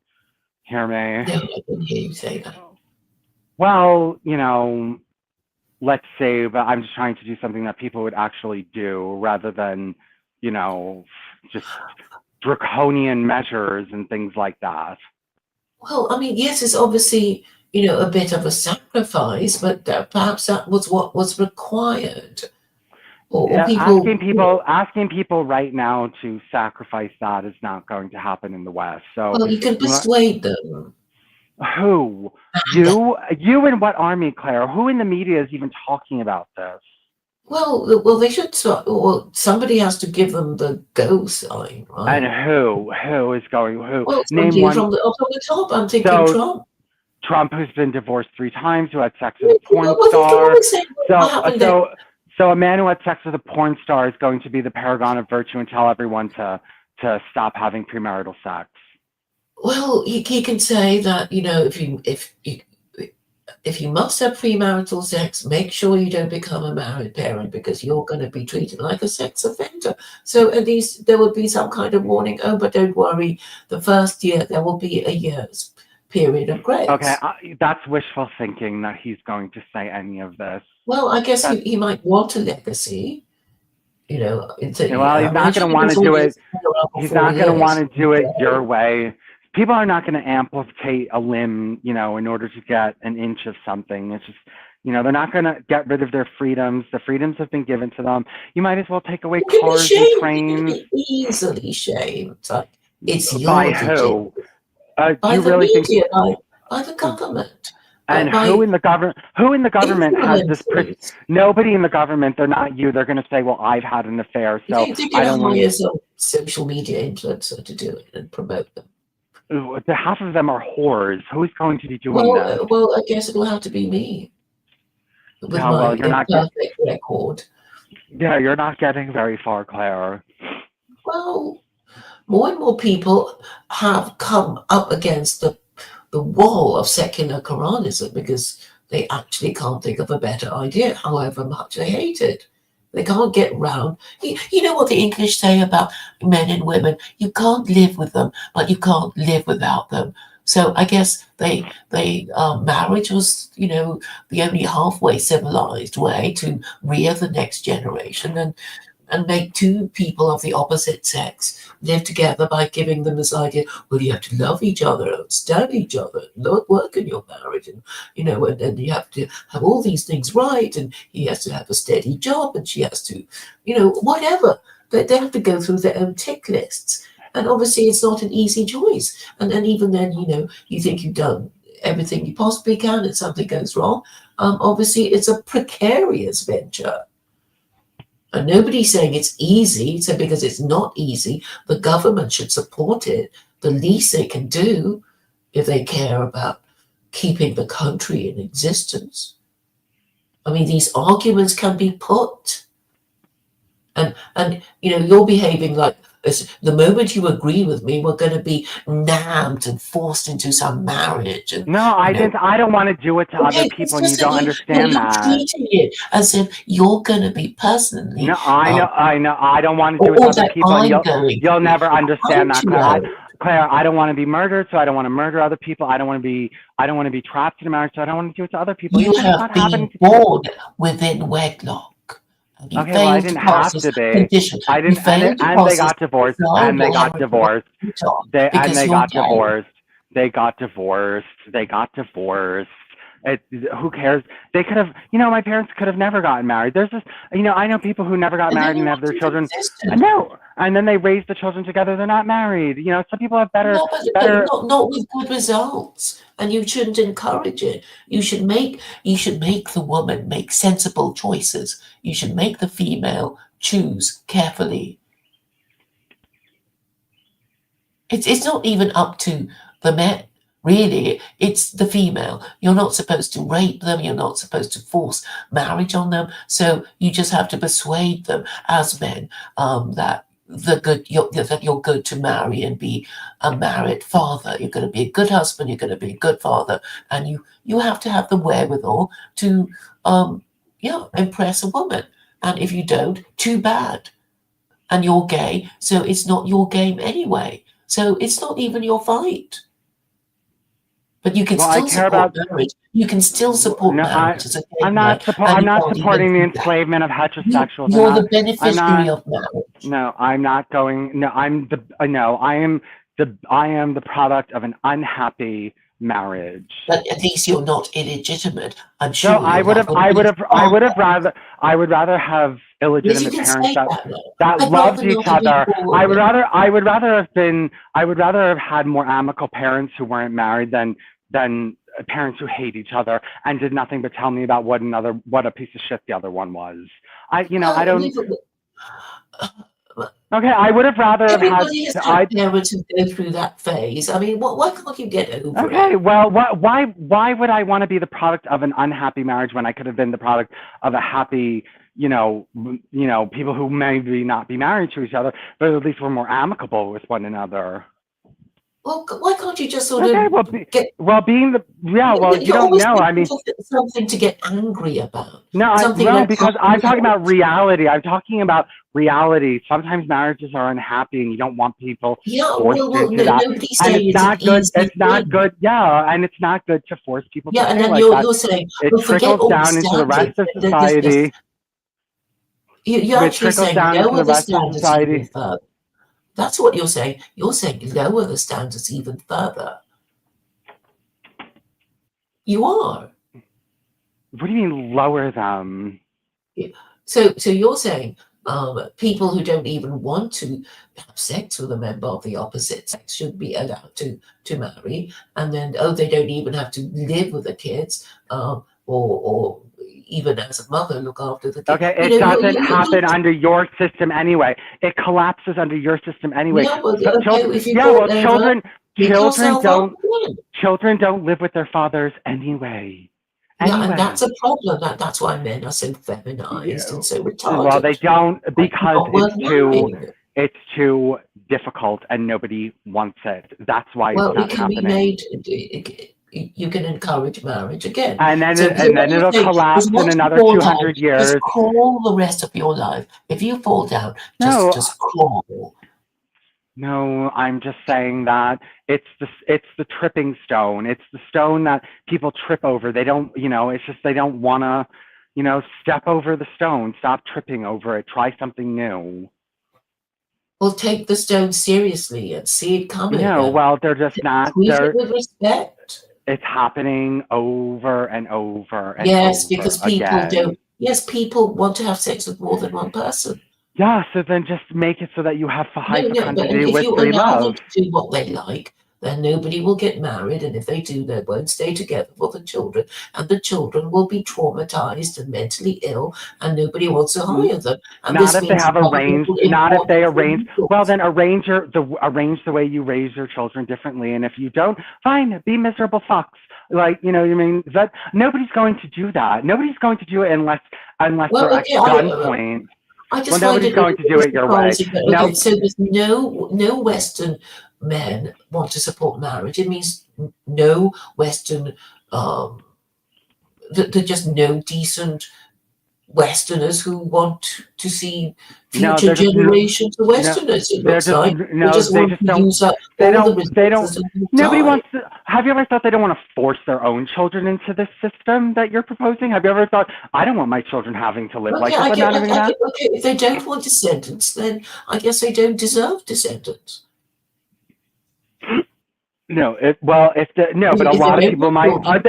hear me. No, I couldn't hear you say that. Well, let's say, but I'm just trying to do something that people would actually do rather than, just draconian measures and things like that. Well, I mean, yes, it's obviously, a bit of a sacrifice, but perhaps that was what was required. Or Asking people. people right now to sacrifice that is not going to happen in the West. So, Well, you can persuade them. who? You in what army, Claire? Who in the media is even talking about this? Well, they should. Well, somebody has to give them the go sign, right? And who is going? Who? Well, Name somebody one. from the top. I'm thinking Trump. Trump, who's been divorced 3 times, who had sex with a porn Well, he can star. always say what happened there. So a man who had sex with a porn star is going to be the paragon of virtue and tell everyone to stop having premarital sex. Well, he can say that, if you must have premarital sex, make sure you don't become a married parent because you're going to be treated like a sex offender. So at least there would be some kind of warning. Oh, but don't worry, the first year there will be a year's period of grace. Okay, that's wishful thinking that he's going to say any of this. Well, I guess he might want a legacy. Well, he's not going to want to do it. He's not going to want to do it your way. People are not going to amputate a limb, in order to get an inch of something. It's just, they're not going to get rid of their freedoms. The freedoms have been given to them. You might as well take away cars and trains. Easily shamed. Like, it's your by who? By the media, by the government. And who in the government has this? Nobody in the government. They're not you. They're going to say, "Well, I've had an affair, so I don't want to." Some social media influencer to do it and promote them. Half of them are whores. Who's going to be doing that? Well, I guess it'll have to be me. With my perfect record. Yeah, you're not getting very far, Claire. Well, more and more people have come up against the wall of secular Quranism because they actually can't think of a better idea, however much they hate it. They can't get round. You know what the English say about men and women? You can't live with them, but you can't live without them. So I guess marriage was, the only halfway civilized way to rear the next generation and make two people of the opposite sex live together by giving them this idea, well, you have to love each other, understand each other, work in your marriage, and and you have to have all these things right, and he has to have a steady job, and she has to, whatever. They have to go through their own tick lists. And obviously it's not an easy choice. And even then, you think you've done everything you possibly can and something goes wrong. Obviously it's a precarious venture. And nobody's saying it's easy, so because it's not easy, the government should support it. The least they can do, if they care about, keeping the country in existence. I mean, these arguments can be put. And you're behaving like the moment you agree with me, we're going to be nabbed and forced into some marriage. And No, I didn't. I don't want to do it to other okay, people, it's and you just that don't understand you're that. treating it as if you're going to be personally, No, I know. I don't want to do it to or other that people, and I'm going to you'll be. never understand I'm that, too Claire. old. Claire, I don't want to be murdered, so I don't want to murder other people. I don't want to be trapped in a marriage, so I don't want to do it to other people. You Even if it's have not happening. been born within wedlock. And you Okay, well, I failed to didn't pass have this to be. condition. I You didn't, failed to and they pass this got divorced, and they desirable got divorced. because They you're got gay. divorced. They got divorced. They got divorced. Who cares? They could have, my parents could have never gotten married. There's this, I know people who never got And then married and you have their acted children. consistent. No, and then they raise the children together. They're not married. Some people have better. No, but not with good results. And you shouldn't encourage it. You should make the woman make sensible choices. You should make the female choose carefully. It's not even up to the men. Really, it's the female. You're not supposed to rape them. You're not supposed to force marriage on them. So you just have to persuade them as men that that you're good to marry and be a married father. You're going to be a good husband. You're going to be a good father, and you have to have the wherewithal to impress a woman. And if you don't, too bad. And you're gay, so it's not your game anyway. So it's not even your fight. But you can still support marriage. You can still support marriage as a gay I'm not supporting the enslavement of heterosexuals. You're the beneficiary of marriage. No, I'm not going. No, I am the product of an unhappy marriage. But at least you're not illegitimate. I'm sure. So I would rather have illegitimate parents that loved each other. I would rather have had more amicable parents who weren't married than parents who hate each other and did nothing but tell me about what a piece of shit the other one was. I don't. Okay, I would have rather have had. Parents who go through that phase. I mean, why can't you get over it? Okay, well, why would I want to be the product of an unhappy marriage when I could have been the product of a happy, people who maybe not be married to each other, but at least were more amicable with one another. Well, why can't you just sort of you don't know. I mean, something to get angry about. No, because I'm talking about reality. I'm talking about reality. Sometimes marriages are unhappy, and you don't want people forced into that. And it's not good. It's not good. Yeah, and it's not good to force people. Yeah, and then you're saying it trickles down into the rest of society. You're actually saying lower the standards even further. That's what you're saying. You're saying lower the standards even further. You are. What do you mean lower them? So you're saying people who don't even want to have sex with a member of the opposite sex should be allowed to marry, and then they don't even have to live with the kids, or even as a mother look after the kids. Okay, it doesn't happen under your system anyway. It collapses under your system anyway. Children don't live with their fathers anyway. Yeah, and that's a problem. That's why men are so feminized and so retarded. Well, they don't, because it's too difficult and nobody wants it. That's why it's not happening. You can encourage marriage again. And then it'll collapse in another 200 years. Just crawl the rest of your life. If you fall down, just crawl. No, I'm just saying that it's the tripping stone. It's the stone that people trip over. They don't, it's just they don't want to, step over the stone. Stop tripping over it. Try something new. Well, take the stone seriously and see it coming. No, well, they're just not. Treat it with respect. It's happening over and over and yes, over because people again. don't. Yes, people want to have sex with more than one person. Yeah, so then just make it so that you have high fecundity with free love. If you allow them to do what they like, then nobody will get married, and if they do, they won't stay together for the children, and the children will be traumatized and mentally ill, and nobody wants to hire them. And not if they have arranged. Not if they arrange. Well, then arrange the way you raise your children differently, and if you don't, fine, be miserable fucks. Like, you know, you mean that nobody's going to do that. Nobody's going to do it unless Well, they're at okay, gunpoint. I Well, just find nobody's it a going to do little it your way. surprising that, No, okay, so there's no Western men want to support marriage. It means no Western, there are just no decent Westerners who want to see no, future they're just generations of no, Westerners, it they're looks just like. They no, just they want just to don't. use up They all the don't. They don't. resources and Nobody time. wants to. Have you ever thought they don't want to force their own children into this system that you're proposing? Have you ever thought, I don't want my children having to live Okay, like this? I I'm get, not even gonna. okay, if they don't want descendants, then I guess they don't deserve descendants. No, well, if the no, but a Is there lot of no people might. point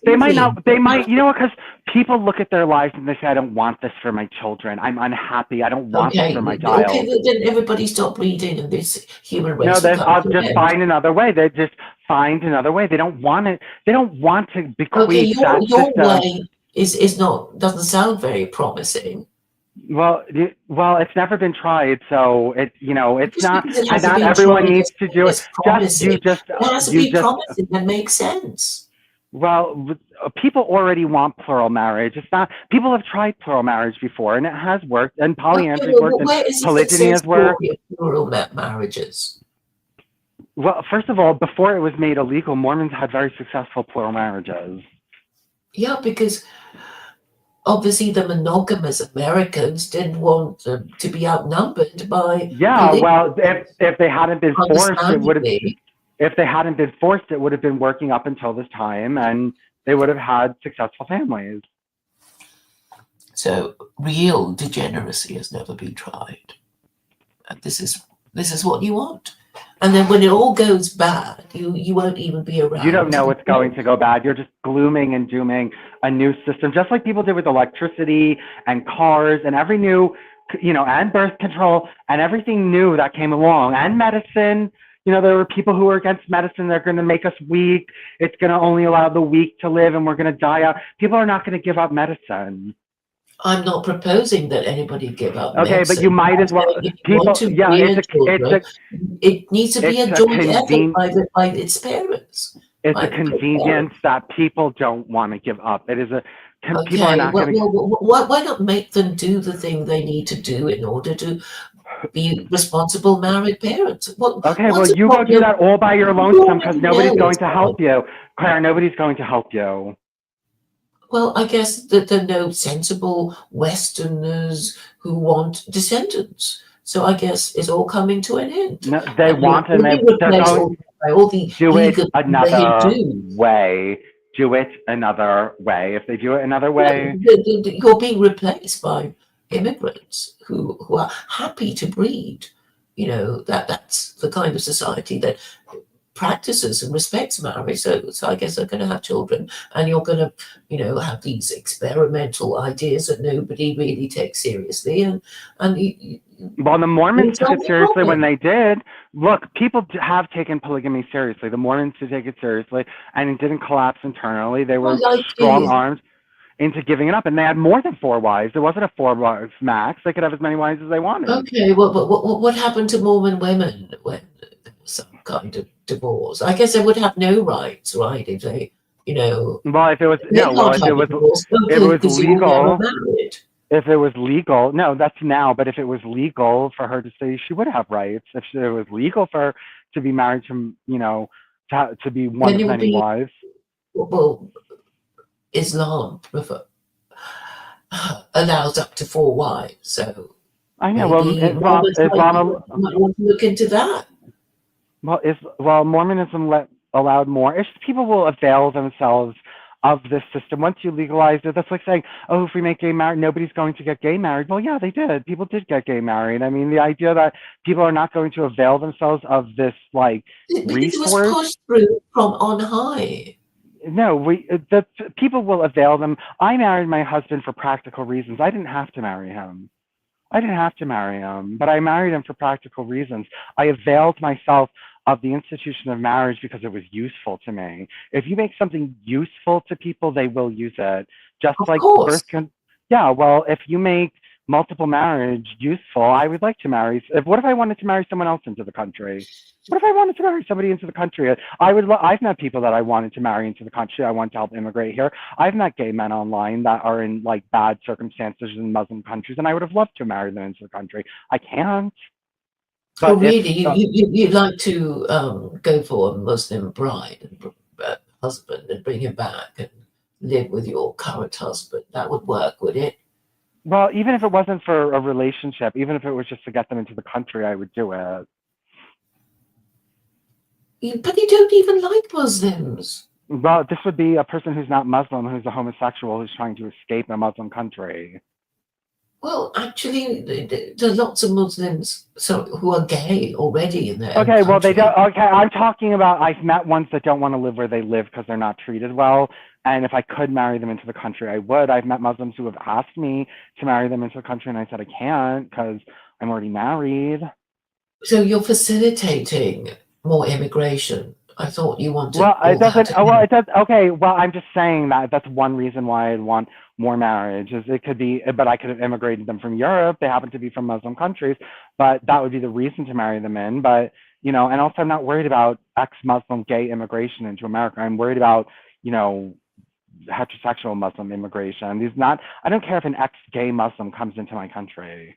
They might in not. They might. You know what? Because people look at their lives and they say, I don't want this for my children. I'm unhappy. I don't want this Okay, for my okay, child. then everybody stop breeding and this human No, race will come I'll to an just end. find another way. They just find another way. They don't want it. They don't want to Okay, bequeath that your system. way is not, doesn't sound very promising. Well, it's never been tried, so it's it's Just not. because it And hasn't not been everyone tried needs to do it. is promising. It has to You be just. promising, that makes sense. Well, people already want plural marriage. It's not. People have tried plural marriage before, and it has worked. And Okay, polyandry's worked, and where is the polygyny success has worked. story of plural marriages? Well, first of all, before it was made illegal, Mormons had very successful plural marriages. Yeah, because obviously the monogamous Americans didn't want to be outnumbered by Yeah, well, if they hadn't been forced, it would have. understandably. If they hadn't been forced, it would have been working up until this time, and they would have had successful families. So real degeneracy has never been tried. And this is what you want. And then when it all goes bad, you won't even be around. You don't know it's going to go bad. You're just glooming and dooming a new system, just like people did with electricity and cars and every new, and birth control and everything new that came along, and medicine. There were people who were against medicine. They're going to make us weak. It's going to only allow the weak to live, and we're going to die out. People are not going to give up medicine. I'm not proposing that anybody give up. Okay, medicine. but you might as well. People, yeah, it needs to be a joint effort by its parents. It's a convenience that people don't want to give up. It is people are not going to. Why not make them do the thing they need to do in order to be responsible married parents? Okay, well, you go do that all by your lonesome because nobody's going to help you. Claire, nobody's going to help you. Well, I guess that there are no sensible Westerners who want descendants. So I guess it's all coming to an end. No, they want and they're going to do it another way. Do it another way. If they do it another way, you're being replaced by immigrants who are happy to breed. That's the kind of society that practices and respects marriage. So I guess they're going to have children, and you're going to, have these experimental ideas that nobody really takes seriously. Well, the Mormons took it seriously when they did. Look, people have taken polygamy seriously. The Mormons did take it seriously, and it didn't collapse internally. They were strong armed into giving it up, and they had more than 4 wives. It wasn't a 4 wives max. They could have as many wives as they wanted. Okay, well, but what happened to Mormon women when there was some kind of divorce? I guess they would have no rights, right? If they, Well, if it was legal. If it was legal, no, that's now. But if it was legal for her to say, she would have rights. If it was legal for her to be married to, to be one of many wives. Well, Islam allows up to 4 wives, so I know. Well, Islam might want to look into that. Well, Mormonism allowed more. People will avail themselves of this system. Once you legalize it, that's like saying, oh, if we make gay marriage, nobody's going to get gay married. Well, yeah, they did. People did get gay married. I mean, the idea that people are not going to avail themselves of this, resource. It was pushed through from on high. No, the people will avail them. I married my husband for practical reasons. I didn't have to marry him. But I married him for practical reasons. I availed myself of the institution of marriage because it was useful to me. If you make something useful to people, they will use it. Just like birth control. Yeah, well, if you make multiple marriage useful, I would like to marry. What if I wanted to marry someone else into the country? What if I wanted to marry somebody into the country? I've met people that I wanted to marry into the country. I want to help immigrate here. I've met gay men online that are in like bad circumstances in Muslim countries, and I would have loved to marry them into the country. I can't. But really, you like to go for a Muslim bride and husband and bring him back and live with your current husband. That would work, would it? Well, even if it wasn't for a relationship, even if it was just to get them into the country, I would do it. But you don't even like Muslims. Well, this would be a person who's not Muslim, who's a homosexual, who's trying to escape a Muslim country. Well, actually, there are lots of Muslims who are gay already in their Okay, well, they country. don't. Okay, I'm talking about, I've met ones that don't want to live where they live because they're not treated well. And if I could marry them into the country, I would. I've met Muslims who have asked me to marry them into the country, and I said I can't because I'm already married. So you're facilitating more immigration. I thought you wanted. Well, it doesn't. Well, it does. Okay. Well, I'm just saying that that's one reason why I'd want more marriage. Is it could be, but I could have immigrated them from Europe. They happen to be from Muslim countries, but that would be the reason to marry them in. But and also I'm not worried about ex-Muslim gay immigration into America. I'm worried about heterosexual Muslim immigration. I don't care if an ex-gay Muslim comes into my country.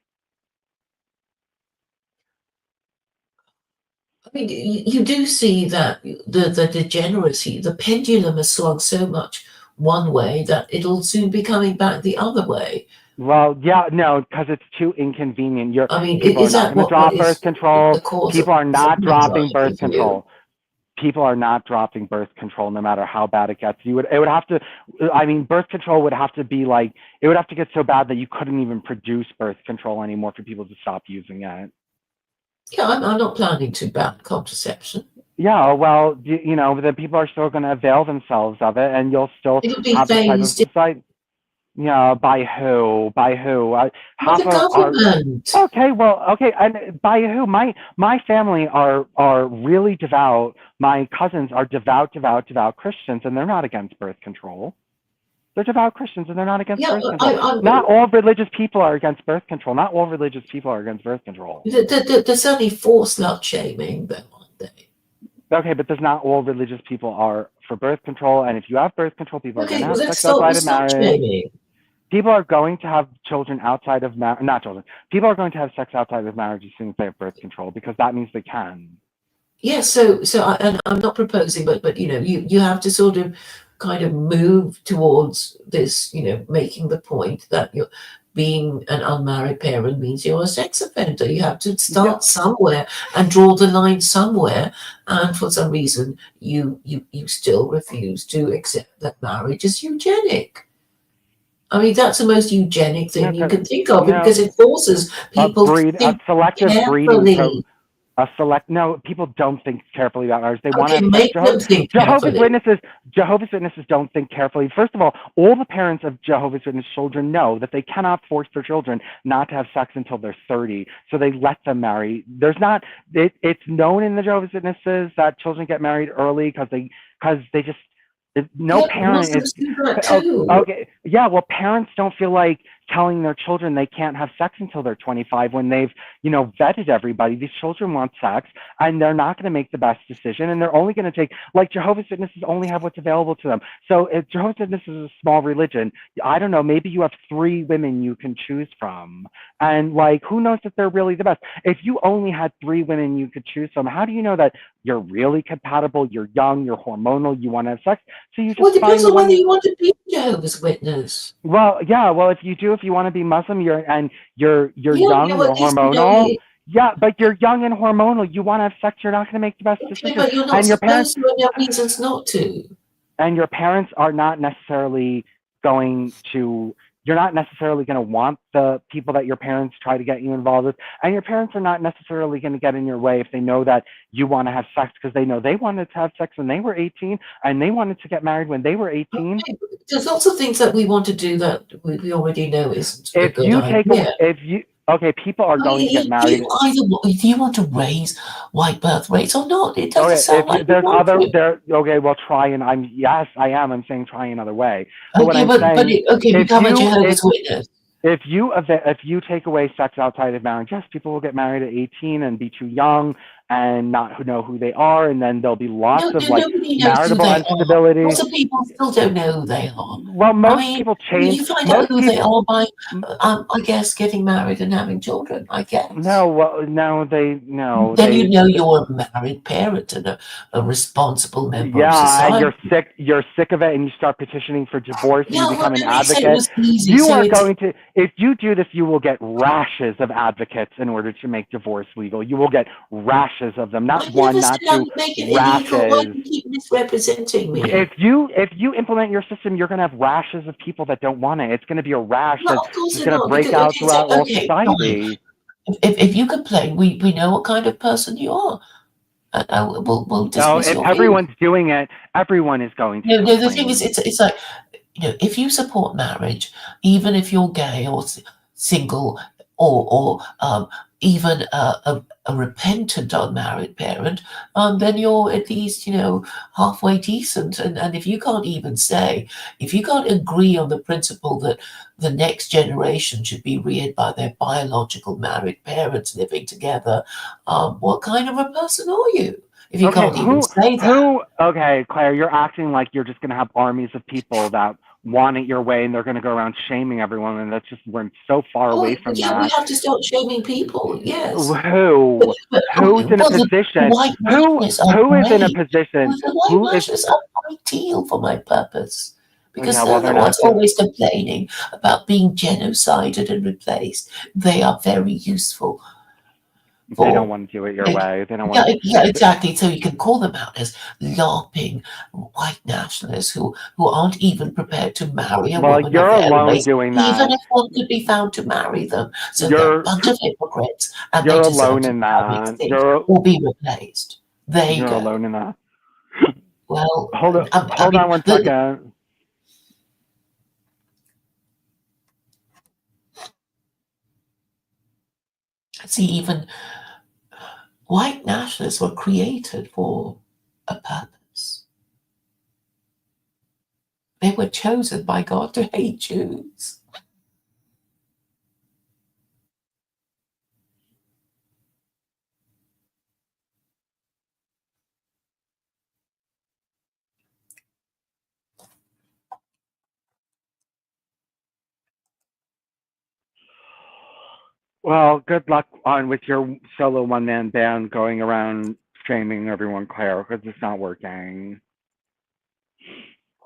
I mean, you do see that the degeneracy, the pendulum has swung so much one way that it'll soon be coming back the other way. Well, yeah, no, because it's too inconvenient. People are not going to drop birth control. People are not dropping birth control. People are not dropping birth control no matter how bad it gets. It would have to, birth control would have to be it would have to get so bad that you couldn't even produce birth control anymore for people to stop using it. Yeah, I'm not planning to ban contraception. Yeah, well, the people are still going to avail themselves of it, and you'll still have the type of society. Yeah, by who? By who? By the government. Okay, and by who? My family are really devout. My cousins are devout Christians, and they're not against birth control. They're devout Christians, and they're not against birth control. Not all religious people are against birth control. Not all religious people are against birth control. There's only forced slut shaming, though, aren't they? Okay, but there's not all religious people are for birth control, and if you have birth control, people are going to have sex outside of marriage. People are going to have children outside of marriage. Not children. People are going to have sex outside of marriage as soon as they have birth control because that means they can. Yes, and I'm not proposing, but you have to sort of kind of move towards this, making the point that you're being an unmarried parent means you're a sex offender. You have to start somewhere and draw the line somewhere. And for some reason, you still refuse to accept that marriage is eugenic. I mean, that's the most eugenic thing you can think of because it forces people to think carefully. No, people don't think carefully about marriage. They want to make them think carefully. Jehovah's Witnesses don't think carefully. First of all the parents of Jehovah's Witness children know that they cannot force their children not to have sex until they're 30. So they let them marry. It's known in the Jehovah's Witnesses that children get married early because they just parent is okay. Yeah, well, parents don't feel like telling their children they can't have sex until they're 25 when they've vetted everybody. These children want sex, and they're not going to make the best decision, and they're only going to take Jehovah's Witnesses only have what's available to them. So if Jehovah's Witnesses is a small religion, I don't know, maybe you have 3 women you can choose from, and who knows if they're really the best. If you only had 3 women you could choose from, how do you know that you're really compatible, you're young, you're hormonal, you want to have sex? So you just it depends on whether you want to be a Jehovah's Witness. Well, yeah. Well, if you want to be Muslim, you're young, you're hormonal. Yeah, but you're young and hormonal. You want to have sex. You're not going to make the best decision. But you're not supposed to, and there are reasons not to. And your parents are not necessarily going to. You're not necessarily going to want the people that your parents try to get you involved with. And your parents are not necessarily going to get in your way if they know that you want to have sex because they know they wanted to have sex when they were 18 and they wanted to get married when they were 18. Okay, there's lots of things that we want to do that we already know isn't a good idea. People are going to get married. If you want to raise white birth rates or not, it doesn't sound like there's well, try and I'm saying try another way. Become a Jehovah's Witness. if you take away sex outside of marriage, yes, people will get married at 18 and be too young and not know who they are, and then there'll be lots of like Nobody knows who marital they are. instability. Lots of people still don't know who they are. Well, I most mean, people change. you find out Most who they people, are by, I guess, getting married and having children, I guess. no, well, no, they no, Then they. you know you're a married parent and a responsible member of Yeah, and society. you're sick of it, and you start petitioning for divorce, and Yeah, you well, become an then they said it advocate. was easy, You so are it's going to, if you do this, you will get rashes of advocates in order to make divorce legal. You will get rashes of them, I not never one, said not I two, would make it illegal. Why do rashes. you keep misrepresenting me? If you implement your system, you're going to have rashes of people that don't want it. It's going to be a rash No, that's of course just they're going to not. break Because out okay, so throughout all okay, fine. society. If you complain, we know what kind of person you are. And we'll No, dismiss if your view. everyone's doing it, everyone is going to No, the thing is, complain. it's like, if you support marriage, even if you're gay or single or even a repentant unmarried parent, then you're at least, halfway decent. And if you can't even say, if you can't agree on the principle that the next generation should be reared by their biological married parents living together, what kind of a person are you? If you Okay, can't even say that. okay, Claire, you're acting like you're just going to have armies of people that want it your way and they're going to go around shaming everyone, and that's just, we're so far Oh, away from yeah, we that. have to start shaming people. Yes, but, Who? Who's okay, in a well, the position? white nationalists are Who is in a great. position? Well, the white Who is, nationalists are ideal for my purpose because yeah, well, they're they're the not ones doing, always complaining about being genocided and replaced. They are very useful they don't for. want to do it your way. They don't Yeah, want yeah, to, exactly. So you can call them out as LARPing white nationalists who aren't even prepared to marry a well, woman of you're their alone race, doing even that. if one could be found to marry them. So they're a You're, bunch of hypocrites and they you're deserve alone to in become that. extinct or be replaced. There you You're go. alone in that. Well, I Hold mean, on one second. see, even white nationalists were created for a purpose. They were chosen by God to hate Jews. Well, good luck on with your solo one man band going around shaming everyone, Claire, because it's not working.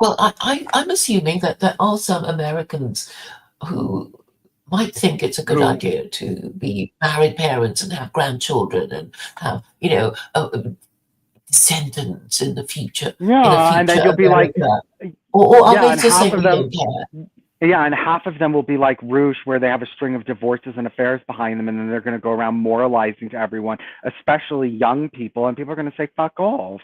Well, I'm assuming that there are some Americans who might think it's a good Who? idea to be married parents and have grandchildren and have, descendants in the future, Yeah, and then you'll be like, America. Or are yeah, they and to say half of we them, don't care? yeah, and half of them will be like Rouge, where they have a string of divorces and affairs behind them, and then they're going to go around moralizing to everyone, especially young people, and people are going to say, "Fuck off."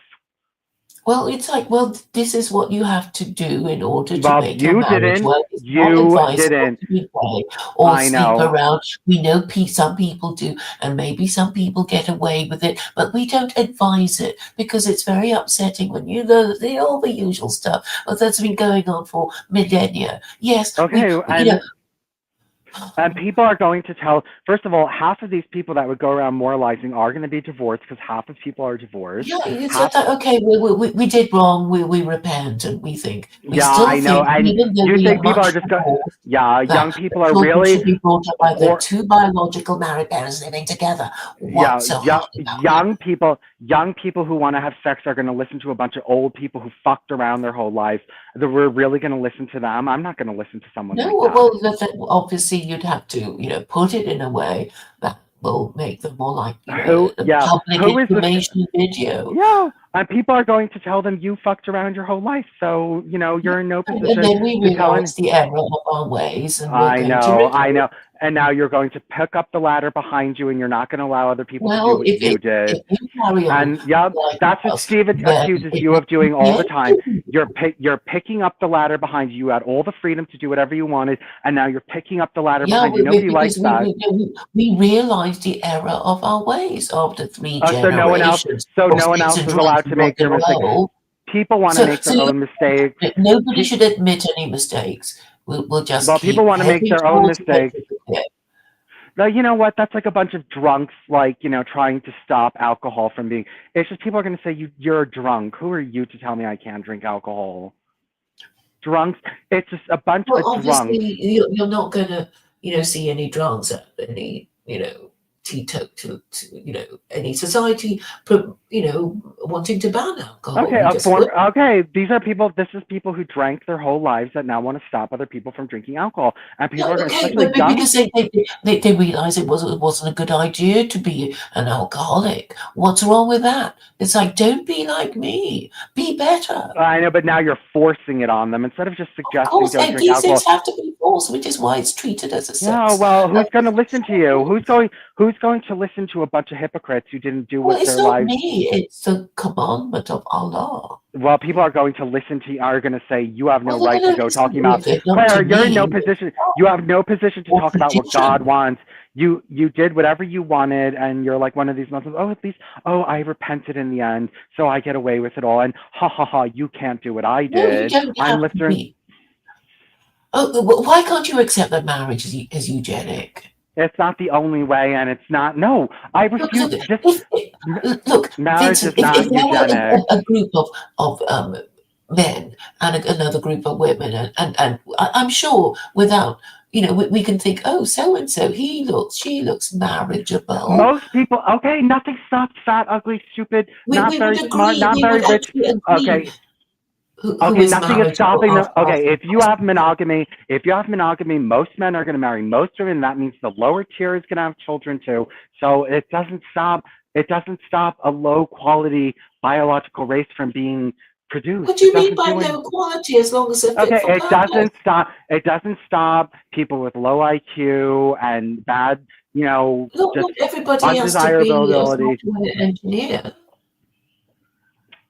Well, it's like, well, this is what you have to do in order to Well, make your you marriage didn't. work. It's not You advisable didn't. to be gay or I sleep know. around. We know some people do, and maybe some people get away with it, but we don't advise it because it's very upsetting when you know all the usual stuff that's been going on for millennia. Yes, Okay, and people are going to tell, first of all, half of these people that would go around moralizing are going to be divorced because half of people are divorced. yeah, it's Half, like, okay, we did wrong. We repent, and we yeah, still I know. think, And even though you we are think people are much just going, divorced, yeah, that young people are children really, should be brought up by their or, two biological married parents living together. yeah, What's so hard about that? young people who want to have sex are going to listen to a bunch of old people who fucked around their whole life. That we're really going to listen to them. I'm not going to listen to someone No, like that. obviously you'd have to, put it in a way that will make them more like, a Yeah, public who is this? information video. Yeah, and people are going to tell them you fucked around your whole life, so Yeah, you're in no and position then we to tell any. realize the error of our ways, and we're I going to know, I repair know. it. And now you're going to pick up the ladder behind you, and you're not going to allow other people to do Well, what if you did. if you carry on And yeah, like that's what us, Steve then accuses it you will of doing be all the time. ending. You're picking up the ladder behind you. You had all the freedom to do whatever you wanted, and now you're picking up the ladder Yeah, behind you. Nobody likes because that. we realized the error of our ways after three So no one else, generations so of no one sex else and is drugs allowed to and rock make their and mistakes. roll. People want to So, make so their own mistakes. nobody should admit any mistakes. We'll just Well, people keep want to make heading their own towards mistakes. it. No, you know what? That's like a bunch of drunks, like, trying to stop alcohol from being. It's just people are going to say, you're a drunk. Who are you to tell me I can't drink alcohol? Drunks. It's just a bunch Well, of obviously, drunks. you're not going to, see any drunks at any, teetotal, any society, wanting to ban alcohol. Okay, We just would. okay. These are people. This is people who drank their whole lives that now want to stop other people from drinking alcohol, and people Yeah, are going, okay, especially but young. because they realise it wasn't a good idea to be an alcoholic. What's wrong with that? It's like, don't be like me. Be better. I know, but now you're forcing it on them instead of just Of suggesting course, don't drink these alcohol. things have to be forced, which is why it's treated as a Yeah, sex. well, who's going to listen to you? Who's going to listen to a bunch of hypocrites who didn't do Well, with it's their not lives? me. It's the commandment of Allah. Well, people are going to listen to you, are going to say you have no Well, they're right to going to go talking disagree about. with it, not to Claire, you're in no me, position. You have no position to or talk about what God tradition. wants. You did whatever you wanted, and you're like one of these Muslims. Oh, at least, I repented in the end, so I get away with it all. And ha ha ha, you can't do what I No, you did. don't I'm have to listening. be. Oh, why can't you accept that marriage is eugenic? It's not the only way, and it's not. No, I Look, refuse. look, Marriage Vincent, is if not there were eugenics. a group of men and another group of women, and I'm sure without, we can think, oh, so and so, she looks marriageable. Most people, okay, nothing stops fat, ugly, stupid, not We would very smart, agree. not We very would rich. actually agree. Okay, Who okay, is nothing is marriageable stopping them. Okay, after if you have monogamy, most men are going to marry most women. That means the lower tier is going to have children too. So it doesn't stop. It doesn't stop a low quality biological race from being produced. What do It you mean doesn't by do it. low quality as long as they're fit Okay, for it purpose? doesn't stop. It doesn't stop people with low IQ and bad, just Not everybody has to be a undesirability. software engineer.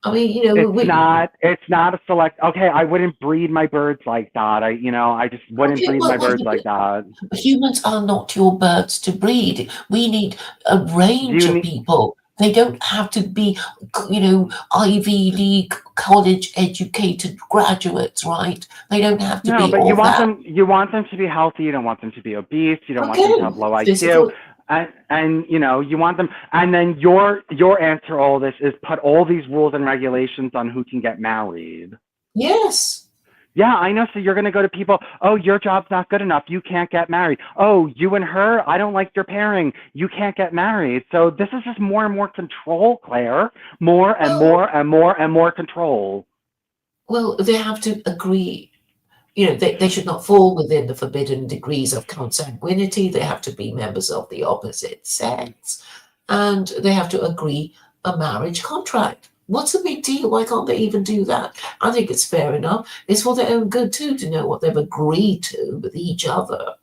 I mean, It's not a select. Okay, I wouldn't breed my birds like that. I just wouldn't okay, breed my birds like that. humans are not your birds to breed. We need a Do range you of need? people. They don't have to be, Ivy League college educated graduates, right? They don't have to No, be but all that. You want them to be healthy. You don't want them to be obese. You don't want them to Okay, have low IQ. physical. And you want them. And then your answer to all this is put all these rules and regulations on who can get married. Yes. Yeah, I know. So you're going to go to people, oh, your job's not good enough. You can't get married. Oh, you and her, I don't like your pairing. You can't get married. So this is just more and more control, Claire. More and more and more and more control. Well, they have to agree. They should not fall within the forbidden degrees of consanguinity. They have to be members of the opposite sex. And they have to agree a marriage contract. What's the big deal? Why can't they even do that? I think it's fair enough. It's for their own good too to know what they've agreed to with each other.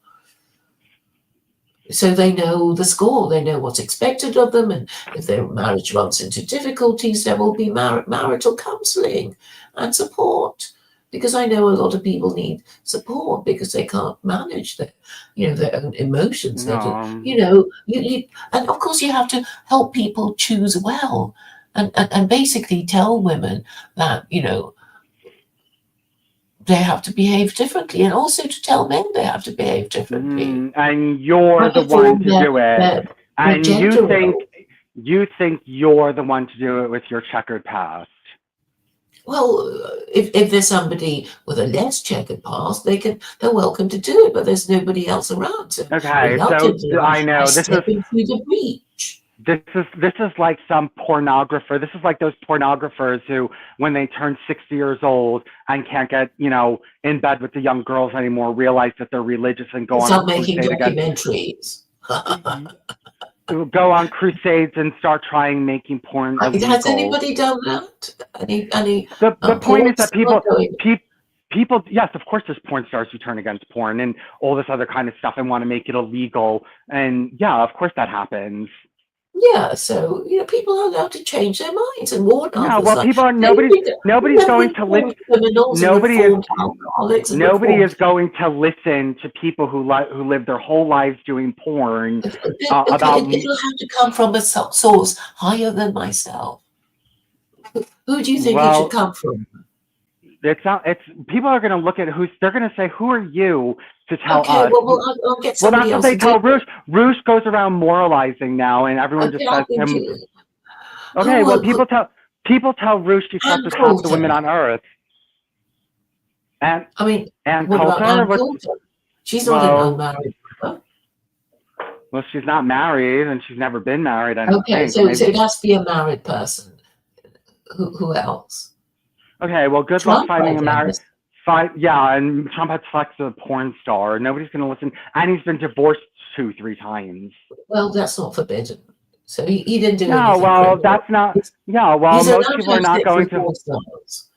So they know the score, they know what's expected of them, and if their marriage runs into difficulties, there will be marital counselling and support. Because I know a lot of people need support because they can't manage their own emotions. No. And of course you have to help people choose well, and basically tell women that they have to behave differently, and also to tell men they have to behave differently. And you're the one to do it. And you think you're the one to do it with your checkered past. Well, if there's somebody with a less checkered past, they're welcome to do it, but there's nobody else around. So okay, so I know this is through the breach. This is like some pornographer. This is like those pornographers who, when they turn 60 years old and can't get, in bed with the young girls anymore, realize that they're religious and go on a making crusade documentaries. Go on crusades and start trying making porn illegal. Has anybody done that? The point is that people, yes, of course, there's porn stars who turn against porn and all this other kind of stuff and want to make it illegal. And yeah, of course that happens. Yeah, so people are allowed to change their minds and warn others. Yeah, well, people are nobody's going to listen. Nobody is going to listen to people who live their whole lives doing porn. It'll have to come from a source higher than myself. Who do you think it should come from? It's not. It's people are going to look at they're going to say, "Who are you to tell Okay, us?" well, I'll get Well, somebody that's what else they to do tell it. Roosh. Roosh goes around moralizing now, and everyone just Okay, says I'll to him, do it. "Okay, well, Who? people tell Roosh he slept Ann with half the women Coulter. on Earth." And I mean, Ann what about Coulter Ann was Coulter? She's not an well, unmarried mother. well, she's not married, and she's never been married. I don't Okay, think. Or so maybe. it has to be a married person. Who else? Okay, well, good luck Trump, I finding a married. guess. Yeah, and Trump had sex with a porn star. Nobody's going to listen, and he's been divorced 2-3 times. Well, that's not forbidden. So he didn't do Yeah, anything well, criminal. that's not. Yeah, well, He's most allowed people to are have not sex going with to. porn stars.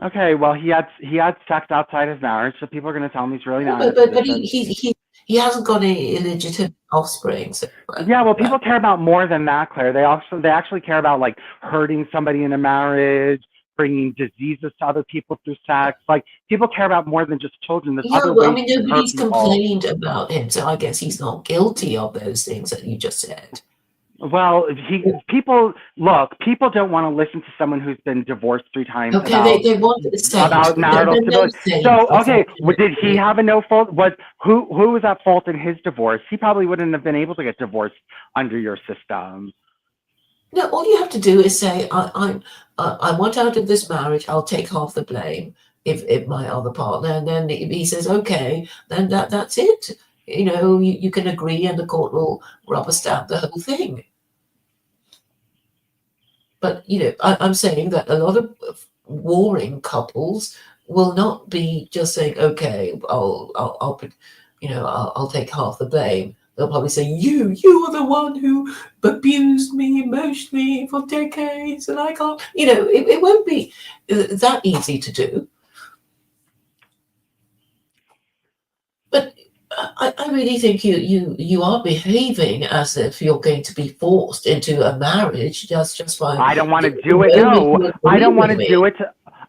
Okay, well, he had sex outside of marriage, so people are going to tell him he's really not. But he hasn't got any illegitimate offspring. So, yeah, well, people care about more than that, Claire. They actually care about like hurting somebody in a marriage, bringing diseases to other people through sex. Like people care about more than just children. There's yeah, other well, I ways mean, you can hurt nobody's people. complained about him, so I guess he's not guilty of those things that you just said. Well, people don't want to listen to someone who's been divorced 3 times Okay, they want a saint. about marital There are no stability. saints, So, okay, did he unfortunately. have a no fault? Who was at fault in his divorce? He probably wouldn't have been able to get divorced under your system. No, all you have to do is say, I want out of this marriage. I'll take half the blame if my other partner, and then he says, okay, then that's it. You know, you can agree, and the court will rubber stamp the whole thing. But you know, I'm saying that a lot of warring couples will not be just saying, okay, I'll take half the blame. They'll probably say, you are the one who abused me emotionally for decades, and I can't. You know, it won't be that easy to do. But I really think you are behaving as if you're going to be forced into a marriage just by. I don't want to do it. No, I don't want to do it.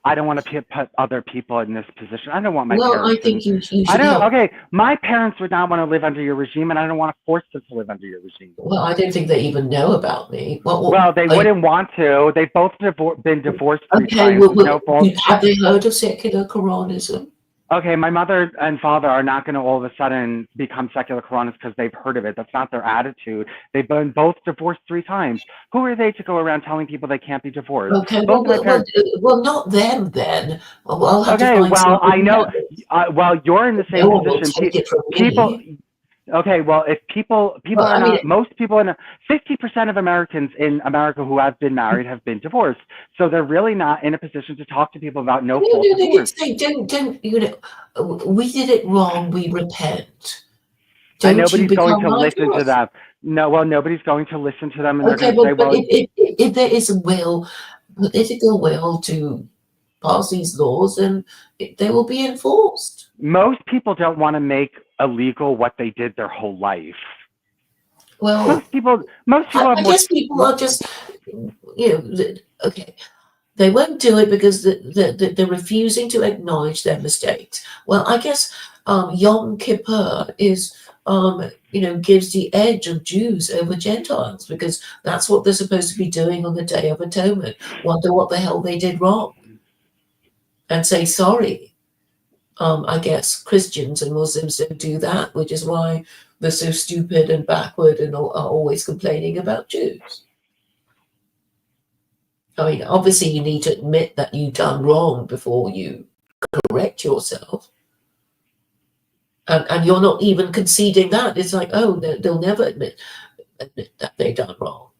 I don't want to put other people in this position. I don't want my Well, I parents. think you should I don't. help. Okay, my parents would not want to live under your regime, and I don't want to force them to live under your regime. Well, I don't think they even know about me. Well, they wouldn't want to. They've both been divorced 3 Okay, times. have they heard of secular Quranism? Okay, my mother and father are not going to all of a sudden become secular Quranists because they've heard of it. That's not their attitude. They've been both divorced 3 times. Who are they to go around telling people they can't be divorced? Okay, well, not them then. Well, I'll have to find I know. Well, you're in the same no one will position. take it from People. me. Okay, well, if people are not, most people 50% of Americans in America who have been married have been divorced. So they're really not in a position to talk to people about no fault divorce. Don't, you know, we did it wrong, we repent. And nobody's going to listen to them. No, well, nobody's going to listen to them, and they're going to say, well, if there is a political will to pass these laws, then they will be enforced. Most people don't want to make illegal what they did their whole life. Well, I guess people are just, you know, okay. They won't do it because they're refusing to acknowledge their mistakes. Well, I guess Yom Kippur is, gives the edge of Jews over Gentiles because that's what they're supposed to be doing on the Day of Atonement. Wonder what the hell they did wrong and say sorry. I guess Christians and Muslims don't do that, which is why they're so stupid and backward and are always complaining about Jews. I mean, obviously you need to admit that you've done wrong before you correct yourself. And you're not even conceding that. It's like, oh, they'll never admit that they've done wrong.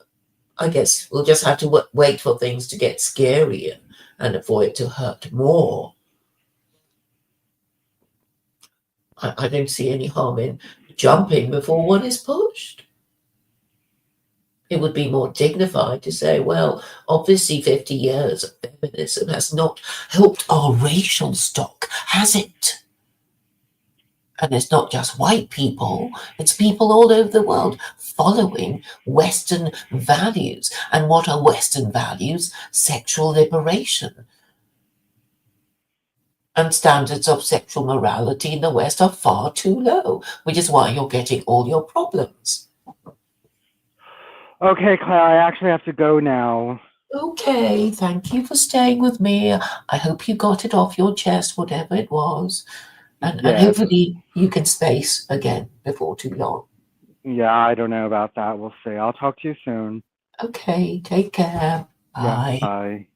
I guess we'll just have to wait for things to get scarier and for it to hurt more. I don't see any harm in jumping before one is pushed. It would be more dignified to say, well, obviously 50 years of feminism has not helped our racial stock, has it? And it's not just white people, it's people all over the world following Western values. And what are Western values? Sexual liberation. And standards of sexual morality in the West are far too low, which is why you're getting all your problems. Okay, Claire, I actually have to go now. Okay, thank you for staying with me. I hope you got it off your chest, whatever it was. And Yes. hopefully you can space again before too long. Yeah, I don't know about that. We'll see. I'll talk to you soon. Okay, take care. Yeah, Bye. bye.